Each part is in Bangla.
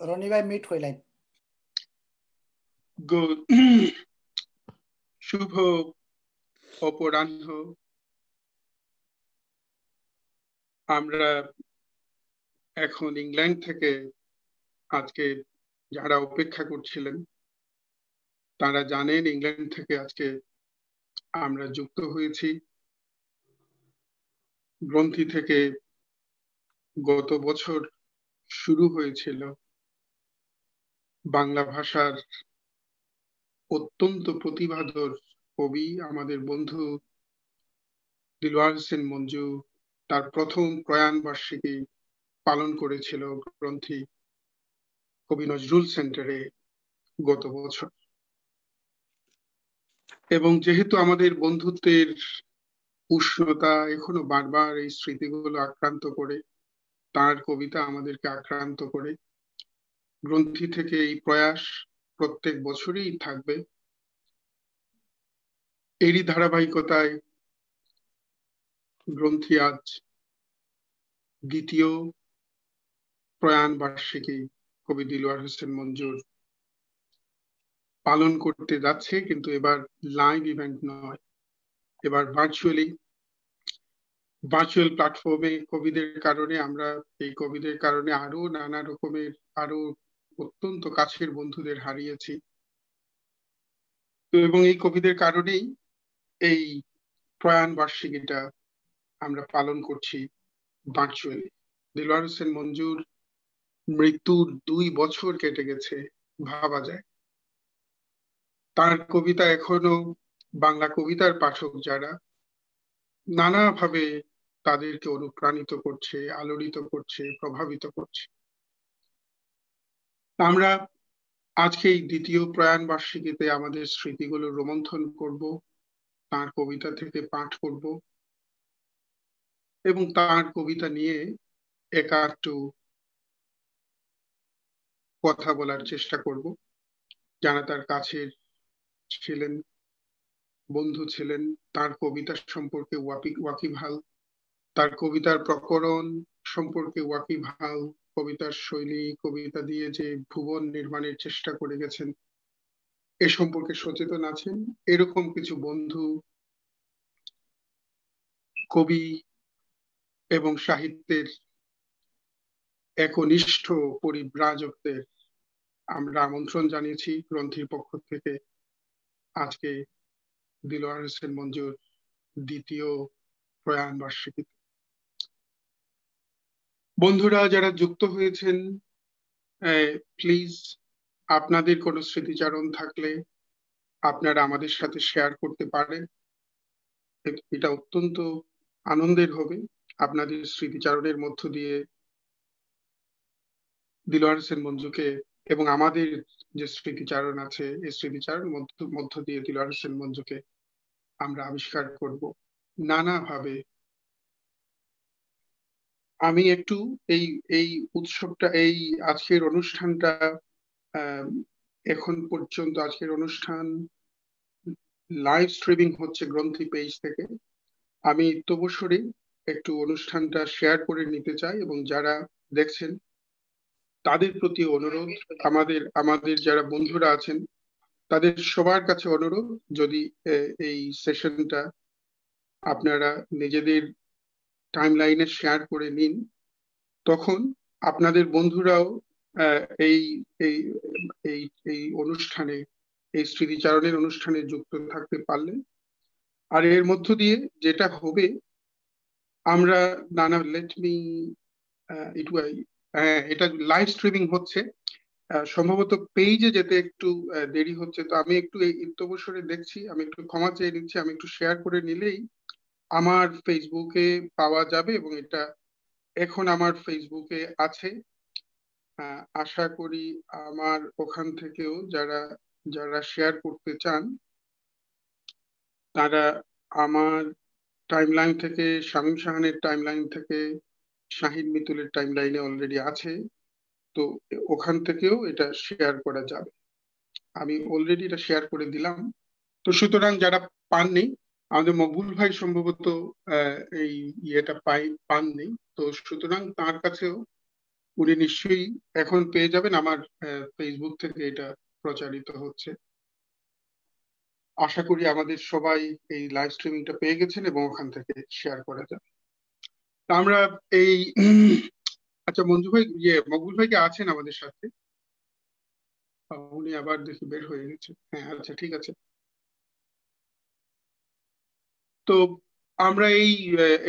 রনি ভাই মিট হইলেন। গুড শুভ অপরাহ্ন। আমরা এখন ইংল্যান্ড থেকে আজকে যারা অপেক্ষা করছিলেন তারা জানেন ইংল্যান্ড থেকে আজকে আমরা যুক্ত হয়েছি। গ্রন্থি থেকে গত বছর শুরু হয়েছিল বাংলা ভাষার অত্যন্ত প্রতিভাধর কবি আমাদের বন্ধু দিলওয়ার হোসেন মঞ্জু তার প্রথম প্রয়াণ বার্ষিকী পালন করেছিল গ্রন্থি কবি নজরুল সেন্টারে গত বছর। এবং যেহেতু আমাদের বন্ধুত্বের উষ্ণতা এখনো বারবার এই স্মৃতিগুলো আক্রান্ত করে, তার কবিতা আমাদেরকে আক্রান্ত করে, গ্রন্থি থেকে এই প্রয়াস প্রত্যেক বছরই থাকবে। এরই ধারাবাহিকতায় গ্রন্থি আজ দ্বিতীয় প্রয়াণ বার্ষিকী কবি দিলওয়ার হোসেন মঞ্জুর পালন করতে যাচ্ছে, কিন্তু এবার লাইভ ইভেন্ট নয়, এবার ভার্চুয়াল প্ল্যাটফর্মে কবিদের কারণে আমরা এই কবিদের কারণে আরো নানা রকমের আরো অত্যন্ত কাছের বন্ধুদের হারিয়েছি। তো এবং এই কবিদের কারণেই এই প্রয়াণ বার্ষিকীটা আমরা পালন করছি ভার্চুয়ালি। দিলওয়ার হোসেন মঞ্জুর মৃত্যুর 2 বছর কেটে গেছে, ভাবা যায়। তার কবিতা এখনো বাংলা কবিতার পাঠক যারা নানাভাবে তাদেরকে অনুপ্রাণিত করছে, আলোড়িত করছে, প্রভাবিত করছে। আমরা আজকে এই দ্বিতীয় প্রয়াণ বার্ষিকীতে আমাদের স্মৃতিগুলো রোমন্থন করব, তার কবিতা থেকে পাঠ করব এবং তার কবিতা নিয়ে একটু কথা বলার চেষ্টা করব। যারা তার কাছের ছিলেন, বন্ধু ছিলেন, তার কবিতা সম্পর্কে ওয়াকিবহাল, তার কবিতার প্রকরণ সম্পর্কে ওয়াকিবহাল, কবিতার শৈলী, কবিতা দিয়ে যে ভুবন নির্মাণের চেষ্টা করে গেছেন এ সম্পর্কে সচেতন আছেন, এরকম কিছু বন্ধু, কবি এবং সাহিত্যের একনিষ্ঠ পরিব্রাজকদের আমরা আমন্ত্রণ জানিয়েছি গ্রন্থির পক্ষ থেকে আজকে দিলওয়ার হোসেন মঞ্জুর দ্বিতীয় প্রয়াণ বার্ষিকীতে। বন্ধুরা যারা যুক্ত হয়েছেন, প্লিজ আপনাদের কোনো স্মৃতিচারণ থাকলে আপনারা আমাদের সাথে শেয়ার করতে পারেন। এটা অত্যন্ত আনন্দের হবে আপনাদের স্মৃতিচারণের মধ্য দিয়ে দিলওয়ার হোসেন মঞ্জুকে এবং আমাদের যে স্মৃতিচারণ আছে এই স্মৃতিচারণ মধ্য দিয়ে দিলওয়ার হোসেন মঞ্জুকে আমরা আবিষ্কার করব নানাভাবে। আমি একটু এই এই উৎসবটা, এই আজকের অনুষ্ঠানটা, এখন পর্যন্ত আজকের অনুষ্ঠান লাইভ স্ট্রিমিং হচ্ছে গ্রন্থি পেজ থেকে। আমি তবসরে একটু অনুষ্ঠানটা শেয়ার করে নিতে চাই এবং যারা দেখছেন তাদের প্রতি অনুরোধ, আমাদের যারা বন্ধুরা আছেন তাদের সবার কাছে অনুরোধ, যদি এই সেশনটা আপনারা নিজেদের টাইমলাইনে শেয়ার করে নিন, তখন আপনাদের বন্ধুরাও এই এই এই এই অনুষ্ঠানে, এই স্মৃতিচারণের অনুষ্ঠানে যুক্ত থাকতে পারলেন। আর এর মধ্য দিয়ে যেটা হবে, আমরা এটা লাইভ স্ট্রিমিং হচ্ছে, সম্ভবত পেজে যেতে একটু দেরি হচ্ছে। তো আমি একটু এই অবসরে দেখছি, আমি একটু ক্ষমা চেয়ে নিচ্ছি, আমি একটু শেয়ার করে নিলেই আমার ফেসবুকে পাওয়া যাবে এবং এটা এখন আমার ফেসবুকে আছে। আশা করি আমার ওখান থেকেও যারা যারা শেয়ার করতে চান তারা আমার টাইমলাইন থেকে, শামীম শাহানের টাইমলাইন থেকে, শাহিদ মিতুলের টাইমলাইনে অলরেডি আছে, তো ওখান থেকেও এটা শেয়ার করা যাবে। আমি অলরেডি এটা শেয়ার করে দিলাম। তো সুতরাং যারা পাননি, আমাদের মকবুল ভাই সম্ভবত এই ইয়েটা পাননি, তো সুতরাং তার কাছেও উনি নিশ্চয়ই এখন পেয়ে যাবেন। আমার ফেসবুক থেকে এটা প্রচারিত হচ্ছে। আশা করি আমাদের সবাই এই লাইভ স্ট্রিমিংটা পেয়ে গেছেন এবং ওখান থেকে শেয়ার করা যাবে। তা আমরা এই আচ্ছা, মঞ্জু ভাই, মকবুল ভাই কি আছেন আমাদের সাথে? উনি আবার দেখি বের হয়ে গেছে। হ্যাঁ, আচ্ছা, ঠিক আছে। তো আমরা এই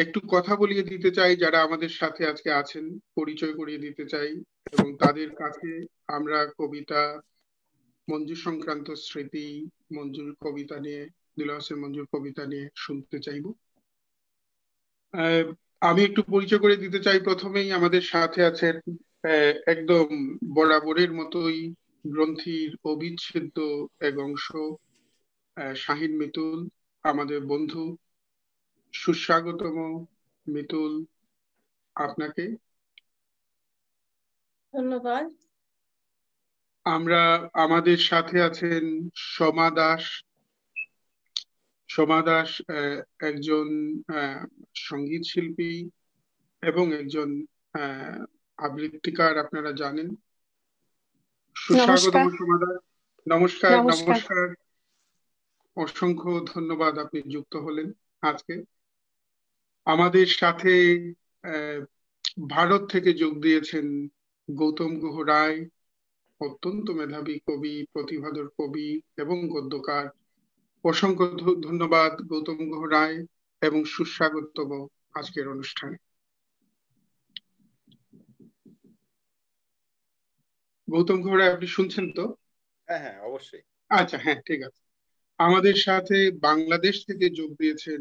একটু কথা বলিয়ে দিতে চাই যারা আমাদের সাথে আজকে আছেন, পরিচয় করিয়ে দিতে চাই এবং তাদের কাছে আমরা কবিতা, মঞ্জু সংক্রান্ত স্মৃতি, মঞ্জুর কবিতা নিয়ে, দিলওয়ার হোসেন মঞ্জুর কবিতা নিয়ে শুনতে চাইবো। আহ, আমি একটু পরিচয় করে দিতে চাই। প্রথমেই আমাদের সাথে আছেন একদম বরাবরের মতোই গ্রন্থির অবিচ্ছেদ্য এক অংশ, শাহিন মিতুল, আমাদের বন্ধু। সুস্বাগতম মিতুল আপনাকে। ধন্যবাদ। আমাদের সাথে আছেন সোমা দাস। সোমা দাস একজন সঙ্গীত শিল্পী এবং একজন আহ, আবৃত্তিকার, আপনারা জানেন। সুস্বাগতম নমস্কার। সোমা দাস। নমস্কার, নমস্কার। নমস্কার। অসংখ্য ধন্যবাদ, আপনি যুক্ত হলেন আজকে আমাদের সাথে। আহ, ভারত থেকে যোগ দিয়েছেন গৌতম গুহ রায়, অত্যন্ত মেধাবী কবি, প্রতিভাধর কবি এবং গদ্যকার। অসংখ্য ধন্যবাদ গৌতম গুহ রায় এবং সুস্বাগতম আজকের অনুষ্ঠানে। গৌতম গুহ রায়, আপনি শুনছেন তো? হ্যাঁ হ্যাঁ, অবশ্যই। আচ্ছা, হ্যাঁ, ঠিক আছে। আমাদের সাথে বাংলাদেশ থেকে যোগ দিয়েছেন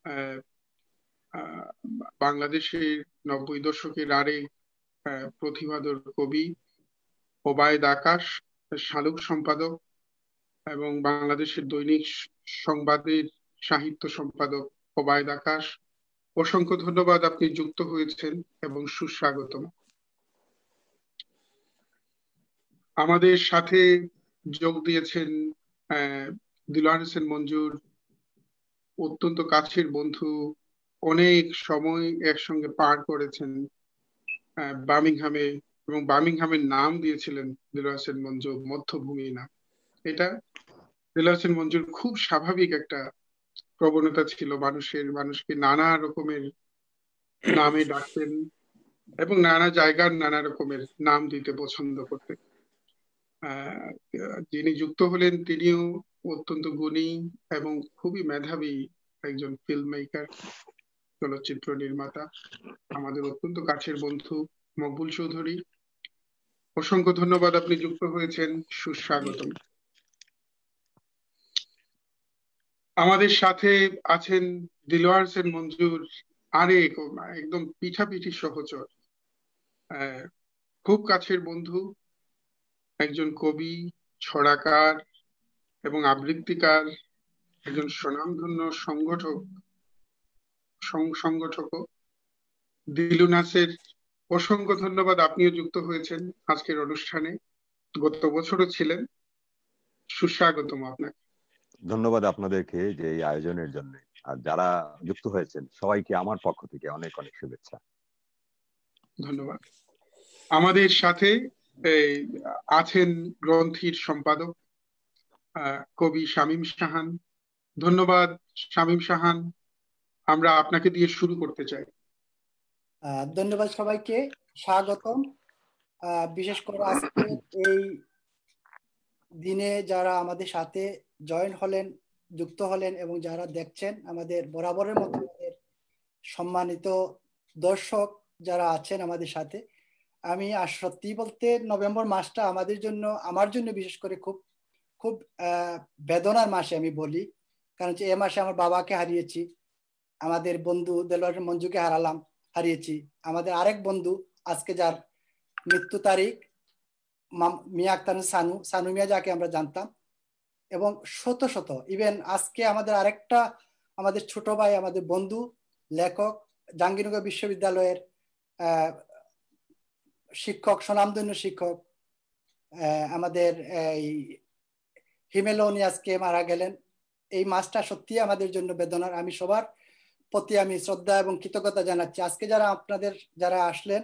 আহ, আহ, বাংলাদেশের 90 দশকের আরেক প্রতিভাধর কবি ওবায়দ আকাশ, সালোক সম্পাদক এবং বাংলাদেশের দৈনিক সংবাদের সাহিত্য সম্পাদক ওবায়দ আকাশ। অসংখ্য ধন্যবাদ, আপনি যুক্ত হয়েছেন এবং সুস্বাগতম। আমাদের সাথে যোগ দিয়েছেন দিলওয়ার হোসেন মঞ্জুর, অত্যন্ত কাছের বন্ধু, অনেক সময় একসঙ্গে পার করেছেন বার্মিংহামে, এবং বার্মিংহামের নাম দিয়েছিলেন দিলওয়ার হোসেন মঞ্জু মধ্যভূমি নাম। এটা দিলওয়ার হোসেন মঞ্জুর খুব স্বাভাবিক একটা প্রবণতা ছিল, মানুষকে নানা রকমের নামে ডাকতেন এবং নানা জায়গার নানা রকমের নাম দিতে পছন্দ করতেন। আহ, যিনি যুক্ত হলেন তিনিও অত্যন্ত গুণী এবং খুবই মেধাবী একজন ফিল্ম মেকার, চলচ্চিত্র নির্মাতা, আমাদের অত্যন্ত কাছের বন্ধু মকবুল চৌধুরী। অসংখ্য ধন্যবাদ, আপনি যুক্ত হয়েছেন, সুস্বাগতম। আমাদের সাথে আছেন দিলওয়ার হোসেন মঞ্জুর আরেক একদম পিঠাপিঠি সহচর, আহ, খুব কাছের বন্ধু, একজন কবি, ছড়াকার এবং আবৃত্তিকার, একজন স্বনামধন্য সংগঠক দিলু নাসের। অসংখ্য ধন্যবাদ, আপনিও যুক্ত হয়েছেন আজকের অনুষ্ঠানে, গত বছরও ছিলেন। সুস্বাগতম আপনাকে। ধন্যবাদ আপনাদেরকে যে এই আয়োজনের জন্য, আর যারা যুক্ত হয়েছেন সবাইকে আমার পক্ষ থেকে অনেক অনেক শুভেচ্ছা। ধন্যবাদ। আমাদের সাথে এই, আছেন গ্রন্থির সম্পাদক কবি শামীম শাহান। ধন্যবাদ শামীম শাহান, আমরা আপনাকে দিয়ে শুরু করতে চাই। ধন্যবাদ সবাইকে, স্বাগতম। বিশেষ করে আজকে এই দিনে যারা আমাদের সাথে জয়েন হলেন, যুক্ত হলেন এবং যারা দেখছেন, আমাদের বরাবরের মতো আমাদের সম্মানিত দর্শক যারা আছেন আমাদের সাথে, আমি সত্যি বলতে নভেম্বর মাসটা আমাদের জন্য, আমার জন্য বিশেষ করে খুব খুব বেদনার মাসে আমি বলি। কারণ এ মাসে আমার বাবাকে হারিয়েছি, আমাদের বন্ধু দেলোয়ার মঞ্জুকে হারিয়েছি, আমাদের আরেক বন্ধু আজকে যার মৃত্যু তারিখ মিয়া আক্তার সানু মিয়া, যাকে আমরা জানতাম, এবং শত শত ইভেন আজকে আমাদের আরেকটা আমাদের ছোট ভাই, আমাদের বন্ধু, লেখক, জাহাঙ্গীরনগর বিশ্ববিদ্যালয়ের শিক্ষক, স্বনামধন্য শিক্ষক, আমাদের এই হিমেল উনি আজকে মারা গেলেন। এই মাসটা সত্যি আমাদের জন্য বেদনার। আমি সবার প্রতি আমি শ্রদ্ধা এবং কৃতজ্ঞতা জানাচ্ছি। আজকে যারা আপনাদের যারা আসলেন,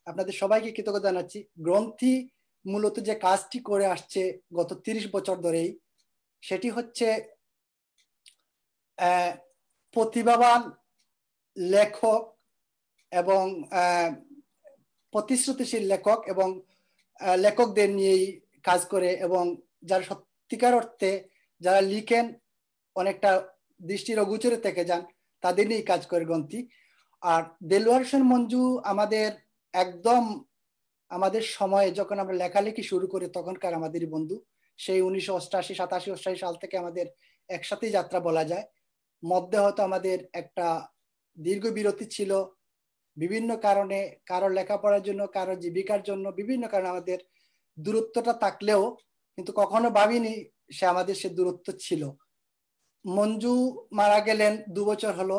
আপনাদের সবাইকে কৃতজ্ঞতা জানাচ্ছি। গ্রন্থি মূলত যে কাজটি করে আসছে গত 30 বছর ধরেই, সেটি হচ্ছে প্রতিভাবান লেখক এবং প্রতিশ্রুতিশীল লেখক এবং লেখকদের নিয়েই কাজ করে, এবং যারা সত্যিকার অর্থে যারা লিখেন অনেকটা দৃষ্টির অগোচরে থেকে যান, তাদের নিয়েই কাজ করে গ্রন্থি। আর দেলোয়ার হোসেন মঞ্জু আমাদের একদম আমাদের সময়ে যখন আমরা লেখালেখি শুরু করি তখনকার আমাদেরই বন্ধু। সেই 1988, 87, 88 সাল থেকে আমাদের একসাথেই যাত্রা বলা যায়। মধ্যে হয়তো আমাদের একটা দীর্ঘ বিরতি ছিল বিভিন্ন কারণে, কারোর লেখাপড়ার জন্য, কারোর জীবিকার জন্য, বিভিন্ন কারণে আমাদের দূরত্বটা থাকলেও কিন্তু কখনো ভাবিনি সে আমাদের সে দূরত্ব ছিল। মঞ্জু মারা গেলেন 2 বছর হলো।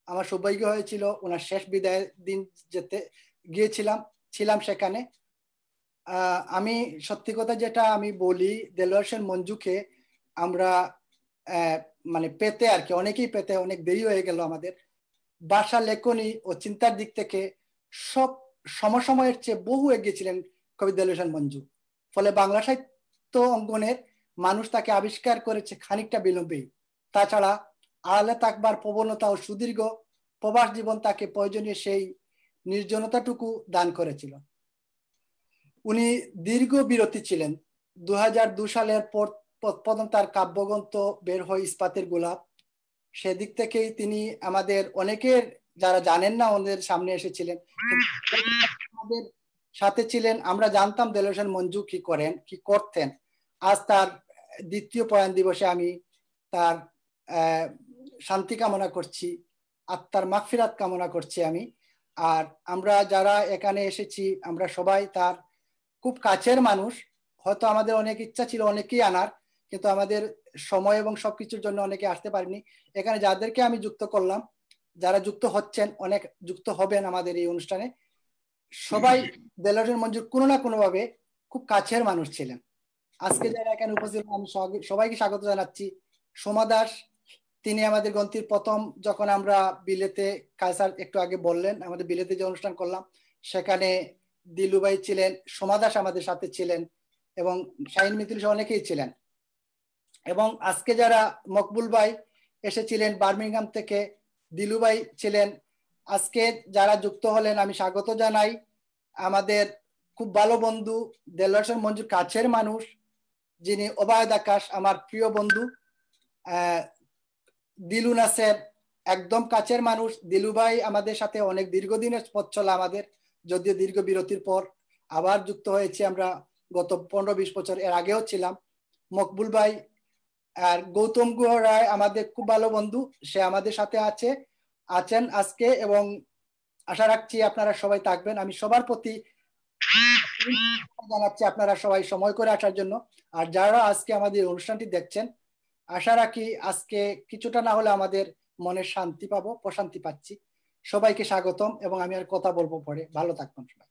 আমার সৌভাগ্য হয়েছিল ওনার শেষ বিদায়ের দিন যেতে ছিলাম সেখানে। আমি সত্যি কথা যেটা আমি বলি, দেলোয়ার হোসেন মঞ্জুকে আমরা মানে পেতে আর কি অনেকেই পেতে অনেক দেরি হয়ে গেল আমাদের। ভাষা, লেখনী ও চিন্তার দিক থেকে সব সমসময়ের চেয়ে বহু এগিয়ে ছিলেন কবি দেলোয়ার হোসেন মঞ্জু। ফলে বাংলা সাহিত্য অঙ্গনের মানুষ তাকে আবিষ্কার করেছে খানিকটা বিলম্বেই। তাছাড়া আড়ালে থাকবার প্রবণতা ও সুদীর্ঘ প্রবাস জীবন তাকে প্রয়োজনীয় সেই নির্জনতাটুকু দান করেছিল। উনি দীর্ঘ বিরতি ছিলেন। 2002 সালের পর প্রথম তার কাব্যগ্রন্থ বের হয় ইস্পাতের গোলাপ। সেদিক থেকেই তিনি আমাদের অনেকের, যারা জানেন না, ওদের সামনে এসেছিলেন, আমাদের সাথে ছিলেন। আমরা জানতাম দেলোয়ার হোসেন মঞ্জু কি করেন, কি করতেন। আজ তার দ্বিতীয় প্রয়াণ দিবসে আমি তার শান্তি কামনা করছি, আত্মার মাগফিরাত কামনা করছি আমি। আর আমরা যারা এখানে এসেছি আমরা সবাই তার খুব কাছের মানুষ। হয়তো আমাদের অনেক ইচ্ছা ছিল অনেকেই আনার, কিন্তু আমাদের সময় এবং সবকিছুর জন্য অনেকে আসতে পারেনি। এখানে যাদেরকে আমি যুক্ত করলাম, যারা যুক্ত হচ্ছেন, অনেক যুক্ত হবেন আমাদের এই অনুষ্ঠানে, সবাই দেলোয়ার হোসেন মঞ্জুর কোনো না কোনো ভাবে খুব কাছের মানুষ ছিলেন। আজকে যারা এখানে উপস্থিত, আমি সবাইকে স্বাগত জানাচ্ছি। সোমা দাস, তিনি আমাদের গ্রন্থির প্রথম, যখন আমরা বিলেতে, কায়সার একটু আগে বললেন, আমাদের বিলেতে যে অনুষ্ঠান করলাম সেখানে দিলুভাই ছিলেন, সোমা দাস আমাদের সাথে ছিলেন, এবং শাহিন মিতুল অনেকেই ছিলেন। এবং আজকে যারা মকবুল ভাই এসেছিলেন বার্মিংহাম থেকে, দিলুভাই ছিলেন। আজকে যারা যুক্ত হলেন আমি স্বাগত জানাই। আমাদের খুব ভালো বন্ধু, দেলোয়ার হোসেন মঞ্জুর কাছের মানুষ, যিনি ওবায়দ আকাশ, আমার প্রিয় বন্ধু। দিলু নাসের একদম কাছের মানুষ। দিলু ভাই আমাদের সাথে অনেক দীর্ঘদিনের পথ চলা আমাদের, যদিও দীর্ঘ বিরতির পর আবার যুক্ত হয়েছি আমরা গত 15-20 বছর, এর আগেও ছিলাম। মকবুল ভাই আর গৌতম গুহ রায় আমাদের খুব ভালো বন্ধু, সে আমাদের সাথে আছেন আজকে, এবং আশা রাখছি আপনারা সবাই থাকবেন। আমি সবার প্রতি জানাচ্ছি আপনারা সবাই সময় করে আসার জন্য। আর যারা আজকে আমাদের অনুষ্ঠানটি দেখছেন, আশা রাখি আজকে কিছুটা না হলে আমাদের মনের শান্তি পাবো, প্রশান্তি পাচ্ছি। সবাইকে স্বাগতম, এবং আমি আর কথা বলবো পরে। ভালো থাকবেন সবাই।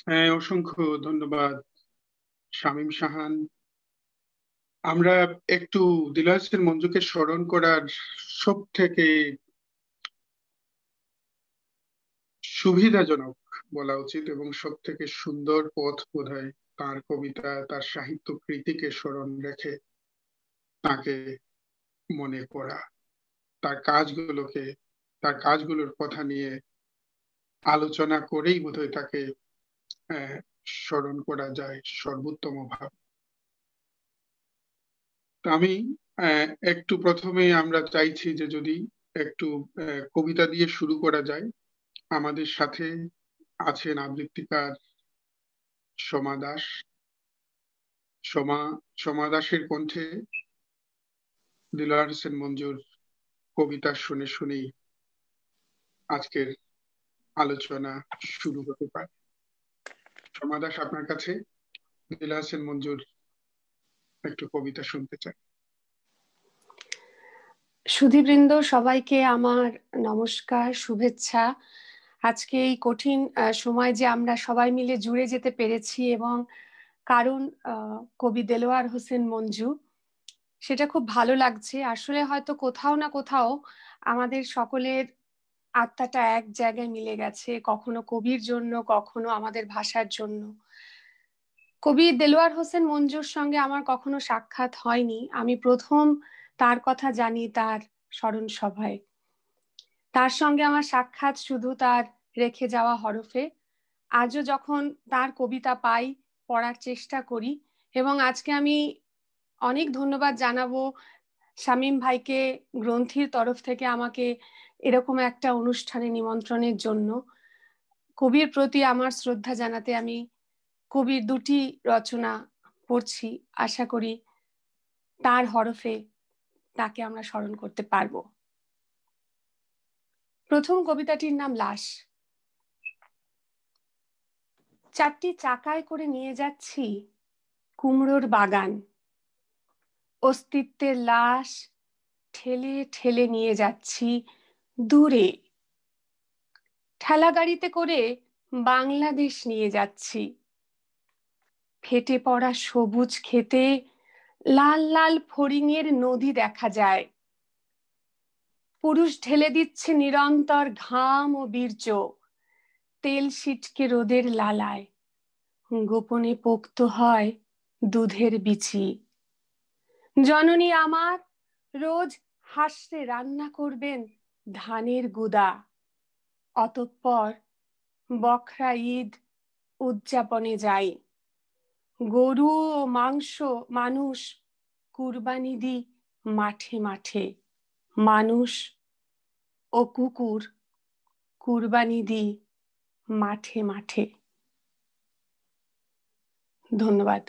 হ্যাঁ, অসংখ্য ধন্যবাদ শামীম শাহান। আমরা একটু দেলোয়ার হোসেন মঞ্জুকে স্মরণ করার সব থেকে সুবিধাজনক বলা উচিত এবং সব থেকে সুন্দর পথ বোধহয় তার কবিতা, তার সাহিত্য কৃতিকে স্মরণ রেখে তাকে মনে করা, তার কাজগুলোর কথা নিয়ে আলোচনা করেই বোধহয় তাকে স্মরণ করা যায় সর্বোত্তম ভাবে। তো আমি একটু প্রথমে আমরা চাইছি যে যদি একটু কবিতা দিয়ে শুরু করা যায়। আমাদের সাথে আছেন আবৃত্তিকার সোমা দাস। সোমা দাসের কণ্ঠে দেলোয়ার হোসেন মঞ্জুর কবিতা শুনে শুনেই আজকের আলোচনা শুরু হতে পারে। সোমা দাস, আপনার কাছে দেলোয়ার হোসেন মঞ্জুর একটু কবিতা শুনতে চাই। সুধীবৃন্দ, সবাইকে আমার নমস্কার, শুভেচ্ছা। আজকে এই কঠিন সময় যে আমরা সবাই মিলে জুড়ে যেতে পেরেছি, এবং কারণ কবি দেলোয়ার হোসেন মঞ্জু, সেটা খুব ভালো লাগছে। আসলে হয়তো কোথাও না কোথাও আমাদের সকলের আত্মাটা এক জায়গায় মিলে গেছে, কখনো কবির জন্য, কখনো আমাদের ভাষার জন্য। কবি দেলোয়ার হোসেন মঞ্জুর সঙ্গে আমার কখনো সাক্ষাৎ হয়নি। আমি প্রথম তার কথা জানি তার স্মরণ সভায়। তার সঙ্গে আমার সাক্ষাৎ শুধু তার রেখে যাওয়া হরফে। আজও যখন তার কবিতা পাই, পড়ার চেষ্টা করি। এবং আজকে আমি অনেক ধন্যবাদ জানাবো শামীম ভাইকে, গ্রন্থির তরফ থেকে আমাকে এরকম একটা অনুষ্ঠানে নিমন্ত্রণের জন্য। কবির প্রতি আমার শ্রদ্ধা জানাতে আমি কবির দুটি রচনা পড়ছি। আশা করি তার হরফে তাকে আমরা স্মরণ করতে পারবো। প্রথম কবিতাটির নাম লাশ। চারটি চাকায় করে নিয়ে যাচ্ছি কুমড়োর বাগান, অস্তিত্বের লাশ ঠেলে ঠেলে নিয়ে যাচ্ছি দূরে। ঠেলা গাড়িতে করে বাংলাদেশ নিয়ে যাচ্ছি। ফেটে পড়া সবুজ খেতে লাল লাল ফড়িংয়ের নদী দেখা যায়। পুরুষ ঢেলে দিচ্ছে নিরন্তর ঘাম ও বীর্য, তেল ছিটকে রোদের লালায়। গোপনে পোক্ত হয় দুধের বিচি। জননী আমার রোজ হাসতে রান্না করবেন ধানের গুদা। অতঃপর বখরা ঈদ উদযাপনে যাই। গরু ও মাংস মানুষ কুরবানি দি মাঠে মাঠে। মানুষ ও কুকুর কুরবানি দি মাঠে মাঠে। ধন্যবাদ।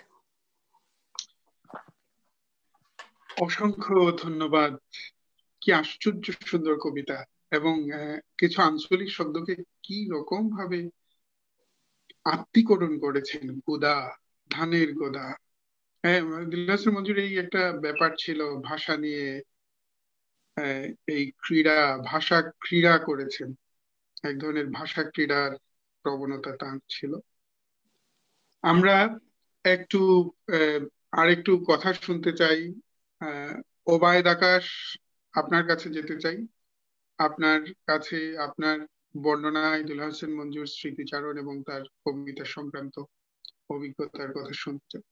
অসংখ্য ধন্যবাদ। কি আশ্চর্য সুন্দর কবিতা, এবং কিছু আঞ্চলিক শব্দকে কি রকম ভাবে আত্মীকরণ করেছেন। গোদা, ধানের গোদা। হ্যাঁ, দিলনাসের মঞ্জুর এই একটা ব্যাপার ছিল ভাষা নিয়ে, এই ক্রীড়া, ভাষা ক্রীড়া করেছেন। এক ধরনের ভাষা ক্রীড়ার প্রবণতা তার ছিল। আমরা একটু আরেকটু কথা শুনতে চাই। ওবায়দ আকাশ, আপনার কাছে যেতে চাই। আপনার কাছে আপনার বর্ণনায় দুলহান হোসেন মঞ্জুর স্মৃতিচারণ এবং তার কবিতা সংক্রান্ত অভিজ্ঞতার কথা শুনতে চাই।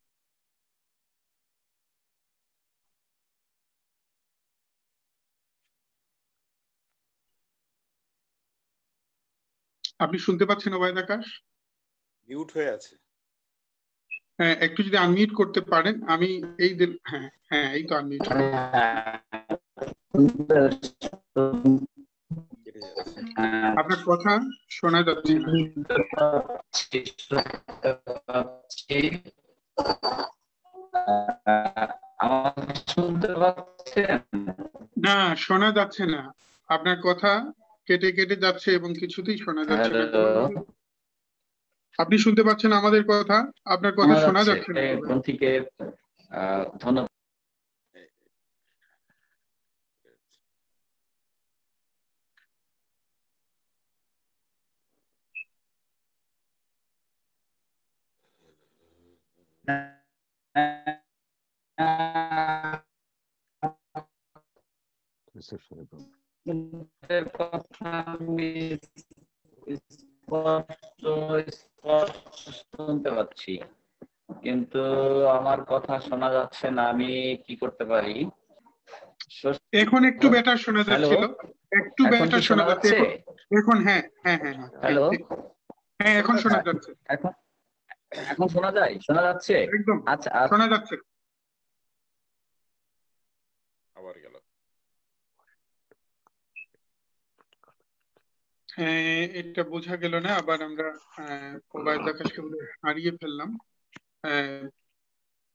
আপনি শুনতে পাচ্ছেন ওবায়দ আকাশ? মিউট হয়ে আছে। হ্যাঁ, একটু যদি আনমিউট করতে পারেন। আমি এই হ্যাঁ হ্যাঁ, এই তো আনমিউট। আপনার কথা শোনা যাচ্ছে না। না, শোনা যাচ্ছে না। আপনার কথা কেটে কেটে যাচ্ছে এবং কিছুতেই শোনা যাচ্ছে না। আপনি শুনতে পাচ্ছেন আমাদের কথা? আপনার কথা শোনা যাচ্ছে না। ধন্যবাদ। শুনতে পাচ্ছি, কিন্তু আমার কথা শোনা যাচ্ছে না। আমি কি করতে পারি? এখন একটু বেটার শোনা যাচ্ছিল, একটু বেটার শোনা যাচ্ছে এখন। হ্যাঁ হ্যাঁ হ্যাঁ হ্যাঁ, হ্যালো, হ্যাঁ এখন শোনা যাচ্ছে। এখন শোনা যায়? শোনা যাচ্ছে? একদম আচ্ছা, শোনা যাচ্ছে। আবার গেল। হ্যাঁ, এটা বোঝা গেল না। আবার আমরা ওবায়দ আকাশকে হারিয়ে ফেললাম।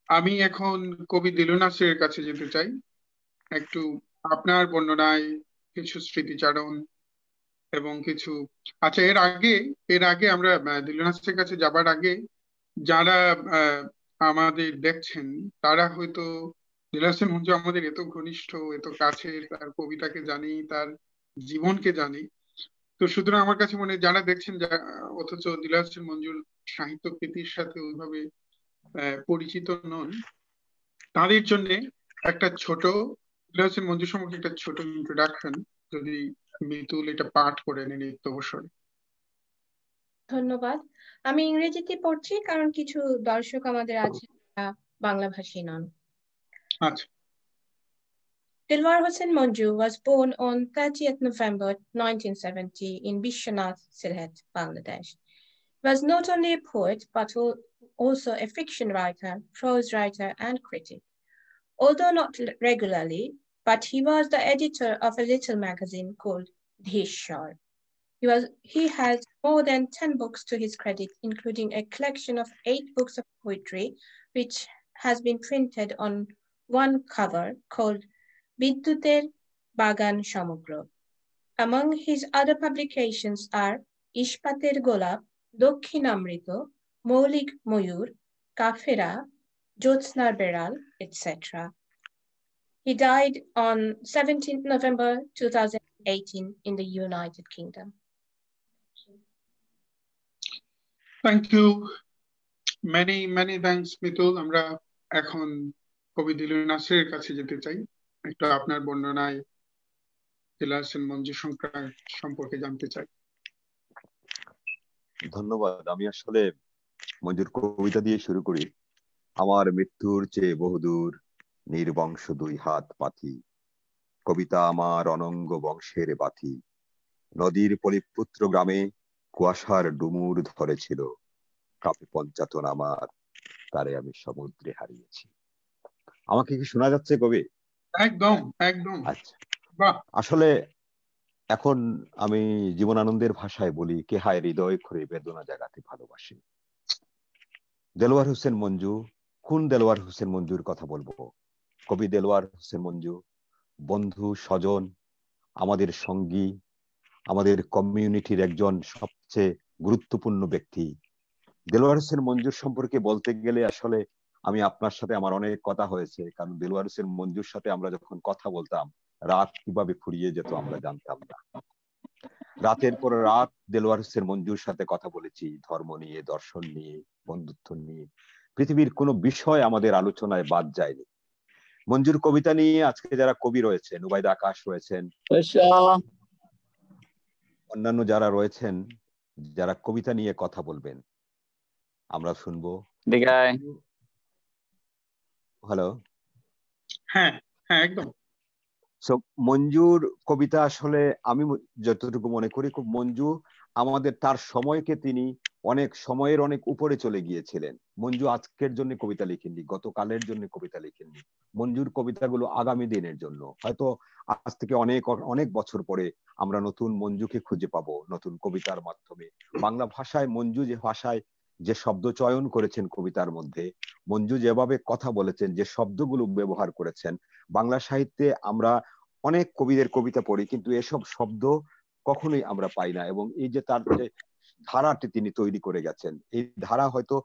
আমি এখন কবি দিলু নাসিরের কাছে যেতে চাই। একটু আপনার বর্ণনায় কিছু স্মৃতিচারণ এবং কিছু, আচ্ছা এর আগে আমরা দিলু নাসিরের কাছে যাবার আগে যারা আমাদের দেখছেন তারা হয়তো দিলু নাসির মঞ্জু আমাদের এত ঘনিষ্ঠ, এত কাছের, তার কবিতাকে জানি, তার জীবনকে জানি। তো সুতরাং আমার কাছে মনে হয় যারা দেখছেন অথচ দিলু নাসির মঞ্জুর সাহিত্য প্রীতির সাথে ওইভাবে পরিচিত নন, তাদের জন্য একটা ছোট দিলু নাসির মঞ্জুর সম্পর্কে একটা ছোট ইন্ট্রোডাকশন যদি মিতুল এটা পাঠ করে নিন নৃত্যবসরে। ধন্যবাদ। আমি ইংরেজিতে পড়ছি কারণ কিছু দর্শক আমাদের আছে যারা বাংলা ভাষী নন। আচ্ছা। Dilwar Hossain Manju was born on 30th November 1970 in Bishwanath, Sylhet, Bangladesh. He was not only a poet but also a fiction writer, prose writer, and critic. Although not regularly, but he was the editor of a little magazine called Dhishar. He has more than 10 books to his credit, including a collection of 8 books of poetry, which has been printed on one cover called Bidduter Bagan Samogra. Among his other publications are Ishpater Golab, Dokkhinamrito, Maulik Moyur, Kafera, Jyotsnar Beral, etc. He died on 17th November 2018 in the United Kingdom. Thank you, many thanks Mitul. আমরা এখন কবি দিলুর নাসিরের কাছে যেতে চাই, একটু আপনার বর্ণনায় দিলওয়ার হোসেন মঞ্জু সম্পর্কে জানতে চাই। ধন্যবাদ। আমি আসলে মঞ্জুর কবিতা দিয়ে শুরু করি। আমার মৃত্যুর চেয়ে বহুদূর নির্বংশ দুই হাত পাথি, কবিতা আমার অনঙ্গ বংশের বাথি। নদীর পলিপুত্র গ্রামে কুয়াশার ডুমুর ধরেছিল, কাপে পঞ্চাতন আমার, তারে আমি সমুদ্রে হারিয়েছি। আমাকে কি শোনা যাচ্ছে কবি? একদম একদম। আচ্ছা, আসলে এখন আমি জীবনানন্দের ভাষায় বলি, কে হায় হৃদয় খুঁড়ে বেদনা জাগাতে ভালোবাসে। দেলোয়ার হোসেন মঞ্জু, কোন দেলোয়ার হোসেন মঞ্জুর কথা বলবো? কবি দেলোয়ার হোসেন মঞ্জু বন্ধু, স্বজন, আমাদের সঙ্গী, আমাদের কমিউনিটির একজন সবচেয়ে গুরুত্বপূর্ণ ব্যক্তি। দেলোয়ার হোসেন মঞ্জুর সম্পর্কে বলতে গেলে আসলে আমি আপনার সাথে আমার অনেক কথা হয়েছে, কারণ দেলোয়ার হোসেন মঞ্জুর সাথে আমরা যখন কথা বলতাম রাত কিভাবে ফুরিয়ে যেত আমরা জানতাম না। রাতের পর রাত দেলোয়ার হোসেন মঞ্জুর সাথে কথা বলেছি, ধর্ম নিয়ে, দর্শন নিয়ে, বন্ধুত্ব নিয়ে, পৃথিবীর কোনো বিষয় আমাদের আলোচনায় বাদ যায়নি। মঞ্জুর কবিতা নিয়ে আজকে যারা কবি রয়েছেন, উবাইদ আকাশ রয়েছেন, অন্যান্য যারা রয়েছেন, যারা কবিতা নিয়ে কথা বলবেন আমরা শুনবো। হ্যালো, হ্যাঁ হ্যাঁ একদম। মঞ্জুর কবিতা আসলে আমি যতটুকু মনে করি, খুব মঞ্জু আমাদের তার সময়কে তিনি অনেক সময়ের অনেক উপরে চলে গিয়েছিলেন। মঞ্জু আজকের জন্য কবিতা লিখেননি, গতকালের জন্য কবিতা লিখেননি। মঞ্জুর কবিতাগুলো আগামী দিনের জন্য। হয়তো আজ থেকে অনেক অনেক বছর পরে আমরা নতুন মঞ্জুকে খুঁজে পাবো নতুন কবিতার মাধ্যমে। বাংলা ভাষায় মঞ্জু যে ভাষায় যে শব্দ চয়ন করেছেন কবিতার মধ্যে, মঞ্জু যেভাবে কথা বলেছেন, যে শব্দগুলো ব্যবহার করেছেন, বাংলা সাহিত্যে আমরা অনেক কবিদের কবিতা পড়ি কিন্তু এসব শব্দ কখনোই আমরা পাই না। এবং এই যে তার যে ধারাটি তিনি তৈরি করে গেছেন, এই ধারা হয়তো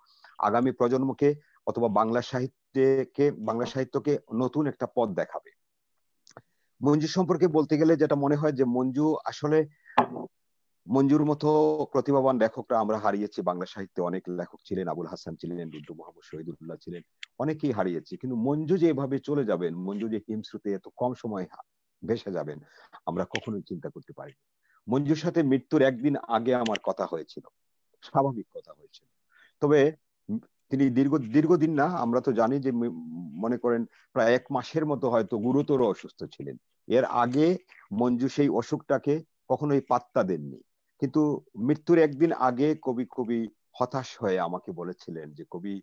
আগামী প্রজন্মকে অথবা বাংলা সাহিত্যকে নতুন একটা পথ দেখাবে। মঞ্জু সম্পর্কে বলতে গেলে যেটা মনে হয় যে মঞ্জু আসলে, মঞ্জুর মতো প্রতিভাবান লেখকরা আমরা হারিয়েছি। বাংলা সাহিত্যে অনেক লেখক ছিলেন, আবুল হাসান ছিলেন, রুদ্র মোহাম্মদ শহীদুল্লাহ ছিলেন, অনেকেই হারিয়েছি। কিন্তু মঞ্জু যে এভাবে চলে যাবেন, মঞ্জু যে হিমস্রোতে এত কম সময় ভেসে যাবেন, আমরা কখনোই চিন্তা করতে পারিনি। মঞ্জুর সাথে মৃত্যুর একদিন আগে আমার কথা হয়েছিল, স্বাভাবিক কথা হয়েছিল। তবে তিনি দীর্ঘদিন না, আমরা তো জানি যে মনে করেন প্রায় 1 মাসের মতো হয়তো গুরুতর অসুস্থ ছিলেন। এর আগে মঞ্জু সেই অসুখটাকে কখনোই পাত্তা দেননি। কিন্তু মৃত্যুর একদিন আগে কবি হতাশ হয়ে আমাকে বলেছিলেন যে কবি,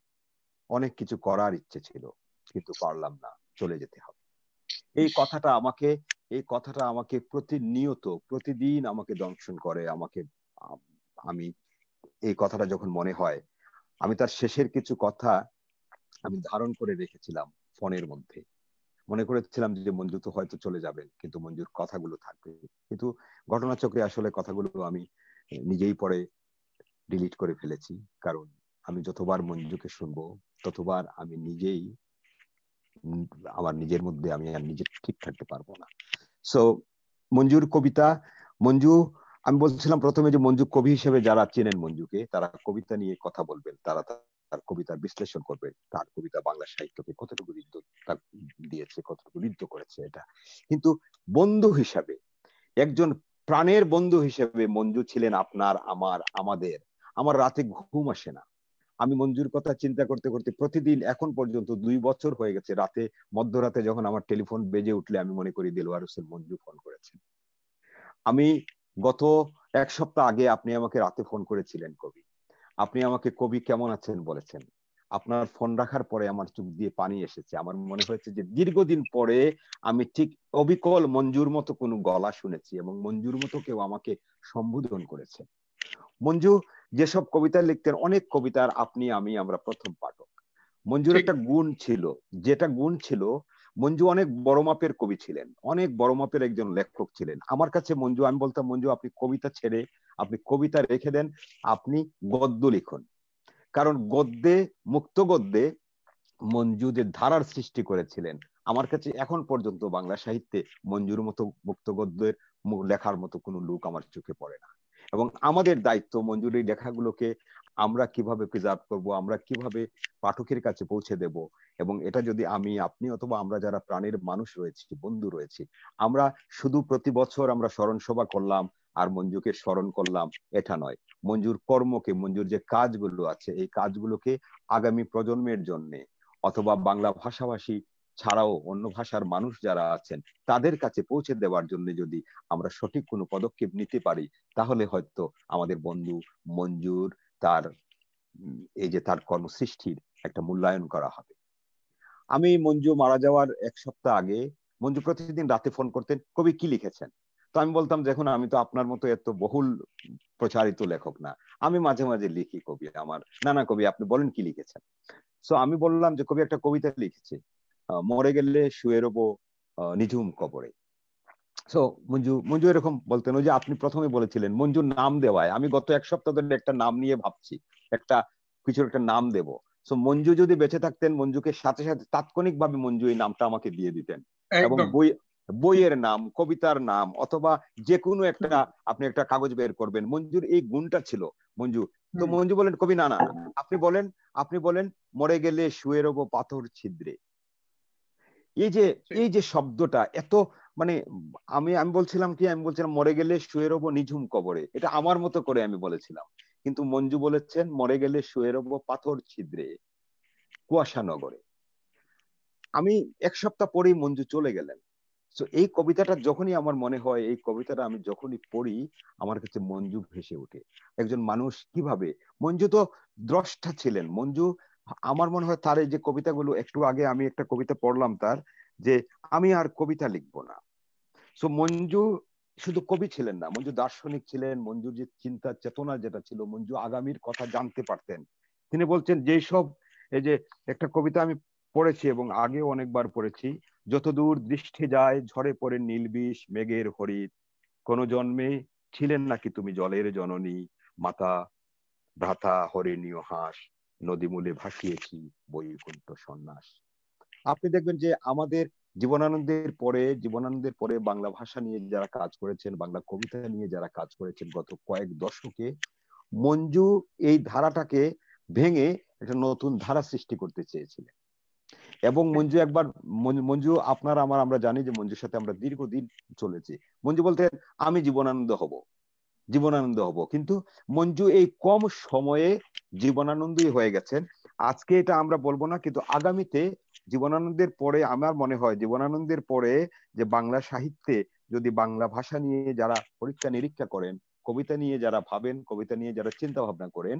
অনেক কিছু করার ইচ্ছে ছিল কিন্তু পারলাম না, চলে যেতে হবে। এই কথাটা আমাকে প্রতিনিয়ত প্রতিদিন আমাকে দংশন করে। আমি এই কথাটা যখন মনে হয়, আমি তার শেষের কিছু কথা আমি ধারণ করে রেখেছিলাম ফোনের মধ্যে। মনে করেছিলাম যে মঞ্জু তো হয়তো চলে যাবেন, কিন্তু মঞ্জুর কথাগুলো থাকবে। কিন্তু ঘটনাচক্রে আসলে কথাগুলো আমি নিজেই পরে ডিলিট করে ফেলেছি, কারণ আমি যতবার মঞ্জুকে শুনবো ততবার আমি নিজেই আমার নিজের মধ্যে আমি আর নিজে ঠিক থাকতে পারবো না। সো মঞ্জুর কবিতা, আমি বলছিলাম প্রথমে যে মঞ্জু কবি হিসেবে যারা চেনেন মঞ্জুকে, তারা কবিতা নিয়ে কথা বলবেন, তারা তার কবিতার বিশ্লেষণ করবে, তার কবিতা বাংলা সাহিত্যকে কতটুকু দিয়েছে, কতটুকু ঋদ্ধ করেছে এটা। কিন্তু বন্ধু হিসাবে, একজন প্রাণের বন্ধু হিসেবে মঞ্জু ছিলেন আপনার, আমাদের। আমার রাতে ঘুম আসে না। আমি মঞ্জুর কথা চিন্তা করতে করতে প্রতিদিন এখন পর্যন্ত 2 বছর হয়ে গেছে, রাতে মধ্যরাতে যখন আমার টেলিফোন বেজে উঠলে আমি মনে করি দেলোয়ার হোসেন মঞ্জু ফোন করেছেন। আমি গত 1 সপ্তাহ আগে আপনি আমাকে রাতে ফোন করেছিলেন কবি। আপনি আমাকে কবি কেমন আছেন বলেছেন। আপনার ফোন রাখার পরে আমার চোখ দিয়ে পানি এসেছে। আমার মনে হয়েছে যে দীর্ঘদিন পরে আমি ঠিক অবিকল মঞ্জুর মতো কোনো গলা শুনেছি এবং মঞ্জুর মতো কেউ আমাকে সম্বোধন করেছে। মঞ্জু যেসব কবিতা লিখতেন, অনেক কবিতার আপনি আমি আমরা প্রথম পাঠক। মঞ্জুর একটা গুণ ছিল, যেটা গুণ ছিল মঞ্জু অনেক বড় মাপের কবি ছিলেন, অনেক বড় মাপের একজন লেখক ছিলেন। আমার কাছে মঞ্জু, আমি বলতাম মঞ্জু আপনি কবিতা ছেড়ে আপনি কবিতা রেখে দেন, আপনি গদ্য লিখুন। কারণ গদ্যে, মুক্ত গদ্যে মঞ্জু যে ধারার সৃষ্টি করেছিলেন, আমার কাছে এখন পর্যন্ত বাংলা সাহিত্যে মঞ্জুর মতো মুক্ত গদ্যের লেখার মতো কোনো লোক আমার চোখে পড়ে না। এবং আমাদের দায়িত্ব মঞ্জুর এই লেখাগুলোকে আমরা কিভাবে প্রিজার্ভ করব, আমরা কিভাবে পাঠকের কাছে পৌঁছে দেব। এবং এটা যদি আমি, আপনি অথবা আমরা যারা প্রাণের মানুষ রয়েছি, বন্ধু রয়েছি, আমরা শুধু প্রতি বছর আমরা স্মরণ সভা করলাম আর মঞ্জুকে স্মরণ করলাম, এটা নয়। মঞ্জুর কর্মকে, মঞ্জুর যে কাজগুলো আছে, এই কাজগুলোকে আগামী প্রজন্মের জন্য অথবা বাংলা ভাষাভাষী ছাড়াও অন্য ভাষার মানুষ যারা আছেন তাদের কাছে পৌঁছে দেওয়ার জন্য যদি আমরা সঠিক কোনো পদক্ষেপ নিতে পারি, তাহলে হয়তো আমাদের বন্ধু মঞ্জুর তার এই যে তার কর্মসৃষ্টির একটা মূল্যায়ন করা হবে। আমি মঞ্জু মারা যাওয়ার 1 সপ্তাহ আগে মঞ্জু প্রতিদিন রাতে ফোন করতেন, কবি কি লিখেছেন? তো আমি বলতাম, দেখুন আমি তো আপনার মতো এত বহুল প্রচারিত লেখক না, আমি মাঝে মাঝে লিখি কবি আমার। না কবি আপনি বলেন কি লিখেছেন। সো আমি বললাম যে কবি একটা কবিতা লিখেছে, মরে গেলে শুয়ে রবো নিঝুম কবরে। সো মঞ্জু এরকম বলতেন। ওই যে আপনি প্রথমে বলেছিলেন মঞ্জুর নাম দেওয়ায়, আমি গত 1 সপ্তাহ ধরে একটা নাম নিয়ে ভাবছি, কিছু একটা নাম দেব। সো মঞ্জু যদি বেঁচে থাকতেন, মঞ্জুকে সাথে সাথে তাৎক্ষণিকভাবে মঞ্জু এই নামটা আমাকে দিয়ে দিতেন। এবং বইয়ের নাম, কবিতার নাম, অথবা যে কোনো একটা আপনি একটা কাগজ বের করবেন, মঞ্জুর এই গুণটা ছিল মঞ্জু। তো মঞ্জু বলেন কবি না আপনি বলেন মরে গেলে শুয়ে রবো পাথর ছিদ্রে। এই যে শব্দটা এত মানে আমি বলছিলাম মরে গেলে শুয়ে রবো নিঝুম কবরে, এটা আমার মতো করে আমি বলেছিলাম। কিন্তু মঞ্জু বলেছেন মরে গেলে শুয়ে রবো পাথর ছিদ্রে কুয়াশা নগরে। আমি 1 সপ্তাহ পরেই মঞ্জু চলে গেলেন। তো এই কবিতাটা যখনই আমার মনে হয়, এই কবিতাটা আমি যখনই পড়ি, আমার কাছে মঞ্জু ভেসে ওঠে। একজন মানুষ কিভাবে, মঞ্জু তো দ্রষ্টা ছিলেন। মঞ্জু, আমার মনে হয় তার এই যে কবিতাগুলো, একটু আগে আমি একটা কবিতা পড়লাম তার, যে আমি আর কবিতা লিখবো না। সো মঞ্জু শুধু কবি ছিলেন না, মঞ্জু দার্শনিক ছিলেন। মঞ্জুর যে চিন্তা চেতনা যেটা ছিল, মঞ্জু আগামীর কথা জানতে পারতেন। তিনি বলছেন যেসব, এই যে একটা কবিতা আমি পড়েছি এবং আগেও অনেকবার পড়েছি, যতদূর দৃষ্টি যায় ঝরে পড়ে নীলবিষ মেঘের হরিৎ, কোন জন্মে ছিলেন নাকি তুমি জলের জননী, মাতা ভ্রাতা হরিণীয় হাঁস, নদীমূলে ভাসিয়েছি বৈকুণ্ঠ সন্ন্যাস। আপনি দেখবেন যে আমাদের জীবনানন্দের পরে বাংলা ভাষা নিয়ে যারা কাজ করেছেন, বাংলা কবিতা নিয়ে যারা কাজ করেছেন গত কয়েক দশকে, মঞ্জু এই ধারাটাকে ভেঙে একটা নতুন ধারা সৃষ্টি করতে চেয়েছিলেন। এবং মঞ্জু আপনার আমরা জানি যে মঞ্জুর সাথে আমরা দীর্ঘদিন চলেছি। মঞ্জু বলতেন আমি জীবনানন্দ হব, কিন্তু মঞ্জু এই কম সময়ে জীবনানন্দই হয়ে গেছেন। আজকে এটা আমরা বলবো না, কিন্তু আগামীতে জীবনানন্দের পরে, আমার মনে হয় জীবনানন্দের পরে যে বাংলা সাহিত্যে যদি বাংলা ভাষা নিয়ে যারা পরীক্ষা নিরীক্ষা করেন, কবিতা নিয়ে যারা ভাবেন, কবিতা নিয়ে যারা চিন্তা ভাবনা করেন,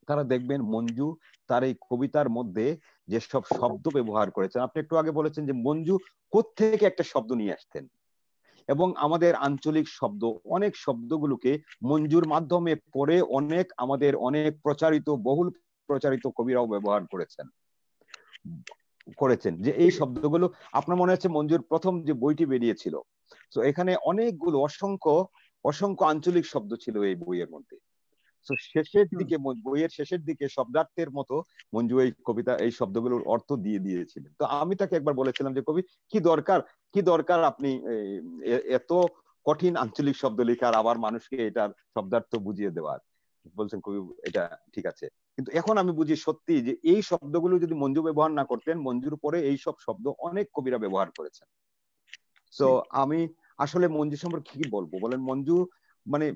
তারা দেখবেন মঞ্জু তার এই কবিতার মধ্যে যেসব শব্দ ব্যবহার করেছেন। আপনি একটু আগে বলেছেন যে মঞ্জু কোত্থেকে একটা শব্দ নিয়ে আসতেন, এবং আমাদের আঞ্চলিক শব্দ, অনেক শব্দগুলোকে মঞ্জুর মাধ্যমে পরে আমাদের অনেক বহুল প্রচারিত কবিরাও ব্যবহার করেছেন যে এই শব্দগুলো। আপনার মনে আছে মঞ্জুর প্রথম যে বইটি বেরিয়েছিল, তো এখানে অনেকগুলো অসংখ্য আঞ্চলিক শব্দ ছিল এই বইয়ের মধ্যে। তো বইয়ের শেষের দিকে শব্দার্থের মতো মঞ্জু এই শব্দগুলোর অর্থ দিয়ে দিয়েছিলেন। তো আমি তাকে একবার বলেছিলাম যে কবি কি দরকার আপনি এত কঠিন আঞ্চলিক শব্দ লেখার, আবার মানুষকে এটার শব্দার্থ বুঝিয়ে দেওয়ার। বলছেন কবি এটা ঠিক আছে, কিন্তু এখন আমি বুঝি সত্যি যে এই শব্দগুলো যদি মঞ্জু ব্যবহার না করতেন, মঞ্জুর পরে এই সব শব্দ অনেক কবিরা ব্যবহার করেছেন। তো আসলে মঞ্জু সম্পর্কে কি বলবো বলেন? মঞ্জু মানে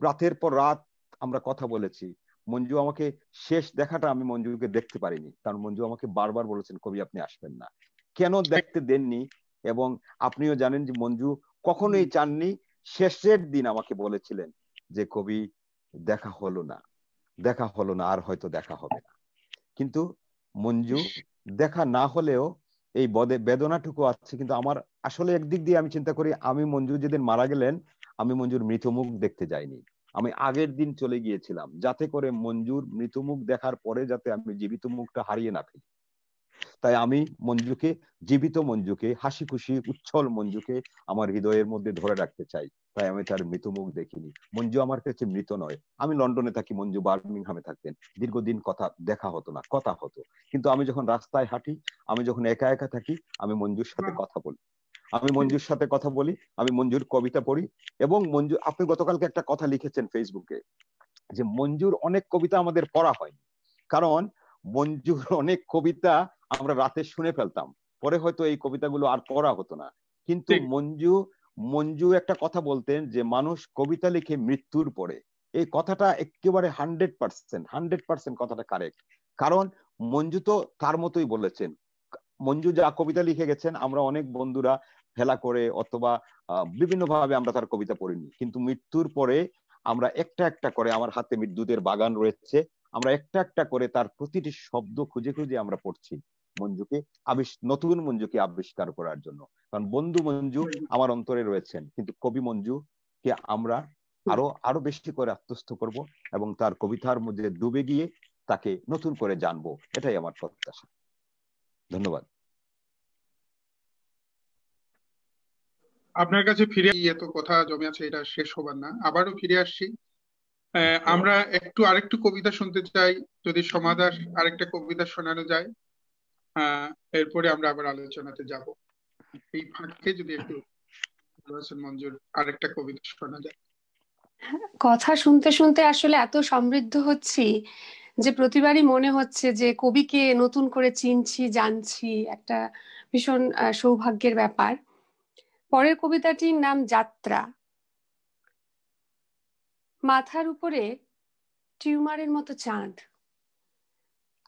রাতের পর রাত আমরা কথা বলেছি। মঞ্জু আমাকে শেষ দেখাটা আমি মঞ্জুকে দেখতে পারিনি, কারণ মঞ্জু আমাকে বারবার বলেছেন কবি আপনি আসবেন না, কেন দেখতে দেননি। এবং আপনিও জানেন যে মঞ্জু কখনোই চাননি। শেষের দিন আমাকে বলেছিলেন যে কবি দেখা হলো না, দেখা হলো না, আর হয়তো দেখা হবে না। কিন্তু মঞ্জু দেখা না হলেও এই বেদনাটুকু আছে। কিন্তু আমার আসলে একদিক দিয়ে আমি চিন্তা করি, আমি মঞ্জু যেদিন মারা গেলেন আমি মঞ্জুর মৃতমুখ দেখতে যাইনি, আমি আগের দিন চলে গিয়েছিলাম, যাতে করে মঞ্জুর মৃতমুখ দেখার পরে যাতে আমি জীবিত মুখটা হারিয়ে না ফেলি। তাই আমি মঞ্জুকে, জীবিত মঞ্জুকে, হাসি খুশি উচ্ছল মঞ্জুকে আমার হৃদয়ের মধ্যে ধরে রাখতে চাই। তাই আমি তার মৃতমুখ দেখিনি। মঞ্জু আমার কাছে মৃত নয়। আমি লন্ডনে থাকি, মঞ্জু বার্মিংহামে থাকতেন, দীর্ঘদিন কথা দেখা হতো না, কথা হতো। কিন্তু আমি যখন রাস্তায় হাঁটি, আমি যখন একা একা থাকি, আমি মঞ্জুর সাথে কথা বলি, আমি মঞ্জুর সাথে কথা বলি, আমি মঞ্জুর কবিতা পড়ি। এবং মঞ্জু, আপনি গতকালকে একটা কথা লিখেছেন ফেসবুকে যে মঞ্জুর অনেক কবিতা আমাদের পড়া হয়, কারণ মঞ্জুর অনেক কবিতা আমরা রাতে শুনে ফেলতাম, পরে হয়তো এই কবিতাগুলো আর পড়া হতো না। কিন্তু মঞ্জু একটা কথা বলতেন যে মানুষ কবিতা লিখে মৃত্যুর পরে। এই কথাটা একেবারে 100% কথাটা কারেক্ট। কারণ মঞ্জু তো তার মতোই বলেছেন। মঞ্জু যা কবিতা লিখে গেছেন আমরা অনেক বন্ধুরা হেলা করে অথবা বিভিন্ন ভাবে আমরা তার কবিতা পড়িনি, কিন্তু মৃত্যুর পরে আমরা একটা একটা করে, আমার হাতে বিদ্যুতের বাগান রয়েছে, আমরা একটা একটা করে তার প্রতিটি শব্দ খুঁজে খুঁজে আমরা পড়ছি মঞ্জুকে, নতুন মঞ্জুকে আবিষ্কার করার জন্য। কারণ বন্ধু মঞ্জু আমার অন্তরে রয়েছেন, কিন্তু কবি মঞ্জুকে আমরা আরো বেশি করে আত্মস্থ করব এবং তার কবিতার মধ্যে ডুবে গিয়ে তাকে নতুন করে জানবো, এটাই আমার প্রত্যাশা। ধন্যবাদ। আপনার কাছে ফিরে এত কথা জমে আছে, এটা শেষ হবার না, আবারও ফিরে আসছি। আমরা আরেকটু কবিতা শুনতে চাই, যদি সমাদার আরেকটা কবিতা শোনানো যায়, এরপরে আমরা আবার আলোচনাতে যাব। এই ফাঁকে যদি একটু মঞ্জুর আরেকটা কবিতা শোনা যায়। কথা শুনতে শুনতে আসলে এত সমৃদ্ধ হচ্ছি যে প্রতিবারই মনে হচ্ছে যে কবিকে নতুন করে চিনছি, জানছি, একটা ভীষণ সৌভাগ্যের ব্যাপার। পরের কবিতাটির নাম যাত্রা। মাথার উপরে টিউমারের মতো চাঁদ,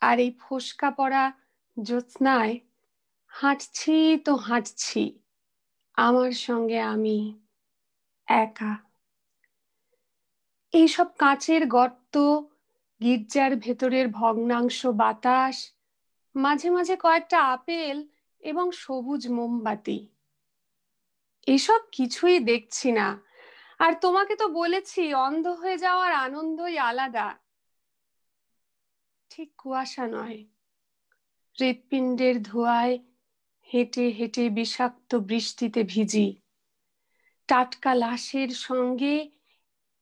আর এই ফোসকা পড়া জ্যোৎস্নায় হাঁটছি তো হাঁটছি আমার সঙ্গে আমি একা। এইসব কাঁচের গর্ত, গির্জার ভেতরের ভগ্নাংশ বাতাস, মাঝে মাঝে কয়েকটা আপেল এবং সবুজ মোমবাতি, এসব কিছুই দেখছি না। আর তোমাকে তো বলেছি অন্ধ হয়ে যাওয়ার আনন্দই আলাদা। ঠিক কুয়াশা নয়, হৃৎপিণ্ডের ধোঁয়ায় হেঁটে হেঁটে বিষাক্ত বৃষ্টিতে ভিজি। টাটকা লাশের সঙ্গে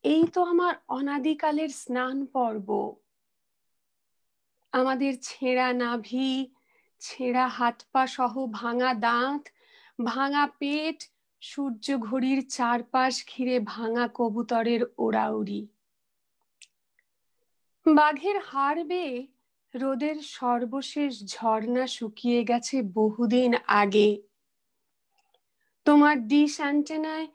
এই তো আমার অনাদিকালের স্নান পর্ব। আমাদের ছেঁড়া নাভি, ছেঁড়া হাত পা সহ ভাঙা দাঁত, ভাঙা পেট, সূর্য ঘড়ির চারপাশ ঘিরে ভাঙা কবুতরের ওড়াউড়ি। বাঘের হাড় বেয়ে রোদের সর্বশেষ ঝর্ণা শুকিয়ে গেছে বহুদিন আগে। তোমার ডিশ অ্যান্টেনায়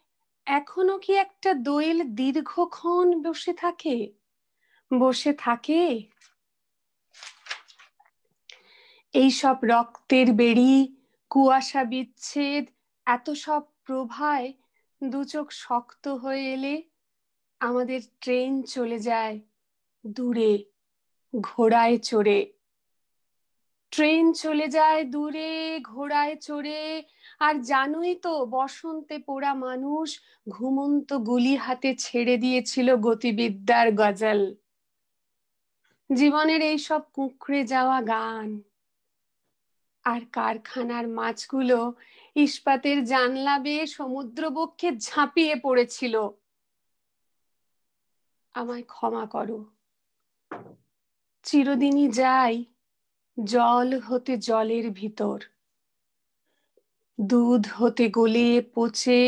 এখনো কি একটা দোয়েল দীর্ঘক্ষণ বসে থাকে? এইসব রক্তের বেড়ি, কুয়াশা বিচ্ছেদ, এত সব প্রভায় দু চোখ শক্ত হয়ে এলে আমাদের ট্রেন চলে যায় দূরে ঘোড়ায় চড়ে। ট্রেন চলে যায় দূরে ঘোড়ায় চড়ে। আর জানোই তো বসন্তে পোড়া মানুষ ঘুমন্ত গুলি হাতে ছেড়ে দিয়েছিল গতিবিদ্যার গজল। জীবনের এইসব কুঁকড়ে যাওয়া গান। আর কারখানার মাছগুলো ইস্পাতের জানলা বেয়ে সমুদ্রবক্ষে ঝাঁপিয়ে পড়েছিল। আমায় ক্ষমা করো। চিরদিনই যাই জল হতে জলের ভিতর, দুধ হতে গলে পচে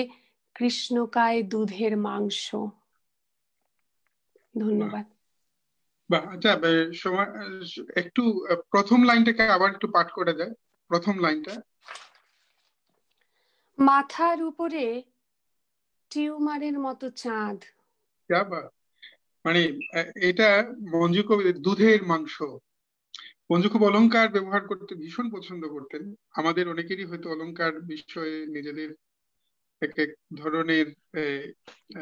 কৃষ্ণকায় দুধের মাংস। ধন্যবাদ। আচ্ছা, একটু প্রথম লাইনটাকে আবার একটু পাঠ করে দেয়, প্রথম লাইনটা। মাথার উপরে টিউমারের মতো চাঁদ। যা বা মানে এটা মঞ্জু কবির দুধের মাংস। মঞ্জু খুব অলংকার ব্যবহার করতে ভীষণ পছন্দ করতেন। আমাদের অনেকেরই হয়তো অলংকার বিষয়ে নিজেদের এক এক ধরনের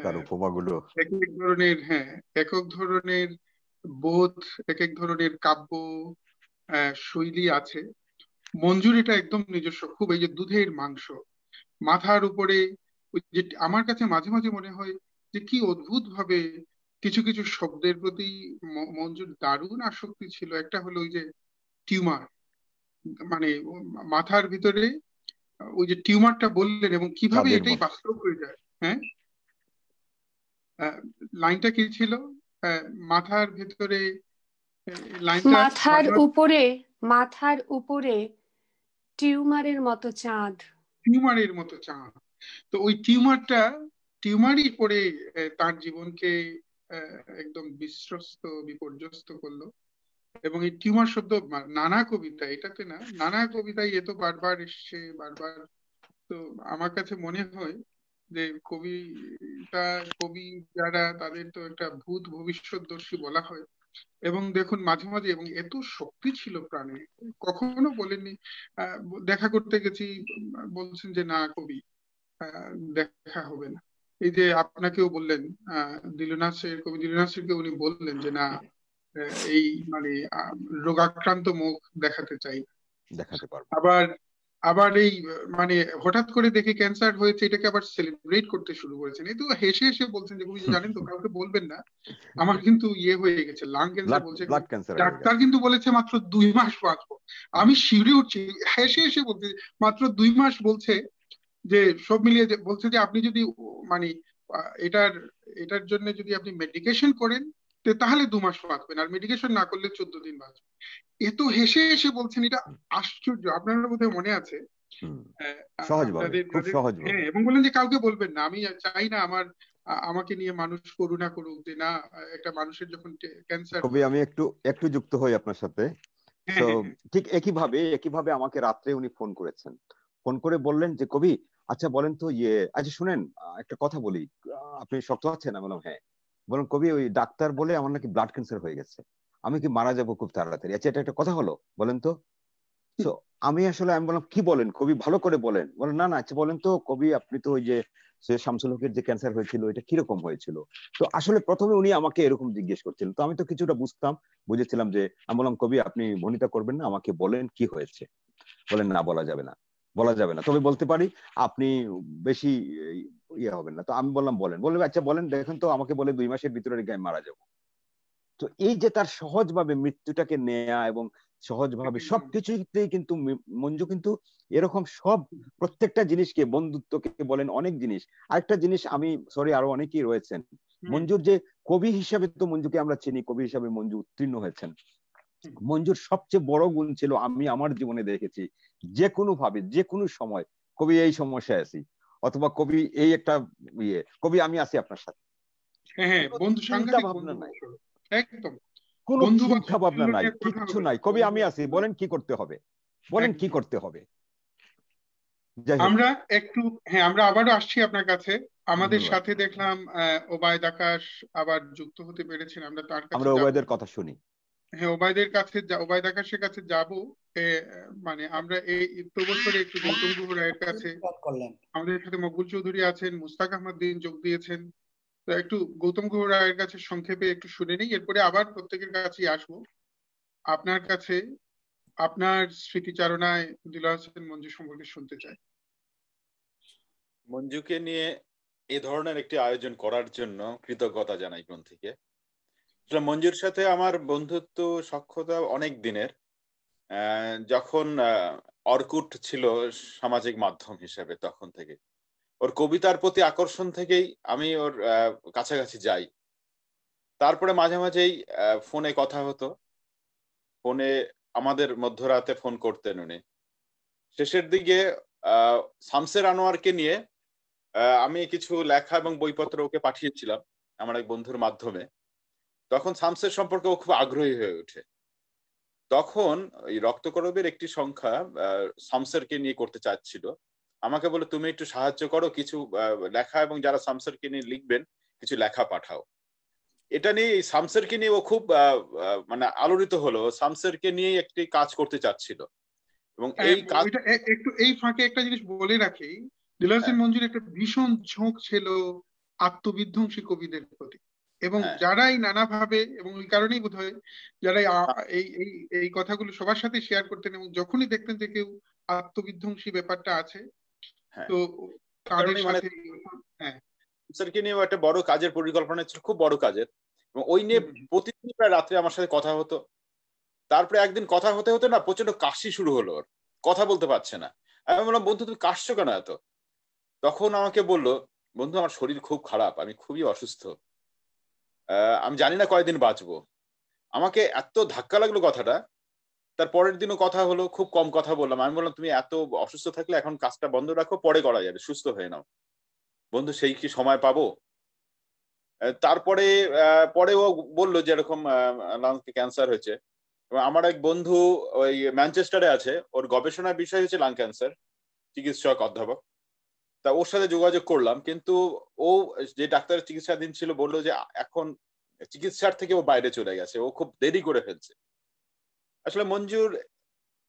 তার উপমাগুলো এক এক ধরনের, হ্যাঁ, এক এক ধরনের বোধ, এক এক ধরনের কাব্য শৈলী আছে। মঞ্জুর এটা একদম নিজস্ব, খুব এই যে দুধের মাংস মাথার উপরে। ওই যে আমার কাছে মাঝে মাঝে মনে হয় যে কি অদ্ভুত ভাবে কিছু কিছু শব্দের প্রতি মঞ্জুর দারুণ আসক্তি ছিল। একটা হলো ওই যে টিউমার, মানে মাথার ভিতরে ওই যে টিউমারটা বললেন এবং কিভাবে চাঁদের এটাই মতো। বাস্তব হয়ে যায়। হ্যাঁ, লাইনটা কি ছিল? মাথার ভেতরে লাইনটা মাথার উপরে টিউমারের মতো চাঁদ। টিউমারের মতো চাঁদ। তো ওই টিউমারই পরে তার জীবনকে একদম বিশ্বস্ত বিপর্যস্ত করলো। এবং এই টিউমার শব্দ নানা কবিতা, এটাতে না, নানা কবিতায় এ তো বারবার এসছে বারবার। তো আমার কাছে মনে হয় যে কবি যারা, তাদের তো একটা ভূত ভবিষ্যৎদর্শী বলা হয়। এবং দেখুন মাঝে মাঝে, এবং এত শক্তি ছিল প্রাণে, কখনো বলেননি দেখা করতে গেছি, বলছেন যে না কবি দেখা হবে না। এই যে আপনাকেও বললেন, কবি দিলু নাসিরকে উনি বললেন যে না, এই মানে রোগাক্রান্ত মুখ দেখাতে চাই। দেখাতে পারবো। আবার আবার এই মানে হঠাৎ করে দেখে ক্যান্সার হয়েছে, এটাকে আবার সেলিব্রেট করতে শুরু করেছেন। এই তো হেসে হেসে বলছেন যে কবি জানেন তো, কাউকে বলবেন না, আমার কিন্তু হয়ে গেছে লাং ক্যান্সার, বলছে ব্লাড ক্যান্সার হয়ে ডাক্তার গেছে। কিন্তু বলেছে মাত্র 2 মাস বাঁচবো। আমি শিউরে উঠছি, হেসে হেসে বলছে মাত্র 2 মাস, বলছে যে সব মিলিয়ে বলছে যে আপনি যদি মানে এটার এটার জন্য যদি আপনি মেডিকেশন করেন তাহলে 2 মাস বাঁচবেন, আর মেডিকেশন না করলে 14 দিন বাঁচবেন। এত হেসে হেসে বলছেন, এটা আশ্চর্য। আপনার বোধহয় মনে আছে সহজভাবে, খুব সহজভাবে। হ্যাঁ, এবং বললেন যে কাউকে বলবেন না, আমি চাই না আমাকে নিয়ে মানুষ করুণা করুক, যে না, একটা মানুষের যখন ক্যান্সার কবি আমি একটু যুক্ত হই আপনার সাথে। তো হ্যাঁ, ঠিক একইভাবে আমাকে রাত্রে উনি ফোন করেছেন। ফোন করে বললেন যে কবি আচ্ছা বলেন তো আচ্ছা শুনেন একটা কথা বলি, আপনি শক্ত আছেন? আমি বললাম হ্যাঁ। বলুন কবি, ওই ডাক্তার বলে আমার নাকি ব্লাড ক্যান্সার হয়ে গেছে, আমি কি মারা যাবো খুব তাড়াতাড়ি। আচ্ছা এটা একটা কথা হলো, বলেন তো। তো আমি বললাম কি বলেন কবি, ভালো করে বলেন। বলেন না না, আচ্ছা বলেন তো কবি, আপনি তো ওই যে শামসুল হকের যে ক্যান্সার হয়েছিল এটা কিরকম হয়েছিল। তো আসলে প্রথমে উনি আমাকে এরকম জিজ্ঞেস করছিলেন, তো আমি তো কিছুটা বুঝেছিলাম যে, আমি বললাম কবি আপনি ভনিতা করবেন না, আমাকে বলেন কি হয়েছে। বলেন না, বলা যাবে না, তবে বলতে পারি আপনি বেশি হবেন না। তো আমি বললাম বলেন। বলবে আচ্ছা বলেন, দেখেন তো আমাকে বলে 2 মাসের ভিতরে আমি মারা যাবো। তো এই যে তার সহজভাবে মৃত্যুটাকে নেয়া এবং সহজভাবে সবকিছুতেই কিন্তু মঞ্জু কিন্তু এরকম প্রত্যেকটা জিনিসকে, বন্ধুত্বকে বলেন, অনেক জিনিস। আরেকটা জিনিস আমি সরি, আরো অনেকেই রয়েছেন মঞ্জুর যে কবি হিসাবে, তো মঞ্জুকে আমরা চিনি, কবি হিসাবে মঞ্জু উত্তীর্ণ হয়েছেন। মঞ্জুর সবচেয়ে বড় গুণ ছিল, আমি আমার জীবনে দেখেছি, যে কোনো ভাবে যে কোনো সময় কবি এই সমস্যায় আছি, অথবা কবি এই একটা কবি আমি আছি আপনার সাথে, হ্যাঁ, বন্ধু, চিন্তা সাংঘাতিক ভাবনা বন্ধু, নাই, একদম কোনো বন্ধু চিন্তা ভাবনা নাই, কিচ্ছু নাই, কবি আমি আছি, হবে। বলেন কি করতে হবে, বলেন কি করতে হবে। যাই হোক, আমরা আমরা আবারও আসছি আপনার কাছে। আমাদের ধন্যবাদ। সাথে দেখলাম ওবায়দ আকাশ আবার যুক্ত হতে পেরেছেন, আমরা তার কাছে আমরা যাব। ওবায়দের কথা শুনি। হ্যাঁ, ওবায়দ আকাশের কাছে যাব। মানে আমরা এই প্রবছরে একটু গৌতম গুহ রায়ের কাছে, আমাদের সাথে মকবুল চৌধুরী আছেন, মুস্তাক আহমদ দিন যোগ দিয়েছেন। তো একটু গৌতম গুহ রায়ের কাছে সংক্ষেপে একটু শুনে নিই, এরপরে আবার প্রত্যেকের কাছেই আসবো। আপনার কাছে আপনার স্মৃতিচারণায় দিলওয়ার হোসেন মঞ্জু সম্পর্কে শুনতে চাই। মঞ্জুকে নিয়ে এ ধরনের একটি আয়োজন করার জন্য কৃতজ্ঞতা জানাই গ্রন্থিকে। মঞ্জুর সাথে আমার বন্ধুত্ব সখ্যতা অনেক দিনের। যখন অর্কুট ছিল সামাজিক মাধ্যম হিসেবে, তখন থেকে ওর কবিতার প্রতি আকর্ষণ থেকেই আমি ওর কাছাকাছি যাই। তারপরে মাঝে মাঝেই ফোনে কথা হতো, ফোনে আমাদের মধ্যরাতে ফোন করতেন উনি। শেষের দিকে শামসের আনোয়ারকে নিয়ে আমি কিছু লেখা এবং বইপত্র ওকে পাঠিয়েছিলাম আমার এক বন্ধুর মাধ্যমে। তখন শামসের সম্পর্কে ও খুব আগ্রহী হয়ে ওঠে। তখন এই রক্তকরবের একটি সংখ্যা শামসেরকে নিয়ে করতে চাচ্ছিল, আমাকে বলে তুমি একটু সাহায্য করো, কিছু লেখা এবং যারা শামসেরকে নিয়ে লিখবেন কিছু লেখা পাঠাও। এটা নিয়ে শামসেরকে নিয়ে ও খুব মানে আলোড়িত হলো, শামসেরকে নিয়ে একটি কাজ করতে চাচ্ছিল এবং এই কাজ। একটু এই ফাঁকে একটা জিনিস বলে রাখি, দিলওয়ার হোসেন মঞ্জুর একটা ভীষণ ঝোঁক ছিল আত্মবিধ্বংসী কবিদের প্রতি, এবং যারাই নানাভাবে, এবং ওই কারণেই বোধহয় যারাই এই এই এই কথাগুলো সবার সাথে শেয়ার করতেন, এবং যখনই দেখতেন যে কেউ আত্মবিধ্বংসী ব্যাপারটা আছে তো তাদের সাথে শামসেরকে নিয়ে একটা বড় কাজের পরিকল্পনা ছিল, খুব বড় কাজের, এবং ওই নিয়ে প্রতিদিন প্রায় রাত্রে আমার সাথে কথা হতো। তারপরে একদিন কথা হতে হতে না প্রচন্ড কাশি শুরু হলো, ওর কথা বলতে পারছে না। আমি বললাম, বন্ধু তুমি কাশছো কেন এত? তখন আমাকে বললো, বন্ধু আমার শরীর খুব খারাপ, আমি খুবই অসুস্থ, আমি জানি না কয়দিন বাঁচবো। আমাকে এত ধাক্কা লাগলো কথাটা। তার পরের দিনও কথা হলো, খুব কম কথা বললাম। আমি বললাম, তুমি এত অসুস্থ থাকলে এখন কাজটা বন্ধ রাখো, পরে করা যাবে, সুস্থ হয়ে নাও। বন্ধু সেই কি সময় পাবো? তারপরে পরে ও বললো যে এরকম লাংসে ক্যান্সার হয়েছে। আমার এক বন্ধু ওই ম্যানচেস্টারে আছে, ওর গবেষণার বিষয় হচ্ছে লাং ক্যান্সার, চিকিৎসক অধ্যাপক। তা ওর সাথে যোগাযোগ করলাম, কিন্তু ও যে ডাক্তারের চিকিৎসাধীন ছিল বললো যে এখন চিকিৎসার থেকে ও বাইরে চলে গেছে, ও খুব দেরি করে ফেলছে। আসলে মঞ্জুর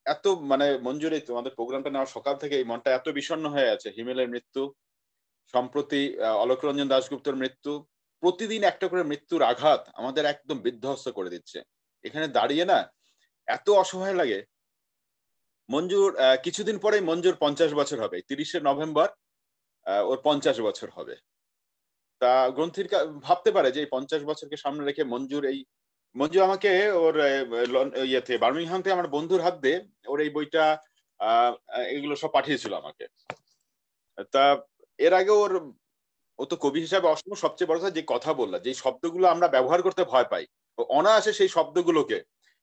এত মানে মঞ্জুর এই তোমাদের প্রোগ্রামটা নেওয়ার সকাল থেকে এই মনটা এত বিষণ্ণ হয়ে আছে। হিমেলের মৃত্যু, সম্প্রতি অলোক রঞ্জন দাশগুপ্তর মৃত্যু, প্রতিদিন একটা করে মৃত্যুর আঘাত আমাদের একদম বিধ্বস্ত করে দিচ্ছে। এখানে দাঁড়িয়ে না এত অসহায় লাগে। মঞ্জুর কিছুদিন পরেই মঞ্জুর 50 বছর হবে, 30শে নভেম্বর ওর 50 বছর হবে। তা গ্রন্থির ভাবতে পারে যে এই 50 বছরকে সামনে রেখে মঞ্জু আমাকে ওর ইয়েতে বার্মিংহাম থেকে আমার বন্ধুর হাত দিয়ে ওর এই বইটা এগুলো সব পাঠিয়েছিল আমাকে। তা এর আগে ও তো কবি হিসাবে অসম্ভব, সবচেয়ে বড় কথা যে কথা বললা, যে শব্দগুলো আমরা ব্যবহার করতে ভয় পাই, অনায়াসে সেই শব্দগুলোকে,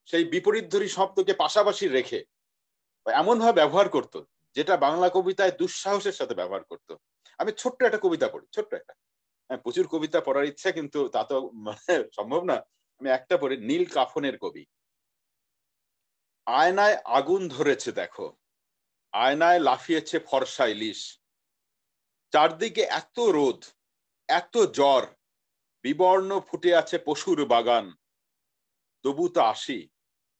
সেই বিপরীতধর্মী শব্দকে পাশাপাশি রেখে এমন ভাবে ব্যবহার করতো যেটা বাংলা কবিতায় দুঃসাহসের সাথে ব্যবহার করতো। আমি ছোট্ট একটা কবিতা পড়ি, ছোট্ট একটা, প্রচুর কবিতা পড়ার ইচ্ছা কিন্তু তা তো মানে সম্ভব না। আমি একটা পড়ি, নীল কাফনের কবি। আয়নায় আগুন ধরেছে দেখো, আয়নায় লাফিয়েছে ফর্সা ইলিশ, চারদিকে এত রোদ, এত জ্বর, বিবর্ণ ফুটে আছে পশুর বাগান, তবু তো আসি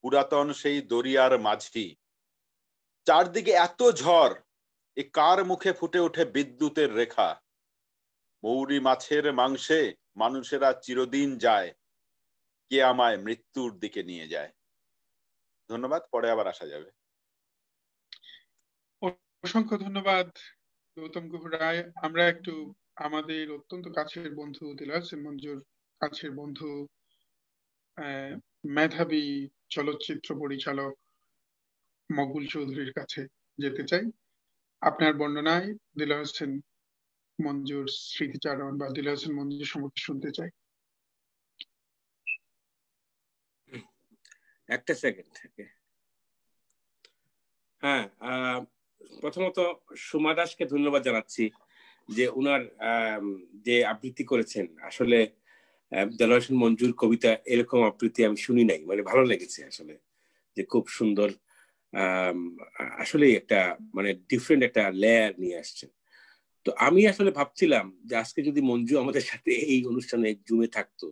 পুরাতন সেই দরিয়ার মাঝি, চারদিকে এত ঝড়, এ কার মুখে ফুটে ওঠে বিদ্যুতের রেখা, মৌরি মাছের মাংসে মানুষেরা চিরদিন যায়, কে আমায় মৃত্যুর দিকে নিয়ে যায়। ধন্যবাদ, পরে আবার আসা যাবে। অসংখ্য ধন্যবাদ গৌতম গুহ রায়। আমরা একটু আমাদের অত্যন্ত কাছের বন্ধু দিলওয়ার হোসেন মঞ্জুর কাছের বন্ধু, মেধাবী চলচ্চিত্র পরিচালক মকবুল চৌধুরীর কাছে যেতে চাই। আপনার বর্ণনায় দিলওয়ার হোসেন মঞ্জুর স্মৃতিচারণ বা দিলওয়ার হোসেন মঞ্জুর সম্পর্কে শুনতে চাই। একটা সেকেন্ড থেকে। হ্যাঁ, প্রথমত সুমা দাসকে ধন্যবাদ জানাচ্ছি যে উনার যে আবৃত্তি করেছেন। আসলে দিলওয়ার হোসেন মঞ্জুর কবিতা এরকম আবৃত্তি আমি শুনি নাই, মানে ভালো লেগেছে আসলে, যে খুব সুন্দর, আসলে একটা মানে ডিফারেন্ট একটা লেয়ার নিয়ে আসছেন। তো আমি আসলে ভাবছিলাম যে আজকে যদি মঞ্জু আমাদের সাথে এই অনুষ্ঠানে জুমে থাকতো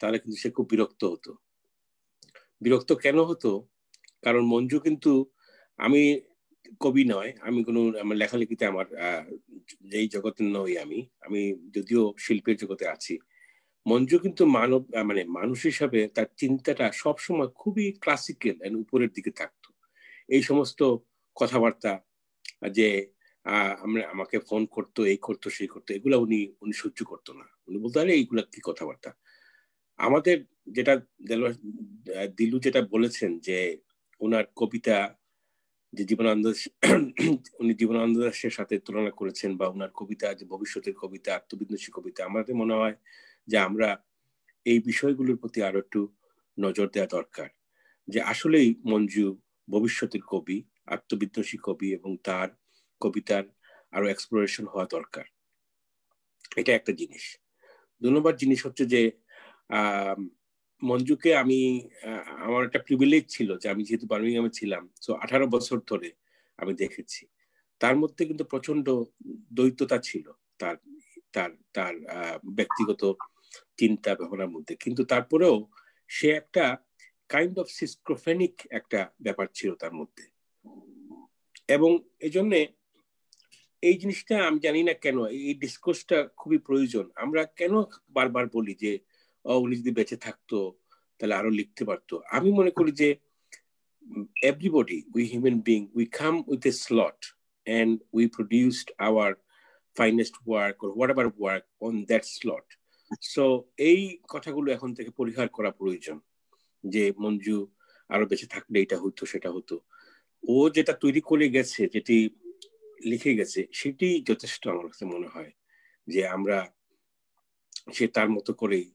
তাহলে কিন্তু সে খুব বিরক্ত হতো। বিরক্ত কেন হতো? কারণ মঞ্জু কিন্তু, আমি কবি নয়, আমি কোনো আমার লেখালেখিতে আমার যেই জগতে নই, আমি যদিও শিল্পের জগতে আছি। মঞ্জু কিন্তু মানে মানুষ হিসাবে তার চিন্তাটা সবসময় খুবই ক্লাসিক্যাল এন্ড উপরের দিকে থাকতো। এই সমস্ত কথাবার্তা যে আমাকে ফোন করতো, এই করতো সেই করতো, এগুলা উনি সহ্য করতো না। উনি বলতো, আরে এইগুলা কি কথাবার্তা। আমাদের যেটা দিলু যেটা বলেছেন যে ওনার কবিতা যে জীবনানন্দ, উনি জীবনানন্দ দাশের সাথে তুলনা করেছেন, বা ওনার কবিতা যে ভবিষ্যতের কবিতা, আত্মবিধ্বংসী কবিতা, আমাদের মনে হয় যে আমরা এই বিষয়গুলোর প্রতি আরো একটু নজর দেওয়া দরকার। যে আসলেই মঞ্জু ভবিষ্যতের কবি, আত্মবিধ্বংসী কবি, এবং তার কবিতার আরো এক্সপ্লোরেশন হওয়া দরকার। এটা একটা জিনিস। 2 নম্বর জিনিস হচ্ছে যে মঞ্জুকে আমার একটা প্রিভিলেজ ছিল যে আমি যেহেতু বার্মিংহামে ছিলাম, তো 18 বছর ধরে আমি দেখেছি। তার মধ্যে কিন্তু প্রচন্ড দ্বৈততা ছিল তার তার তার ব্যক্তিগত চিন্তা ভাবনার মধ্যে, কিন্তু তারপরেও সে একটা কাইন্ড অফ সিস্ক্রোফেনিক একটা ব্যাপার ছিল তার মধ্যে। এবং এই জন্যে এই জিনিসটা আমি জানি না কেন এই ডিসকোর্সটা খুবই প্রয়োজন। আমরা কেন বারবার বলি যে উনি যদি বেঁচে থাকতো তাহলে আরো লিখতে পারতো। আমি মনে করি যে everybody, we human being, we come with a slot and we produced our finest work or whatever work on that slot. So এই কথাগুলো এখন থেকে পরিহার করা প্রয়োজন যে মঞ্জু আরো বেঁচে থাকলে এটা হতো সেটা হতো। ও যেটা তৈরি করে গেছে, যেটি লিখে গেছে, সেটি যথেষ্ট আমার কাছে মনে হয় যে আমরা সে তার মতো করেই,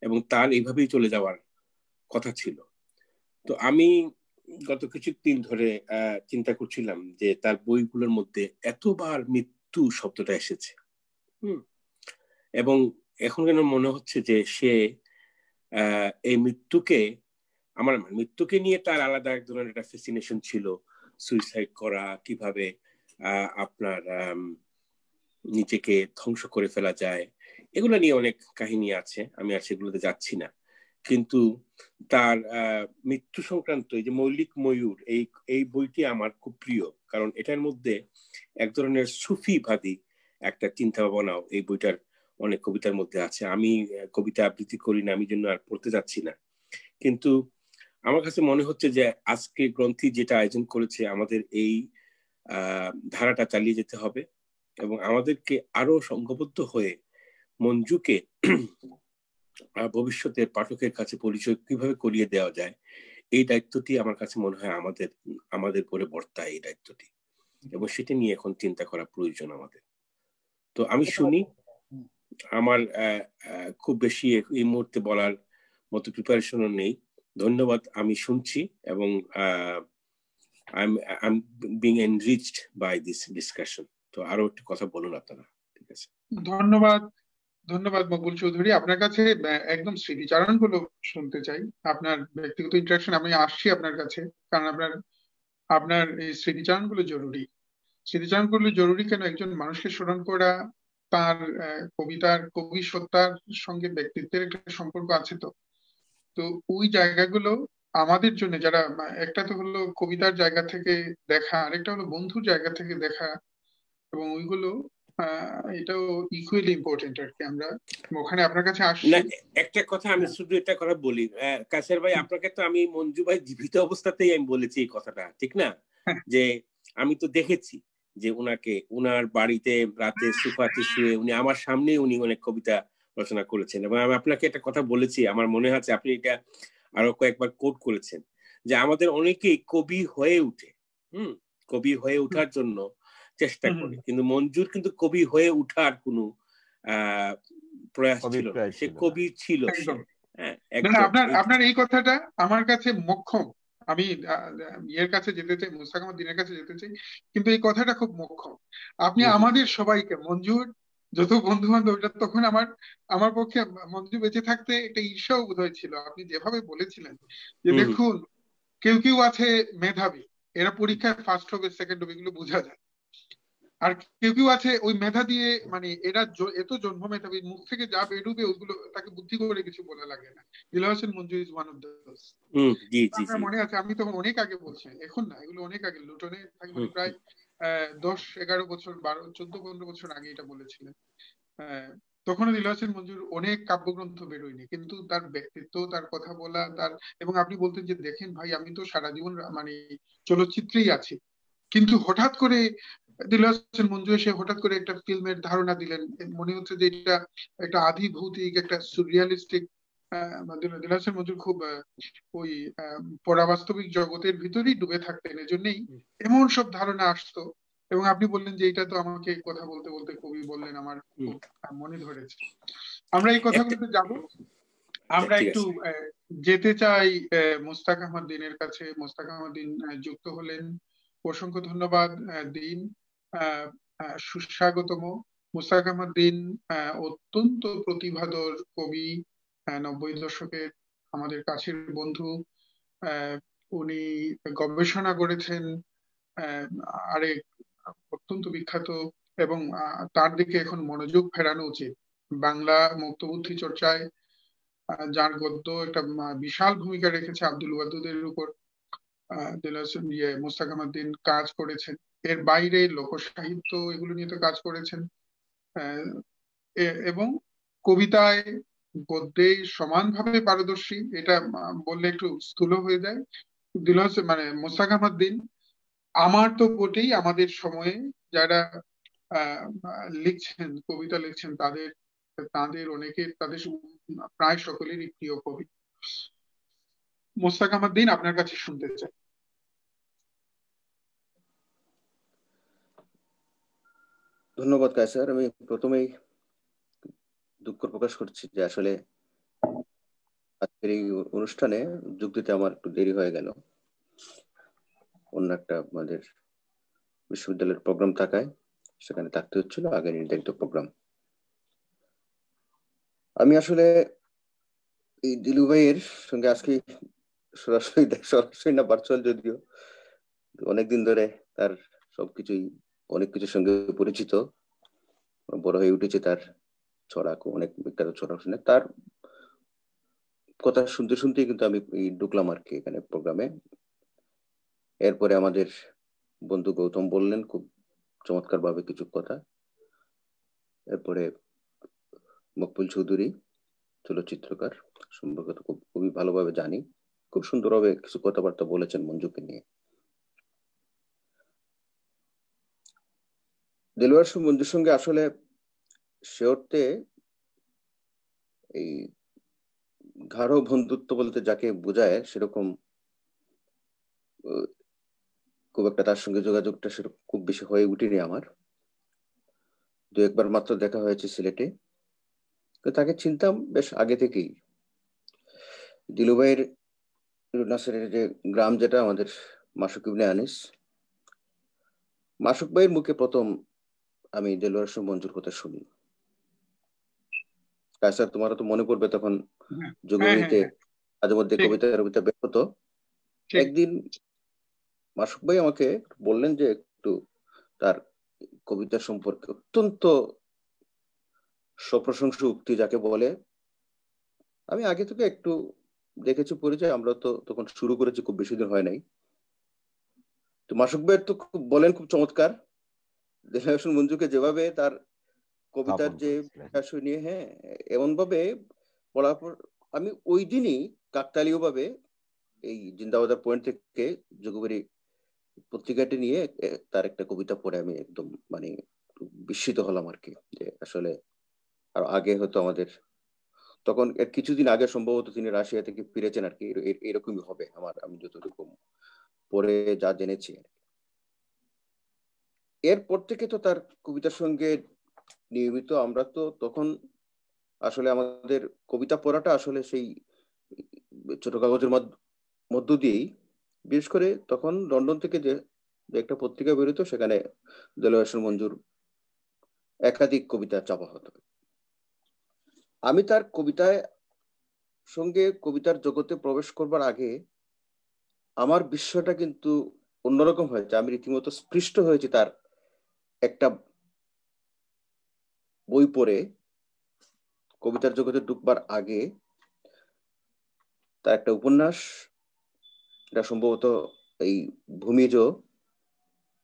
এবং তার এইভাবেই চলে যাওয়ার কথা ছিল। তো আমি গত কিছুদিন ধরে চিন্তা করছিলাম যে তার বইগুলোর মধ্যে এতবার মৃত্যু শব্দটা এসেছে, এবং এখন যেন মনে হচ্ছে যে সে এই মৃত্যুকে নিয়ে তার আলাদা এক ধরনের একটা ফ্যাসিনেশন ছিল। সুইসাইড করা, কিভাবে আপনার নিজেকে ধ্বংস করে ফেলা যায়, এগুলো নিয়ে অনেক কাহিনী আছে, আমি আর সেগুলোতে যাচ্ছি না। কিন্তু তার মৃত্যু সংক্রান্ত এই যে মৌলিক ময়ূর, এই বইটি আমার খুব প্রিয়, কারণ এটার মধ্যে এক ধরনের সুফিবাদী একটা চিন্তা ভাবনাও এই বইটার অনেক কবিতার মধ্যে আছে। আমি কবিতা আবৃত্তি করি না, আমি জন্য আর পড়তে যাচ্ছি না, কিন্তু আমার কাছে মনে হচ্ছে যে আজকে গ্রন্থি যেটা আয়োজন করেছে, আমাদের এই ধারাটা চালিয়ে যেতে হবে এবং আমাদেরকে আরো সংঘবদ্ধ হয়ে মঞ্জুকে ভবিষ্যতের পাঠকের কাছে পরিচয় কিভাবে করিয়ে দেওয়া যায়, এই দায়িত্বটি আমার কাছে মনে হয় আমাদের পরে বর্তায় এই দায়িত্বটি, এবং সেটা নিয়ে এখন চিন্তা করা প্রয়োজন আমাদের। তো আমি শুনি, আমার খুব বেশি এই মুহূর্তে বলার মতো প্রিপারেশনও নেই। ধন্যবাদ, আমি শুনছি এবং I'm being enriched by this discussion. তো আরো একটু কথা বলুন আপনারা। ঠিক আছে, ধন্যবাদ মকবুল চৌধুরী। আপনার কাছে একদম স্মৃতিচারণ গুলো শুনতে চাই, আপনার ব্যক্তিগত ইন্টারাকশন। আমি আসছি আপনার কাছে কারণ আপনার এই স্মৃতিচারণ গুলো জরুরি। স্মৃতিচারণ গুলো জরুরি কেন? একজন মানুষকে স্মরণ করা, তার কবি সত্তার সঙ্গে ব্যক্তিত্বের একটা সম্পর্ক আছে। তো ওই জায়গাগুলো আমাদের জন্য, যারা একটা তো হলো কবিতার জায়গা থেকে দেখা, আরেকটা হলো বন্ধুর জায়গা থেকে দেখা, এবং ওইগুলো এটাও ইকুয়ালি ইম্পর্টেন্ট আর কি। আমরা ওখানে আপনার কাছে আসছি। একটা কথা আমি শুধু এটা কথা বলি, কাসের ভাই, আপনাকে তো আমি মঞ্জু ভাই জীবিত অবস্থাতেই আমি বলেছি এই কথাটা, ঠিক না? যে আমি তো দেখেছি যে উনার বাড়িতে রাতে সোফাতে শুয়ে উনি আমার সামনে উনি অনেক কবিতা রচনা করেছেন, এবং আমি আপনাকে একটা কথা বলেছি, আমার মনে আছে আপনি এটা আরো কয়েকবার কোট করেছেন, যে আমাদের অনেকেই কবি হয়ে উঠে, কবি হয়ে ওঠার জন্য চেষ্টা করে, কিন্তু মঞ্জুর কিন্তু কবি হয়ে উঠার কোনো প্রয়াস ছিল না, সে কবি ছিল। আপনার এই কথাটা আমার কাছে মোক্ষম। আমি ইয়ের কাছে যেতে চাই, মুস্তাক আহমদ-দ্বীনের কাছে যেতে চাই, কিন্তু এই কথাটা খুব মোক্ষম। আপনি আমাদের সবাইকে, মঞ্জুর যত বন্ধু বান্ধব, এটা তখন আমার পক্ষে মঞ্জু বেঁচে থাকতে একটা ঈর্ষাও বোধহয় ছিল। আপনি যেভাবে বলেছিলেন যে দেখুন, কেউ কেউ আছে মেধাবী, এরা পরীক্ষায় ফার্স্ট হবে, সেকেন্ড হবে, এগুলো বোঝা যায়। আর কেউ কেউ আছে ওই মেধা দিয়ে, মানে এরা এত জন্ম মেধাবী, মুখ থেকে যা বেরোবে ওইগুলো তাকে বুদ্ধি করে কিছু বলা লাগে না। Dilwar Hossain Manju is one of those. আপনার মনে আছে, আমি তখন অনেক আগে বলছি, এখন না, এগুলো অনেক আগে, লুটনে থাকবে প্রায় 10-11 বছর, 14-15 বছর আগে এটা বলেছিলেন। তখনও দিলওয়ার হোসেন মঞ্জুর অনেক কাব্যগ্রন্থ বেরোয়নি, কিন্তু তার ব্যক্তিত্ব, তার কথা বলা, এবং আপনি বলতেন যে দেখেন ভাই, আমি তো সারা জীবন মানে চলচ্চিত্রেই আছি, কিন্তু হঠাৎ করে দিলওয়ার হোসেন মঞ্জু এসে হঠাৎ করে একটা ফিল্মের ধারণা দিলেন। মনে হচ্ছে যে এটা একটা আধি ভৌতিক, একটা সুরিয়ালিস্টিক। দিলওয়ার হোসেন মঞ্জুর খুব ওই পরাবাস্তবিক জগতের ভিতরেই ডুবে থাকতেন, এজন্যই এমন সব ধারণা আসতো। এবং আপনি বললেন যে এটা তো আমাকে কথা বলতে বলতে কবি বললেন, আমার খুব মনে ধরেছে। আমরা এই কথাগুলোতে যাব। আমরা একটু যেতে চাই মুস্তাক আহমদ-দ্বীনের কাছে। মুস্তাক আহমদ-দ্বীন যুক্ত হলেন, অসংখ্য ধন্যবাদ দ্বীন, সুস্বাগতম। মুস্তাক আহমদ-দ্বীন অত্যন্ত প্রতিভাধর কবি, 90 দশকের আমাদের কাছের বন্ধু। উনি গবেষণা করেছেন আরেক অত্যন্ত বিখ্যাত এবং তার দিকে এখন মনোযোগ ফেরানো উচিত। বাংলা মুক্তবুদ্ধি চর্চায় যার গদ্য একটা বিশাল ভূমিকা রেখেছে আব্দুল ওয়াদুদের উপর মোস্তাক আহমদ কাজ করেছেন। এর বাইরে লোক সাহিত্য এগুলো নিয়ে তো কাজ করেছেন, এবং কবিতায় গদ্যে সমানভাবে পারদর্শী। এটা বললে একটু স্থূল হয়ে যায়। মানে মোস্তাক আহমদ আমার তো বটেই, আমাদের সময়ে যারা লিখছেন, কবিতা লিখছেন, তাদের অনেকের, তাদের প্রায় সকলেরই প্রিয় কবি। মোস্তাক আহমদ আপনার কাছে শুনতে চাই। ধন্যবাদ কায়সার। আমি প্রথমেই দুঃখ প্রকাশ করছি যে আসলে আজকের এই অনুষ্ঠানে যোগ দিতে আমার একটু দেরি হয়ে গেল, অন্য একটা আমাদের বিশ্ববিদ্যালয়ের প্রোগ্রাম থাকায় সেখানে থাকতে হচ্ছিল, আগে নির্ধারিত প্রোগ্রাম। আমি আসলে এই দিলু ভাইয়ের সঙ্গে আজকে সরাসরি না ভার্চুয়াল, যদিও অনেকদিন ধরে তার সবকিছুই অনেক কিছুর সঙ্গে পরিচিত, বড় হয়ে উঠেছে। তার ছড়া অনেক বিখ্যাত ছড়া শুনে, তার কথা শুনতে শুনতেই কিন্তু আমি ঢুকলাম আর কি এখানে প্রোগ্রামে। এরপরে আমাদের বন্ধু গৌতম বললেন খুব চমৎকার ভাবে কিছু কথা। এরপরে মকবুল চৌধুরী চলচ্চিত্রকার, সম্পর্কে খুবই ভালোভাবে জানি, খুব সুন্দরভাবে কিছু কথাবার্তা বলেছেন মঞ্জুকে নিয়ে। দেলোয়ার মঞ্জুর সঙ্গে আসলে সে অর্থে এই গাঢ় বন্ধুত্ব বলতে যাকে বোঝায় সেরকম খুব একটা তার সঙ্গে যোগাযোগটা সেরকম খুব বেশি হয়ে উঠেনি আমার। দু একবার মাত্র দেখা হয়েছে সিলেটে, তো তাকে চিনতাম বেশ আগে থেকেই। দিলু ভাইয়ের নাসেরের যে গ্রাম, যেটা আমাদের মাসুক ইবনে আনিস, মাসুক ভাইয়ের মুখে প্রথম আমি দেলোয়ার মঞ্জুর কথা শুনি। কায়সার, তোমারও তো মনে পড়বে তখন যোগবাণীতে মাঝে মধ্যে কবিতা বের হতো। একদিন মাসুক ভাই আমাকে বললেন যে একটু তার কবিতা সম্পর্কে অত্যন্ত সপ্রশংস উক্তি যাকে বলে, আমি আগে থেকে একটু দেখেছি পরিচয়, আমরা তো তখন শুরু করেছি, খুব বেশি দিন হয় নাই। তো মাসুক ভাই তো খুব বলেন, খুব চমৎকার। দেলোয়ার মঞ্জুকে যেভাবে তার কবিতার যে বিষয় নিয়ে, হ্যাঁ, এমন ভাবে পড়ার পর আমি ওই দিনই কাকতালীয় ভাবে এই জিন্দাবাজার পয়েন্ট থেকে যোগবাড়ি পত্রিকাটি নিয়ে তার একটা কবিতা পড়ে আমি একদম মানে বিস্মিত হলাম আর কি, যে আসলে আর আগে হয়তো আমাদের তখন কিছুদিন আগে সম্ভবত তিনি রাশিয়া থেকে ফিরেছেন আর কি, এরকমই হবে আমি যতটুকু পরে যা জেনেছি। এরপর থেকে তো তার কবিতার সঙ্গে নিয়মিত আমরা তো তখন আসলে আমাদের কবিতা পড়াটা আসলে সেই ছোট কাগজের মধ্য দিয়েই, বিশেষ করে তখন লন্ডন থেকে যে একটা পত্রিকা বেরোতো, সেখানে দেলোয়ার মঞ্জুর একাধিক কবিতা চাপা হতো। আমি তার কবিতায় সঙ্গে কবিতার জগতে প্রবেশ করবার আগে আমার বিশ্বটা কিন্তু অন্যরকম হয়েছে। আমি রীতিমতো স্পৃষ্ট হয়েছি তার একটা বই পড়ে কবিতার জগতে ঢুকবার আগে। তার একটা উপন্যাস, এটা সম্ভবত এই ভূমিজ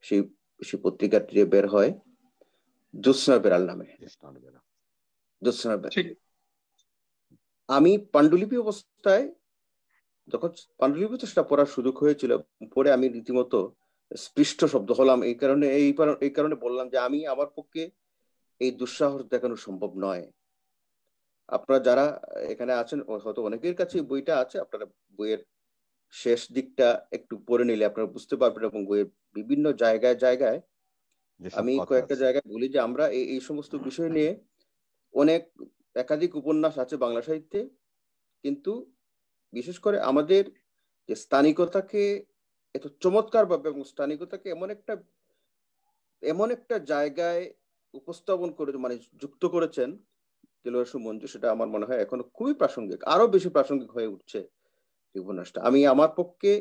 সেই পত্রিকাটি বের হয় জ্যোৎস্না বেড়াল নামে, জ্যোৎস্না বেড়াল। আমি পাণ্ডুলিপি অবস্থায় যখন পাণ্ডুলিপি তো সেটা পড়ার সুযোগ হয়েছিল, পরে আমি রীতিমতো স্পৃষ্ট শব্দ হলাম। এই কারণে বললাম যে আমি আমার পক্ষে এই দুঃসাহস দেখানো সম্ভব নয়। আপনারা যারা এখানে আছেন হয়তো অনেকের কাছে বইটা আছে, আপনারা বইয়ের শেষ দিকটা একটু পড়ে নিলে আপনারা বুঝতে পারবেন, এবং বইয়ের বিভিন্ন জায়গায় আমি কয়েকটা জায়গায় বলি যে আমরা এই সমস্ত বিষয় নিয়ে অনেক একাধিক উপন্যাস আছে বাংলা সাহিত্যে, কিন্তু বিশেষ করে আমাদের যে স্থানিকতাকে এত চমৎকার ভাবে এবং স্থানিকতাকে এমন একটা জায়গায় উপস্থাপন করে মানে যুক্ত করেছেন দেলোয়ার মঞ্জু, সেটা আমার মনে হয় এখনো খুবই প্রাসঙ্গিক, আরো বেশি প্রাসঙ্গিক হয়ে উঠছে এই উপন্যাসটা। আমি আমার পক্ষে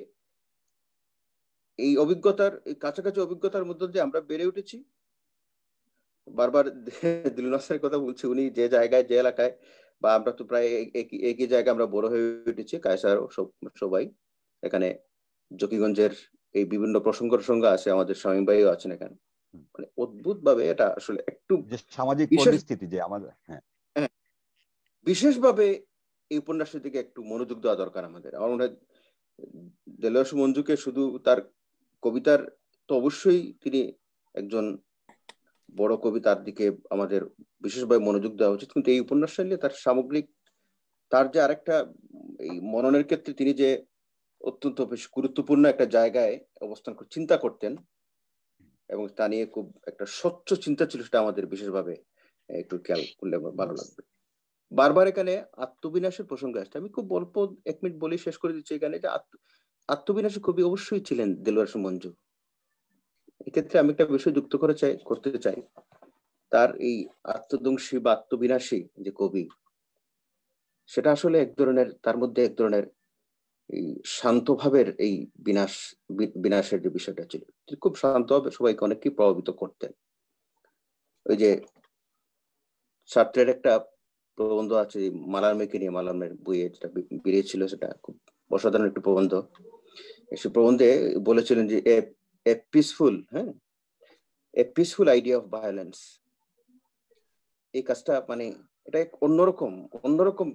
এই অভিজ্ঞতার, এই কাছাকাছি অভিজ্ঞতার মধ্যে দিয়ে আমরা বেড়ে উঠেছি। বারবার দিলু নাসের কথা বলছি, উনি যে জায়গায়, যে এলাকায়, বা আমরা তো প্রায় একই জায়গায় আমরা বড় হয়ে উঠেছি, কায়সার সবাই এখানে। জকিগঞ্জের এই বিভিন্ন প্রসঙ্গ আছে, আমাদের শামীম ভাইও আছেন এখানে। মানে অদ্ভুত ভাবে এটা আসলে একটু সামাজিক পরিস্থিতি যে আমাদের, হ্যাঁ, বিশেষভাবে এই উপন্যাসের দিকে একটু মনোযোগ দেওয়া দরকার আমাদের। আমার মনে হয় দেলোয়ার হোসেন মঞ্জুকে শুধু তার কবিতার, তো অবশ্যই তিনি একজন বড় কবি, তার দিকে আমাদের বিশেষভাবে মনোযোগ দেওয়া উচিত, কিন্তু এই উপন্যাসটা নিয়ে তার সামগ্রিক, তার যে আরেকটা এই মননের ক্ষেত্রে তিনি যে অত্যন্ত বেশ গুরুত্বপূর্ণ একটা জায়গায় অবস্থান করে চিন্তা করতেন এবং তা নিয়ে খুব একটা স্বচ্ছ চিন্তা ছিল, সেটা আমাদের বিশেষভাবে একটু খেয়াল করলে ভালো লাগবে। বারবার এখানে আত্মবিনাশের প্রসঙ্গ আসছে। আমি খুব অল্প 1 মিনিট বলে শেষ করে দিচ্ছি এখানে, যে আত্মবিনাশী কবি অবশ্যই ছিলেন দেলোয়ার হোসেন মঞ্জু। এক্ষেত্রে আমি একটা বিষয় যুক্ত করতে চাই, তার এই আত্মধ্বংসী বা আত্মবিনাশী যে কবি, সেটা আসলে এক ধরনের, তার মধ্যে এক ধরনের এই শান্ত ভাবের এই বিনাশের যে বিষয়টা ছিল, তিনি খুব শান্ত ভাবে সবাইকে অনেককে প্রভাবিত করতেন। ওই যে ছাত্রের একটা প্রবন্ধ আছে মালারমেকে নিয়ে, মালারমের বইয়ে যেটা বেরিয়েছিল, সেটা খুব অসাধারণ একটা প্রবন্ধ। সে প্রবন্ধে বলেছিলেন যে a peaceful idea of violence, এই কাজটা মানে এটা অন্যরকম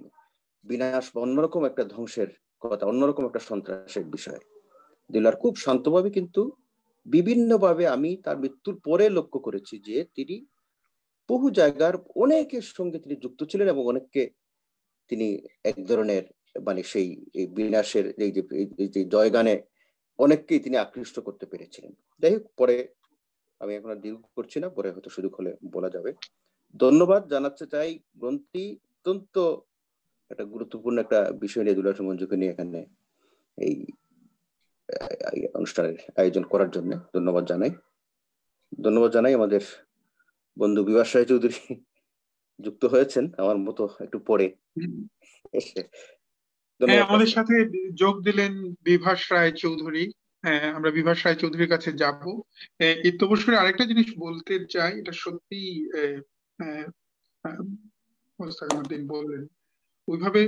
বিনাশ বা অন্যরকম একটা ধ্বংসের কথা, অন্যরকম একটা সন্ত্রাসের বিষয়। দিলার খুব শান্তভাবে, কিন্তু বিভিন্নভাবে আমি তার মৃত্যুর পরে লক্ষ্য করেছি যে তিনি বহু জায়গার অনেকের সঙ্গে তিনি যুক্ত ছিলেন এবং অনেককে তিনি এক ধরনের মানে সেই বিনাশের এই যে জয়গানে অনেককেই তিনি আকৃষ্ট করতে পেরেছিলেন। যাই হোক, পরে আমি এখন আর দীর্ঘ করছি না, পরে হয়তো সুযোগ হলে বলা যাবে। ধন্যবাদ জানাতে চাই গ্রন্থি, অত্যন্ত একটা গুরুত্বপূর্ণ একটা বিষয় নিয়ে দেলোয়ার হোসেন মঞ্জুকে নিয়ে এখানে এই অনুষ্ঠানের আয়োজন করার জন্য ধন্যবাদ জানাই। আমাদের বন্ধু বিভাস রায় চৌধুরী যুক্ত হয়েছেন আমার মতো একটু পরে এসে। আমাদের সাথে যোগ দিলেন বিভাস রায় চৌধুরী। আমরা বিভাস রায় চৌধুরীর কাছে যাব। ইত্যবসরে আরেকটা জিনিস বলতে চাই, এটা সত্যি মোস্তাকিমউদ্দিন বললেন, ওইভাবে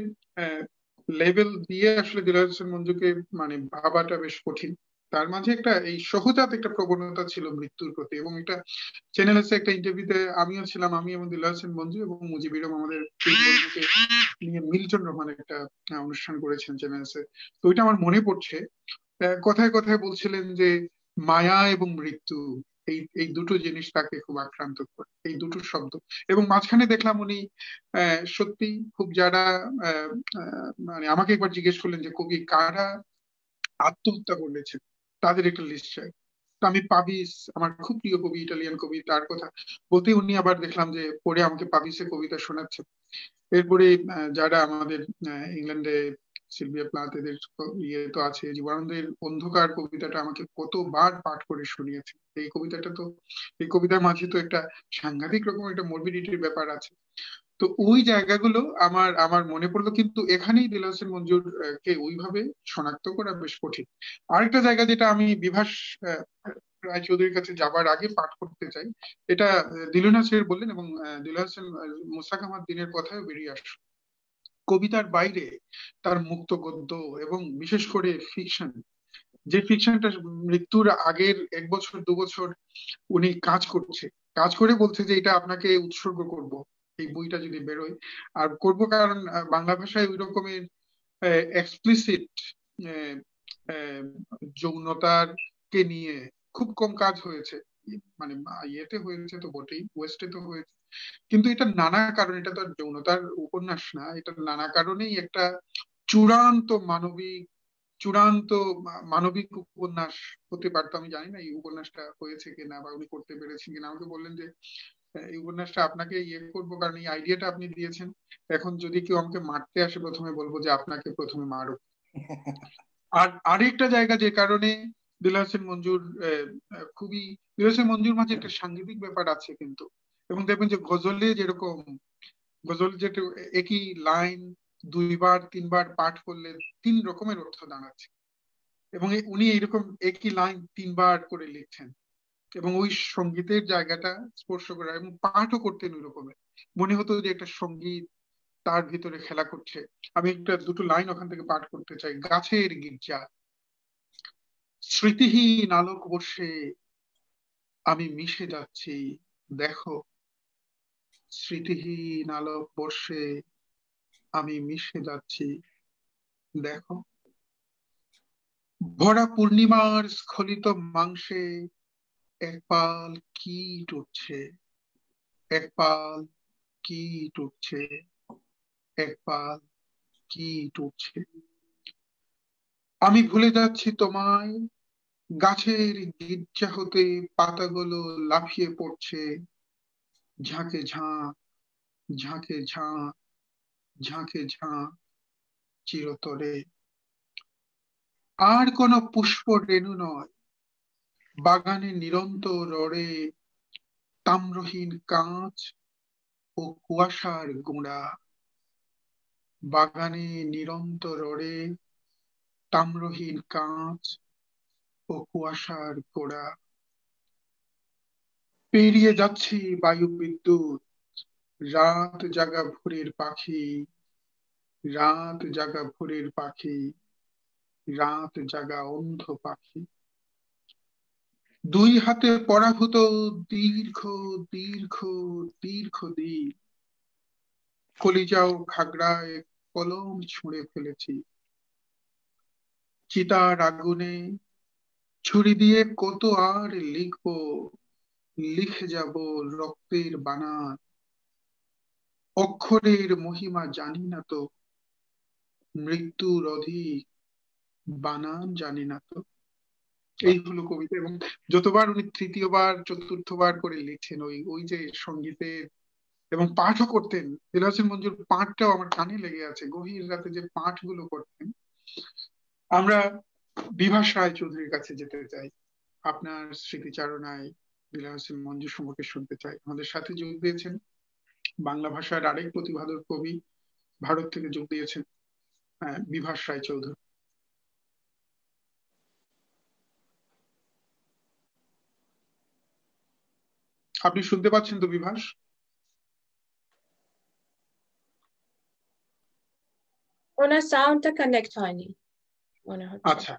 লেভেল দিয়ে আসলে দেলোয়ার হোসেন মঞ্জুকে মানে ভাবাটা বেশ কঠিন। তার মাঝে একটা এই সহজাত একটা প্রবণতা ছিল মৃত্যুর প্রতি, এবং এটা চ্যানেল এসে একটা ইন্টারভিউতে আমিও ছিলাম, আমি এবং দেলোয়ার হোসেন মঞ্জু এবং মুজিবুর রহমান আমাদের বন্ধুকে নিয়ে মিল্টন রহমান একটা অনুষ্ঠান করেছেন চ্যানেল এসে। তো ওইটা আমার মনে পড়ছে, কথায় কথায় বলছিলেন যে মায়া এবং মৃত্যু, এই দুটো জিনিস তাকে খুব আক্রান্ত করে, এই দুটো শব্দ। এবং মাঝখানে দেখলাম উনি সত্যি খুব, যারা মানে আমাকে একবার জিজ্ঞেস করলেন যে কবি কারা আত্মহত্যা করেছেন, তাদের একটা লিস্ট চাই। তো আমি পাবিস, আমার খুব প্রিয় কবি, ইটালিয়ান কবি, তার কথা বলতে উনি আবার দেখলাম যে পড়ে আমাকে পাবিসের কবিতা শোনাচ্ছেন। এরপরে যারা আমাদের ইংল্যান্ডে সিলভিয়া প্লাথ, এদের ইয়ে তো আছে, জীবনানন্দের অন্ধকার কবিতাটা আমাকে কতবার পাঠ করে শুনিয়েছে। এই কবিতাটা তো, এই কবিতার মাঝে তো একটা সাংঘাতিক রকম একটা মরবিডিটির ব্যাপার আছে। তো ওই জায়গাগুলো আমার আমার মনে পড়লো, কিন্তু এখানেই দেলোয়ার হোসেন মঞ্জুর কে ওইভাবে শনাক্ত করা বেশ কঠিন। আরেকটা জায়গা যেটা আমি বিভাস রায়চৌধুরীর কাছে যাবার আগে পাঠ করতে চাই, এটা দিলু নাসির বললেন এবং দেলোয়ার হোসেন মোস্তাক আহমদ দিনের কথাও বেরিয়ে আসলো। কবিতার বাইরে তার মুক্ত গদ্য এবং বিশেষ করে ফিকশন, যে ফিকশনটা মৃত্যুর আগের 1 বছর 2 বছর উনি কাজ করে বলছে যে এটা আপনাকে উৎসর্গ করব, এই বইটা যদি বেরোয়। আর করব কারণ বাংলা ভাষায় ওই রকমের এক্সপ্লিসিট যৌনতার কে নিয়ে খুব কম কাজ হয়েছে। মানে ইয়েতে হয়েছে তো বটেই, ওয়েস্টে তো হয়েছে, কিন্তু এটা নানা কারণে, এটা তো আর যৌনতার উপন্যাস না, এটা নানা কারণেই একটা চূড়ান্ত মানবিক উপন্যাস হতে পারতো। আমি জানি না এই উপন্যাসটা হয়েছে কিনা বা উনি করতে পেরেছেন কিনা। আমাকে বললেন যে এই উপন্যাসটা আপনাকে ইয়ে করবো কারণ এই আইডিয়াটা আপনি দিয়েছেন, এখন যদি কেউ আমাকে মারতে আসে প্রথমে বলবো যে আপনাকে প্রথমে মারো। আর আরেকটা জায়গা যে কারণে দেলোয়ার হোসেন মঞ্জুর দেলোয়ার হোসেন মঞ্জুর মাঝে একটা সাংগীতিক ব্যাপার আছে কিন্তু, এবং দেখবেন যে গজলে যেরকম, গজল যেটা একই লাইন 2 বার 3 বার পাঠ করলে 3 রকমের অর্থ দাঁড়াচ্ছে। এবং উনি এরকম একই লাইন 3বার করে লিখছেন এবং ওই সঙ্গীতের জায়গাটা স্পর্শ করা এবং পাঠও করতেন ওই রকমের, মনে হতো যে একটা সঙ্গীত তার ভিতরে খেলা করছে। আমি দুটো লাইন ওখান থেকে পাঠ করতে চাই। গাছের গির্জা, স্মৃতিহীন আলোক বর্ষে আমি মিশে যাচ্ছি দেখো, স্মৃতিহীন আলোক বর্ষে আমি মিশে যাচ্ছি দেখো, ভরা পূর্ণিমার স্খলিত মাংসে এক পাল কীট উঠছে, এক পাল কীট উঠছে, এক পাল কীট উঠছে। আমি ভুলে যাচ্ছি তোমায়, গাছের গির্জা হতে পাতাগুলো লাফিয়ে পড়ছে, ঝাঁকে ঝাঁক, ঝাঁকে ঝাঁক, ঝাঁকে ঝাঁক চিরতরে। আর কোন পুষ্প রেণু নয়, বাগানে নিরন্তর রড়ে তাম্রহীন কাঁচ ও কুয়াশার গোঁড়া, বাগানে নিরন্তর রড়ে তাম্রহীন কাঁচ ও কুয়াশার গোড়া। পেরিয়ে যাচ্ছি বায়ু বিদ্যুৎ, রাত জাগা ভোরের পাখি, রাত জাগা ভোরের পাখি, রাত জাগা অন্ধ পাখি। দুই হাতে পরাভূত দীর্ঘ দীর্ঘ দীর্ঘ দিন, কলিজাও খাগড়ায় কলম ছুঁড়ে ফেলেছি। চিতার আগুনে ছুরি দিয়ে কত আর লিখবো, লিখে যাব রক্তের বানান, অক্ষরের মহিমা জানি না তো, মৃত্যুর অধিক বানান জানি না তো। এই হলো কবিতা। এবং যতবার উনি তৃতীয়বার চতুর্থবার করে লিখছেন ওই ওই যে সঙ্গীতের, এবং পাঠও করতেন। দেলোয়ার হোসেন মঞ্জুর পাঠটাও আমার কানে লেগে আছে, গভীর রাতে যে পাঠগুলো করতেন। আমরা বিভাস রায় চৌধুরীর কাছে যেতে চাই, আপনার স্মৃতিচারণায় দেলোয়ার হোসেন মঞ্জুর সম্পর্কে শুনতে চাই। আমাদের সাথে যোগ দিয়েছেন বাংলা ভাষার আরেক প্রতিভাধর কবি, ভারত থেকে যোগ দিয়েছেন বিভাস রায় চৌধুরী। আপনি শুনতে পাচ্ছেন তো বিভাস? ওনার সাউন্ডটা কানেক্ট হয়নি মনে হচ্ছে। আচ্ছা,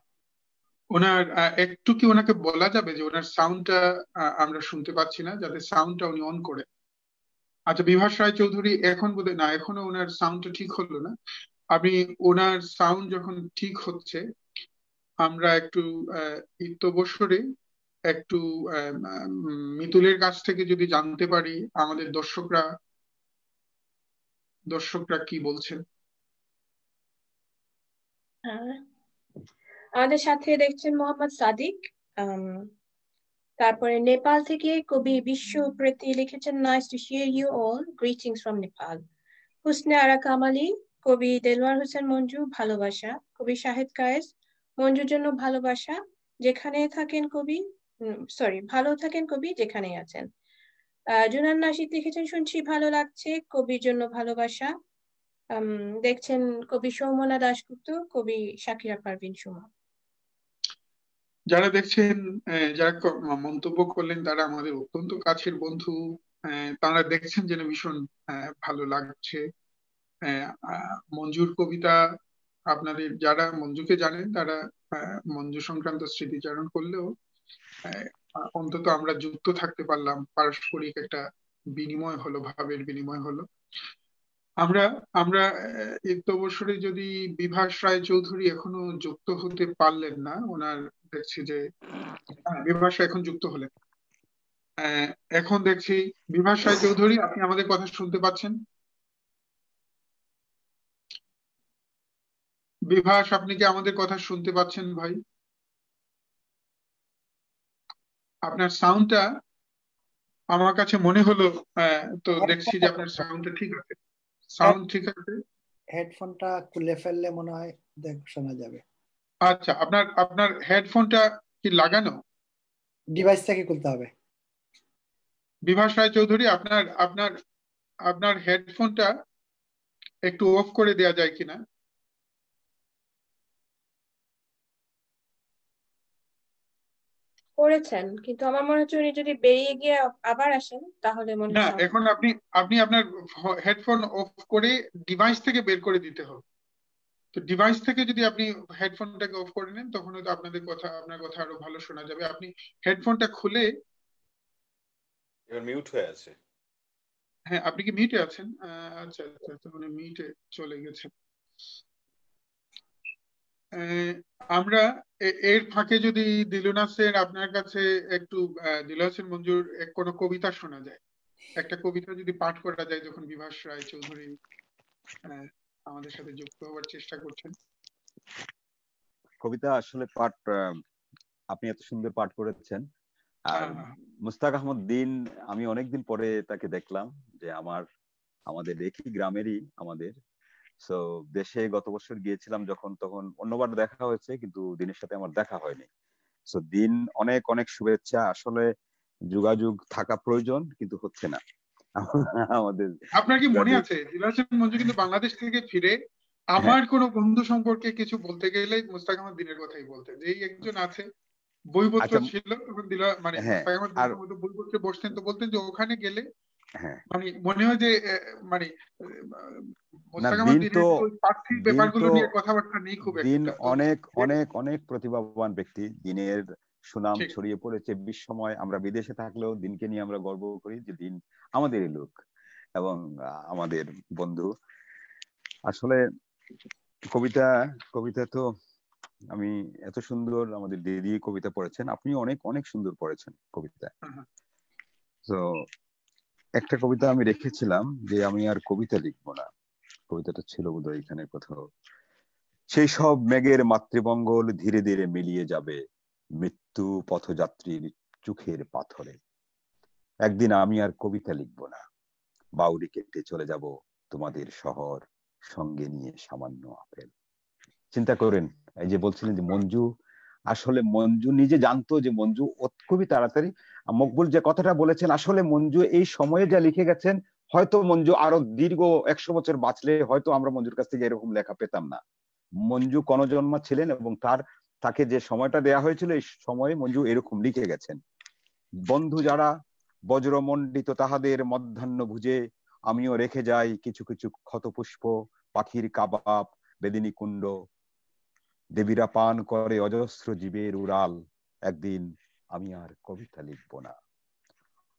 ওনার একটু কি ওনাকে বলা যাবে যে ওনার সাউন্ডটা আমরা শুনতে পাচ্ছি না, যাতে সাউন্ডটা উনি অন করে। আচ্ছা, বিভাস রায় চৌধুরী এখন বোধহয় না, এখনো ওনার সাউন্ডটা ঠিক হলো না। আপনি ওনার সাউন্ড যখন ঠিক হচ্ছে, আমরা একটু ইত্যবসরে একটু মিতুলের কাছ থেকে যদি জানতে পারি আমাদের দর্শকরা কি বলছেন। আমাদের সাথে দেখছেন মোহাম্মদ সাদিক, তারপরে নেপাল থেকে কবি বিশ্বপ্রীতি লিখেছেন nice to hear you all, greetings from Nepal. Husne Ara Kamali, কবি দেলোয়ার হোসেন মঞ্জু ভালোবাসা। কবি শাহেদ কায়েস, মঞ্জুর জন্য ভালোবাসা, যেখানে থাকেন কবি, ভালো থাকেন কবি যেখানে আছেন। জুনান নাশিদ লিখেছেন শুনছি ভালো লাগছে, কবির জন্য ভালোবাসা। দেখছেন কবি সৌমনা দাশগুপ্ত, কবি শাকিরা পারভিন সুমা। যারা দেখছেন, যারা মন্তব্য করলেন তারা আমাদের অত্যন্ত কাছের বন্ধু। তারা দেখছেন যেন ভীষণ ভালো লাগছে। মঞ্জুর কবিতা, আপনাদের যারা মঞ্জুকে জানেন তারা মঞ্জু সংক্রান্ত স্মৃতিচারণ করলেও অন্তত আমরা যুক্ত থাকতে পারলাম, পারস্পরিক একটা বিনিময় হলো, ভাবের বিনিময় হলো। আমরা আমরা অবসরে যদি বিভাস রায় চৌধুরী এখনো যুক্ত হতে পারলেন না, ওনার দেখছি যে বিভাস এখন যুক্ত হলেন। এখন দেখছি বিভাস রায় চৌধুরী, আপনি আমাদের কথা শুনতে পাচ্ছেন? বিভাস, আপনি কি আমাদের কথা শুনতে পাচ্ছেন ভাই? আপনার সাউন্ডটা আমার কাছে মনে হলো, তো দেখছি যে আপনার সাউন্ডটা ঠিক আছে। সাউন্ড ঠিক আছে। হেডফোনটা খুলে ফেললে মনে হয় শোনা যাবে। আচ্ছা, আপনার হেডফোনটা কি লাগানো? ডিভাইস থেকে খুলতে হবে। বিভাস রায় চৌধুরী, আপনার হেডফোনটা একটু অফ করে দেওয়া যায় কিনা? করেছেন, কিন্তু আমার মনে হচ্ছে উনি যদি বেরিয়ে গিয়ে আবার আসেন তাহলে মনে না, হয় এখন আপনি আপনার হেডফোন অফ করে ডিভাইস থেকে বের করে দিতে হবে। তো ডিভাইস থেকে যদি আপনি হেডফোনটাকে অফ করে নেন তখন হয়তো আপনার কথা আরো ভালো শোনা যাবে। আপনি হেডফোনটা খুলে, এবার মিউট হয়ে আছে। হ্যাঁ, আপনি কি মিউটে আছেন? আচ্ছা আচ্ছা আচ্ছা, মানে মিউটে চলে গেছে। আমরা এর ফাঁকে যদি দিলুনাসের আপনার কাছে একটু দিলুনাসের মঞ্জুর কোনো কবিতা শোনা যায়, একটা কবিতা যদি পাঠ করা যায়, যখন বিভাস রায় চৌধুরী আমাদের সাথে যুক্ত হওয়ার চেষ্টা করছেন। কবিতা আসলে পাঠ আপনি এত সুন্দর পাঠ করেছেন। আর মুস্তাক আহমদ দিন, আমি অনেকদিন পরে তাকে দেখলাম, যে আমাদের একই গ্রামেরই আমাদের। সো দেশে গত বছর গিয়েছিলাম যখন, তখন অন্যবার দেখা হয়েছে, কিন্তু দিনের সাথে আমার দেখা হয়নি। সো দিন, অনেক অনেক শুভেচ্ছা। আসলে যোগাযোগ থাকা প্রয়োজন, কিন্তু হচ্ছে না আমাদের। আপনার কি মনে আছে দিলুনাসের মঞ্জু কিন্তু বাংলাদেশ থেকে ফিরে আমার কোনো বন্ধু সম্পর্কে কিছু বলতে গেলে মুস্তাক আহমদ দিনের কথাই বলতেন, যে এই একজন আছে, বইপত্র ছিল তখন মানে মুস্তাক আহমদ দিনের মতো বইপত্রে বসতেন, তো বলতেন যে ওখানে গেলে মানে মনে হয় যে মানে মুস্তাক আহমদ দিনের পার্থিব ব্যাপারগুলো নিয়ে কথাবার্তা নেই খুব একটা। দিন অনেক অনেক অনেক প্রতিভাবান ব্যক্তি। দিনের সুনাম ছড়িয়ে পড়েছে বিশ্বময়। আমরা বিদেশে থাকলেও দিনকে নিয়ে আমরা গর্ব করি যে দিন আমাদেরই লোক এবং আমাদের বন্ধু। আসলে কবিতা তো আমি এত সুন্দর, আমাদের দিদি কবিতা পড়েছেন, আপনি অনেক অনেক সুন্দর পড়েছেন কবিতা। তো একটা কবিতা আমি রেখেছিলাম, যে আমি আর কবিতা লিখবো না। কবিতাটা ছিল বোধহয় এখানে কোথাও। সেই সব মেঘের মাতৃমঙ্গল ধীরে ধীরে মিলিয়ে যাবে মৃত্যু পথযাত্রীর চোখের পাথরে। একদিন আমি আর কবিতা লিখবো না, বাউরি কেটে চলে যাব তোমাদের শহর, সঙ্গে নিয়ে সামান্য আপেল। চিন্তা করেন, এই যে বলছিলেন যে মঞ্জু, আসলে মঞ্জু নিজে জানতো যে মঞ্জু খুবই তাড়াতাড়ি, মকবুল যে কথাটা বলেছেন, আসলে মঞ্জু এই সময়ে যা লিখে গেছেন, হয়তো মঞ্জু আরো দীর্ঘ 100 বছর বাঁচলে হয়তো আমরা মঞ্জুর কাছ থেকে এরকম লেখা পেতাম না। মঞ্জু কনজন্মা ছিলেন এবং তাকে যে সময়টা দেয়া হয়েছিল, এই সময়ে মঞ্জু এরকম লিখে গেছেন। বন্ধু যারা বজ্রমণ্ডিত তাহাদের মধ্যাহ্ন ভুজে, আমিও রেখে যাই কিছু কিছু ক্ষতপুষ্প, পাখির কাবাব, বেদিনী কুণ্ড, দেবীরা পান করে অজস্র জীবের উড়াল। একদিন আমি আর কবিতা লিখব না।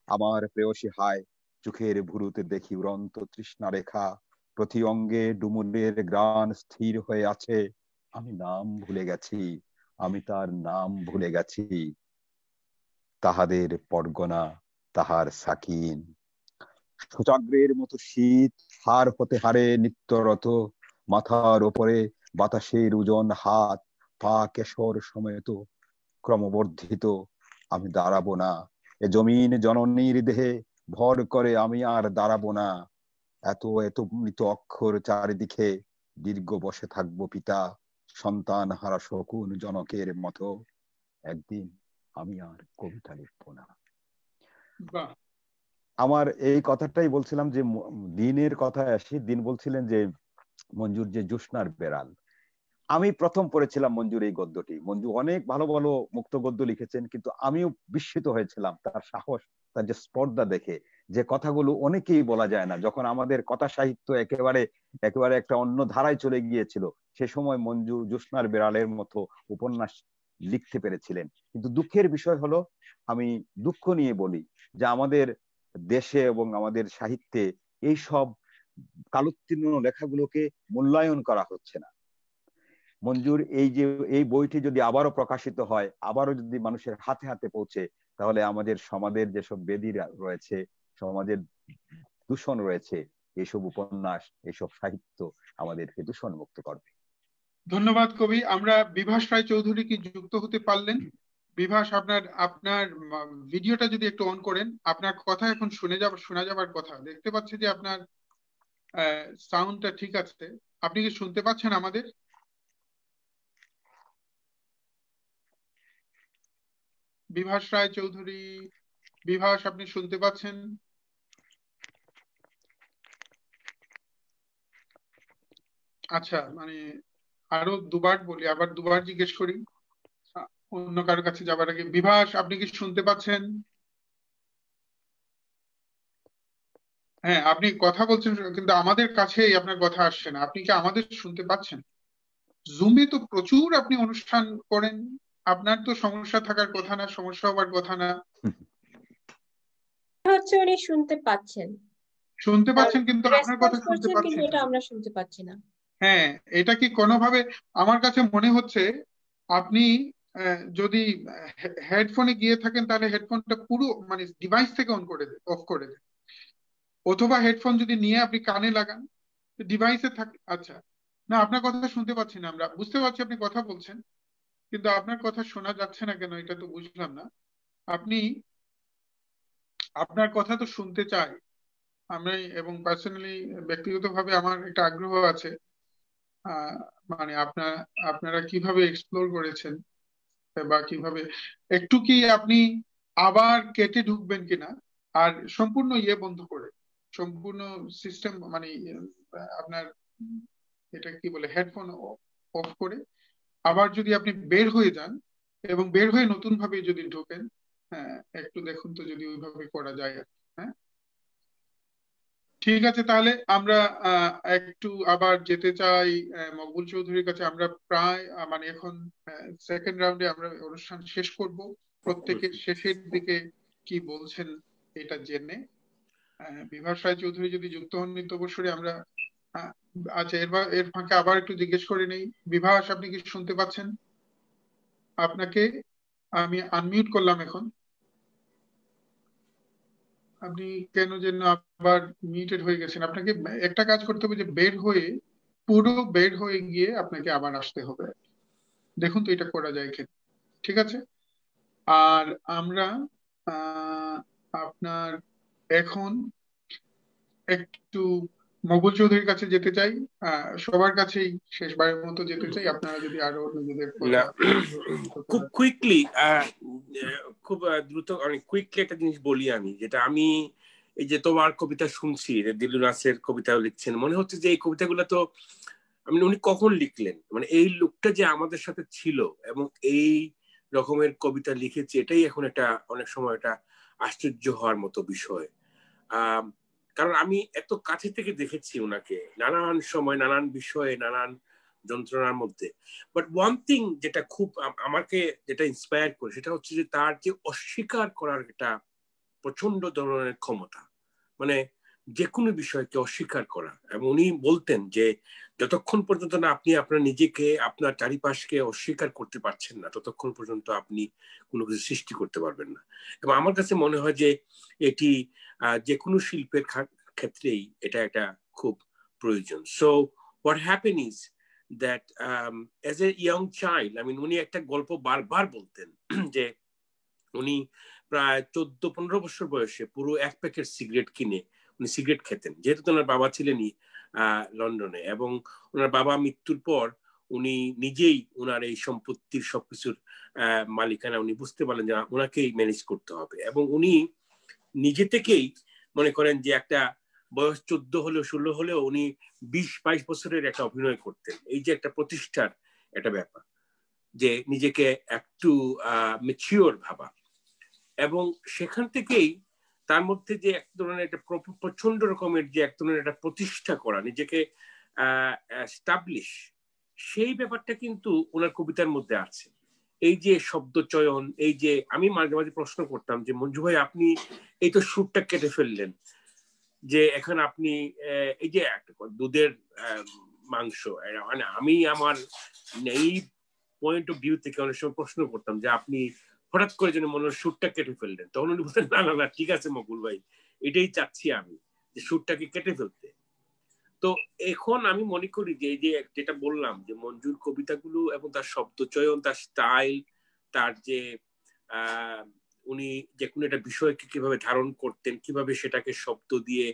আমার প্রেয়সী হায়, চোখের ভুরুতে দেখি উড়ন্ত তৃষ্ণা রেখা, প্রতি অঙ্গে ডুমুরের গ্রাণ স্থির হয়ে আছে। আমি নাম ভুলে গেছি, আমি তার নাম ভুলে গেছি। তাহাদের পরগনা, তাহার সাকিন, সূচাগ্রের মতো শীত হার হতে হারে নিত্যরত, মাথার ওপরে বাতাসের ওজন হাত পা কেশর সমেত ক্রমবর্ধিত। আমি দাঁড়াবো না, এ জমিন জননীর দেহে ভর করে আমি আর দাঁড়াবো না। এত এত মৃত অক্ষর চারিদিকে, দীর্ঘ বসে থাকবো পিতা, সন্তান হারা শকুন জনকের মতো। একদিন আমি আর কবিতা লিখবো না। আমার এই কথাটাই বলছিলাম, যে দিনের কথায় আসি। দিন বলছিলেন যে মঞ্জুর যে জ্যোৎস্নার বেড়াল, আমি প্রথম পড়েছিলাম মঞ্জুর এই গদ্যটি। মঞ্জু অনেক ভালো ভালো মুক্ত গদ্য লিখেছেন, কিন্তু আমিও বিস্মিত হয়েছিলাম তার সাহস, তার যে স্পর্ধা দেখে, যে কথাগুলো অনেকেই বলা যায় না। যখন আমাদের কথা সাহিত্য একেবারে একেবারে একটা অন্য ধারায় চলে গিয়েছিল, সে সময় মঞ্জু জ্যোৎস্নার বেড়ালের মতো উপন্যাস লিখতে পেরেছিলেন। কিন্তু দুঃখের বিষয় হলো, আমি দুঃখ নিয়ে বলি, যে আমাদের দেশে এবং আমাদের সাহিত্যে এই সব কালোত্তীর্ণ লেখাগুলোকে মূল্যায়ন করা হচ্ছে না। মঞ্জুর এই বইটি যদি আবারও প্রকাশিত হয়, আবারও যদি মানুষের হাতে হাতে পৌঁছে, তাহলে আমাদের সমাজের যেসব বেদি রয়েছে, সমাজের দূষণ রয়েছে, এইসব উপন্যাস, এইসব সাহিত্য আমাদেরকে দূষণ মুক্ত করবে। ধন্যবাদ কবি। আমরা বিভাস রায় চৌধুরী কি যুক্ত হতে পারলেন? বিভাস, আপনার ভিডিওটা যদি একটু অন করেন, আপনার কথা এখন শোনা যাবার কথা। দেখতে পাচ্ছি যে আপনার সাউন্ডটা ঠিক আছে। আপনি কি শুনতে পাচ্ছেন আমাদের? বিভাস রায় চৌধুরী, বিভাস, আপনি শুনতে পাচ্ছেন? আচ্ছা, মানে আরো দুবার বলি, আবার দুবার জিজ্ঞেস করি। অন্য কারোর কাছে যাবার আগে বিভাস, আপনি কি শুনতে পাচ্ছেন? হ্যাঁ, আপনি কথা বলছেন কিন্তু আমাদের কাছেই আপনার কথা আসছে না। আপনি কি আমাদের শুনতে পাচ্ছেন? জুমে তো প্রচুর আপনি অনুষ্ঠান করেন, আপনার তো সমস্যা থাকার কথা না, সমস্যা হবার কথা না। হচ্ছে উনি শুনতে পাচ্ছেন, শুনতে পাচ্ছেন কিন্তু আপনার রেসপন্স কথা শুনতে করছেন, পাচ্ছি কিন্তু না। এটা আমরা শুনতে পাচ্ছি না। হ্যাঁ, এটা কি কোনোভাবে, আমার কাছে মনে হচ্ছে আপনি যদি হেডফোনে গিয়ে থাকেন তাহলে হেডফোনটা পুরো মানে ডিভাইস থেকে অন করে দেন, অফ করে দেন, অথবা হেডফোন যদি নিয়ে আপনি কানে লাগান, ডিভাইসে থাকে। আচ্ছা, না আপনার কথা শুনতে পাচ্ছি না, আমরা বুঝতে পারছি আপনি কথা বলছেন কিন্তু আপনার কথা শোনা যাচ্ছে না কেন এটা তো বুঝলাম না। আপনি, আপনার কথা তো শুনতে চাই আমি, এবং পার্সোনালি ব্যক্তিগতভাবে আমার একটা আগ্রহ আছে আহ মানে আপনারা কিভাবে এক্সপ্লোর করেছেন বা কিভাবে, একটু কি আপনি আবার কেটে ঢুকবেন কিনা, আর সম্পূর্ণ ইয়ে বন্ধ করে, সম্পূর্ণ সিস্টেম মানে আপনার এটা কি বলে হেডফোন অফ করে আবার যদি আপনি বের হয়ে যান এবং বের হয়ে নতুন ভাবে যদি ঢোকেন, হ্যাঁ একটু দেখুন তো যদি ওইভাবে করা যায় আর কি। হ্যাঁ, ঠিক আছে, তাহলে আমরা একটু আবার যেতে চাই মকবুল চৌধুরীর কাছে। আমরা প্রায় মানে এখন সেকেন্ড রাউন্ডে আমরা অনুষ্ঠান শেষ করব। প্রত্যেকের শেষের দিকে কি বলছেন এটা জেনে বিভাস রায় চৌধুরী যদি যুক্ত হন নিত্যবসরে আমরা আচ্ছা, এর ফাঁকে আবার একটু জিজ্ঞেস করে নেই, বিভাস আপনি কি শুনতে পাচ্ছেন? আপনাকে আমি আনমিউট করলাম এখন, আপনি কেন যেন আবার মিউটেড হয়ে গেছেন। আপনাকে একটা কাজ করতে হবে যে বের হয়ে, পুরো বের হয়ে গিয়ে আপনাকে আবার আসতে হবে। দেখুন তো এটা করা যায় কিনা। ঠিক আছে, আর আমরা আপনার এখন একটু মকবুল চৌধুরীর কাছে যেতে চাই, সবার কাছেই শেষবারের মতো যেতে চাই। আপনারা যদি আরো নিজেদের না, কথা খুব কুইকলি, খুব দ্রুত অনেক কুইকলি একটা জিনিস বলি আমি, যেটা আমি এই যে তোমার কবিতা শুনছি, দিলু নাসের কবিতা লিখছেন, মনে হচ্ছে যে এই কবিতাগুলো তো উনি কখন লিখলেন, মানে এই লোকটা যে আমাদের সাথে ছিল এবং এই রকমের কবিতা লিখেছে, এটাই এখন একটা অনেক সময় এটা আশ্চর্য হওয়ার মতো বিষয়। কারণ আমি এত কাছে থেকে দেখেছি ওনাকে নানান সময়, নানান বিষয়ে, নানান যন্ত্রণার মধ্যে। বাট ওয়ান থিং যেটা খুব আমাকে যেটা ইন্সপায়ার করে, সেটা হচ্ছে যে তার যে অস্বীকার করার একটা প্রচন্ড ধরনের ক্ষমতা, মানে যে কোনো বিষয়কে অস্বীকার করা। এবং উনি বলতেন যে যতক্ষণ পর্যন্ত না আপনি আপনার নিজেকে, আপনার চারিপাশকে অস্বীকার করতে পারছেন না, ততক্ষণ পর্যন্ত আপনি কোনো কিছু সৃষ্টি করতে পারবেন না। এবং আমার কাছে মনে হয় যে এটি যে কোনো শিল্পের ক্ষেত্রেই এটা একটা খুব প্রয়োজন। So what happen is that as a young child, উনি একটা গল্প বারবার বলতেন যে উনি প্রায় 14-15 বছর বয়সে পুরো এক প্যাকেট সিগারেট কিনে উনি সিগারেট খেতেন, যেহেতু ওনার বাবা ছিলেনই লন্ডনে, এবং ওনার বাবা মৃত্যুর পর উনি নিজেই ওনার এই সম্পত্তির সবকিছুর মালিকানা উনি বুঝতে পারলেন যে ওনাকেই ম্যানেজ করতে হবে। এবং উনি নিজে থেকেই মনে করেন যে একটা বয়স 14 হলেও 16 হলেও উনি 20-22 বছরের একটা অভিনয় করতেন। এই যে একটা প্রতিষ্ঠার একটা ব্যাপার, যে নিজেকে একটু ম্যাচিওর ভাবা, এবং সেখান থেকেই তার মধ্যে যে এক ধরনের একটা প্রচন্ড রকমের যে এক ধরনের একটা প্রতিষ্ঠা করা, নিজেকে এস্টাবলিশ, সেই ব্যাপারটা কিন্তু ওনার কবিতার মধ্যে আছে। এই যে শব্দ চয়ন, এই যে আমি মাঝে মাঝে প্রশ্ন করতাম যে মঞ্জু ভাই আপনি এই তো সুরটা কেটে ফেললেন, যে এখন আপনি এই যে দুধের মাংস, মানে আমি আমার এই পয়েন্ট অফ ভিউ থেকে অনেক সময় প্রশ্ন করতাম যে আপনি হঠাৎ করে যেন মনে হয় সুরটা কেটে ফেললেন। তখন উনি বলতেন না না না, ঠিক আছে মকুল ভাই, এটাই চাচ্ছি আমি, যে সুরটাকে কেটে ফেলতে। তো এখন আমি মনে করি যে এই যে যেটা বললাম যে মঞ্জুর কবিতাগুলো এবং তার শব্দচয়ন, তার স্টাইল, তার যে উনি যে কোনো একটা বিষয়কে কিভাবে ধারণ করতেন, কিভাবে সেটাকে শব্দ দিয়ে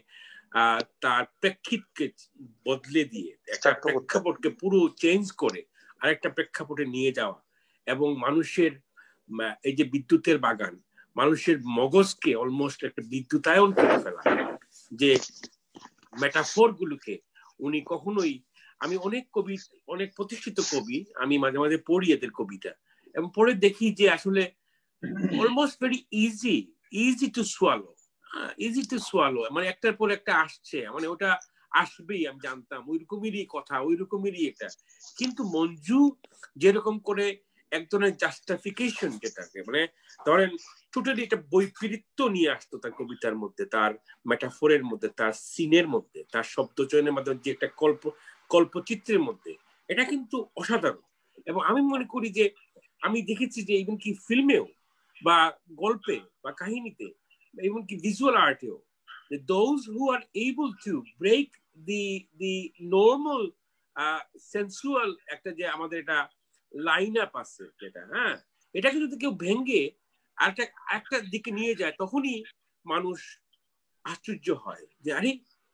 তার প্রেক্ষিতকে বদলে দিয়ে একটা প্রেক্ষাপটকে পুরো চেঞ্জ করে আরেকটা প্রেক্ষাপটে নিয়ে যাওয়া, এবং মানুষের এই যে বিদ্যুতের বাগান, মানুষের মগজকে অলমোস্ট একটা বিদ্যুতায়ন করে ফেলা, যে মেটাফোর গুলোকে উনি কখনোই, আমি অনেক কবি, অনেক প্রতিষ্ঠিত কবি আমি মাঝে মাঝে পড়ি এদের কবিতা, এবং পরে দেখি যে আসলে almost very easy to swallow, মানে একটার পর একটা আসছে, মানে ওটা আসবেই, আমি জানতাম ওইরকমই কথা, ওইরকমই এটা। কিন্তু মঞ্জু যেরকম করে এক ধরনের জাস্টিফিকেশন, যেটাকে মানে ধরেন টোটালি একটা বৈপরীত্য নিয়ে আসতো তার কবিতার মধ্যে, তার মেটাফোরের মধ্যে, তার সিনের মধ্যে, তার শব্দচয়নের মাধ্যমে, যে একটা কল্পচিত্রের মধ্যে, এটা কিন্তু অসাধারণ। এবং আমি মনে করি যে আমি দেখেছি যে ইভেন কি ফিল্মেও বা গল্পে বা কাহিনীতে, এমনকি visual আর্টেও, those who are able to break the normal sensual একটা যে আমাদের এটা লাইন আপ আছে যেটা, হ্যাঁ, এটাকে যদি কেউ ভেঙে একটা দিকে নিয়ে যায়, তখনই মানুষ আশ্চর্য হয় যে আরে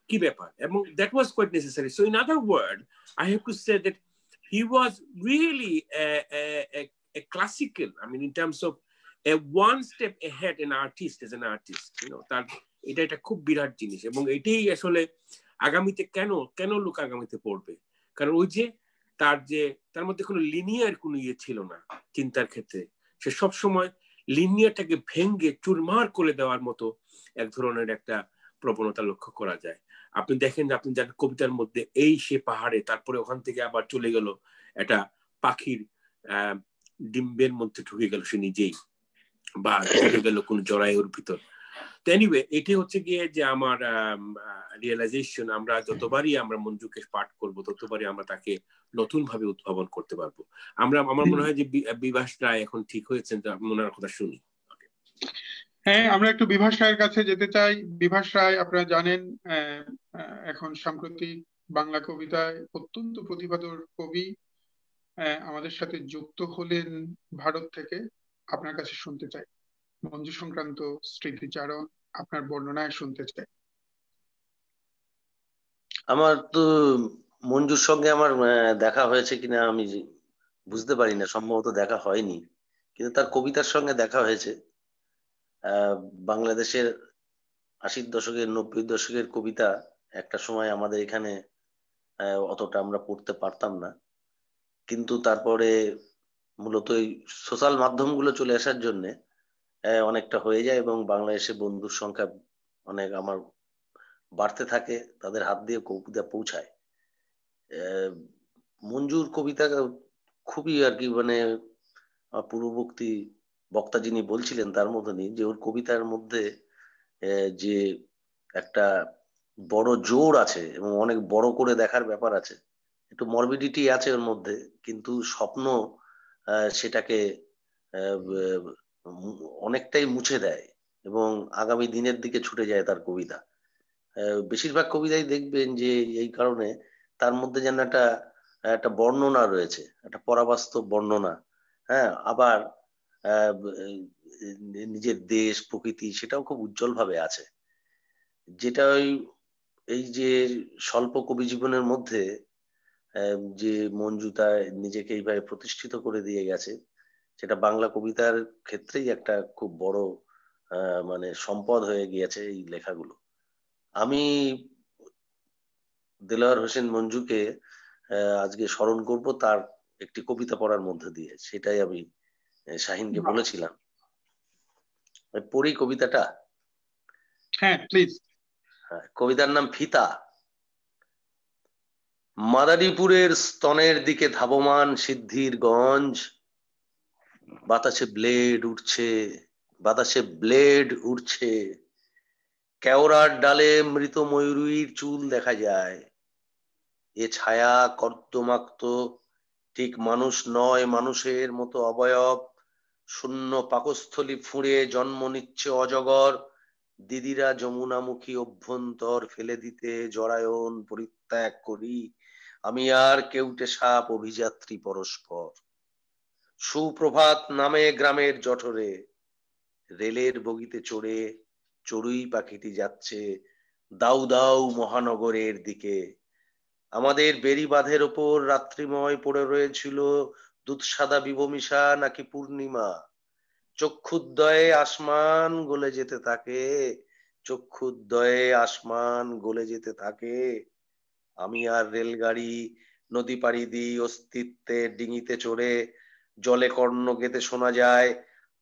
কি ব্যাপার। এবং that was quite necessary. So in other word, I have to say that he was really a classical, I mean in terms of a one step ahead an artist as an artist, you know, তার এটা খুব বিরাট জিনিস। এবং এটাই আসলে আগামীতে কেন লোক আগামীতে পড়বে, কারণ ওই যে তার মধ্যে কোনো লিনিয়ার কোনো ইয়ে ছিল না চিন্তার ক্ষেত্রে। সে সব সময় লিনিয়ারটাকে ভেঙে চুরমার করে দেওয়ার মতো এক ধরনের একটা প্রবণতা লক্ষ্য করা যায়। আপনি দেখেন, আপনি যার কবিতার মধ্যে এই সে পাহাড়ে, তারপরে ওখান থেকে আবার চলে গেল একটা পাখির ডিম্বের মধ্যে ঢুকে গেল সে নিজেই, বা ঢুকে গেল কোন জরায়ুর ভিতর। তো এনিওয়ে, এটি হচ্ছে গিয়ে যে আমার রিয়েলাইজেশন, আমরা যতবারই আমরা মঞ্জুকে পাঠ করব, ততবারই আমরা তাকে নতুন ভাবে উদ্ভাবন করতে পারবো। আমার মনে হয় যে বিভাস রায় এখন ঠিক হয়েছেন, ওনার কথা শুনি। হ্যাঁ, আমরা একটু বিভাস রায়ের কাছে যেতে চাই। বিভাস রায়, আপনারা জানেন এখন সাম্প্রতিক বাংলা কবিতায় অত্যন্ত প্রতিভাধর কবি, আমাদের সাথে যুক্ত হলেন ভারত থেকে। আপনার কাছে শুনতে চাই মঞ্জু সংক্রান্ত স্মৃতিচারণ, আপনার বর্ণনায় শুনতে চাই। আমার তো মঞ্জুর সঙ্গে আমার দেখা হয়েছে কিনা আমি বুঝতে পারি না, সম্ভবত দেখা হয়নি, কিন্তু তার কবিতার সঙ্গে দেখা হয়েছে। বাংলাদেশের 80 দশকের 90 দশকের কবিতা একটা সময় আমাদের এখানে অতটা আমরা পড়তে পারতাম না, কিন্তু তারপরে মূলত এই সোশ্যাল মাধ্যমগুলো চলে আসার জন্যে অনেকটা হয়ে যায়, এবং বাংলাদেশে বন্ধুর সংখ্যা অনেক আমার বাড়তে থাকে, তাদের হাত দিয়ে কবিতা পৌঁছায়। মঞ্জুর কবিতা খুবই আর কি, মানে পূর্ববর্তী বক্তা যিনি বলছিলেন তার মতনই, যে ওর কবিতার মধ্যে যে একটা বড় জোর আছে এবং অনেক বড় করে দেখার ব্যাপার আছে, একটু মরবিডিটি আছে ওর মধ্যে, কিন্তু স্বপ্ন সেটাকে অনেকটাই মুছে দেয় এবং আগামী দিনের দিকে ছুটে যায় তার কবিতা। বেশিরভাগ কবিতাই দেখবেন যে এই কারণে তার মধ্যে যেন একটা বর্ণনা রয়েছে, একটা পরাবাস্তব বর্ণনা। হ্যাঁ, আবার নিজের দেশ প্রকৃতি সেটাও খুব উজ্জ্বল ভাবে আছে, যেটা এই যে স্বল্প কবি জীবনের মধ্যে যে মঞ্জু তার নিজেকে এইভাবে প্রতিষ্ঠিত করে দিয়ে গেছে, সেটা বাংলা কবিতার ক্ষেত্রেই একটা খুব বড় মানে সম্পদ হয়ে গিয়েছে এই লেখাগুলো। আমি দেলোয়ার হোসেন মঞ্জুকে আজকে স্মরণ করব তার একটি কবিতা পড়ার মধ্যে দিয়ে, সেটাই আমি শাহিনকে বলেছিলাম। পড়ি কবিতাটা। হ্যাঁ, প্লিজ। কবিতার নাম ফিতা। মাদারীপুরের স্তনের দিকে ধাবমান সিদ্ধির গঞ্জ, বাতাসে ব্লেড উঠছে, কেওড়ার ডালে মৃত ময়ূরীর চুল দেখা যায়। এ ছায়া কর্দমাক্ত, ঠিক মানুষ নয়, মানুষের মতো অবয়ব, শূন্য পাকস্থলী ফুঁড়ে জন্ম নিচ্ছে অজগর। দিদিরা যমুনামুখী অভ্যন্তর ফেলে দিতে জরায়ন পরিত্যাগ করি, আমি আর কেউটে সাপ অভিযাত্রী পরস্পর। সুপ্রভাত নামে গ্রামের জঠরে, রেলের বগিতে চড়ে চড়ুই পাখিটি যাচ্ছে দাউ দাউ মহানগরের দিকে। আমাদের বেড়িবাঁধের ওপর রাত্রিময় পড়ে রয়েছিল দুধসাদা বিভমিশা নাকি পূর্ণিমা। চক্ষুদ্দয়ে আসমান গলে যেতে থাকে, চক্ষুদ্দয়ে আসমান গলে যেতে থাকে। আমি আর রেলগাড়ি নদী পাড়ি দিই অস্তিত্বের ডিঙিতে চড়ে, জলে কর্ণ গেতে শোনা যায়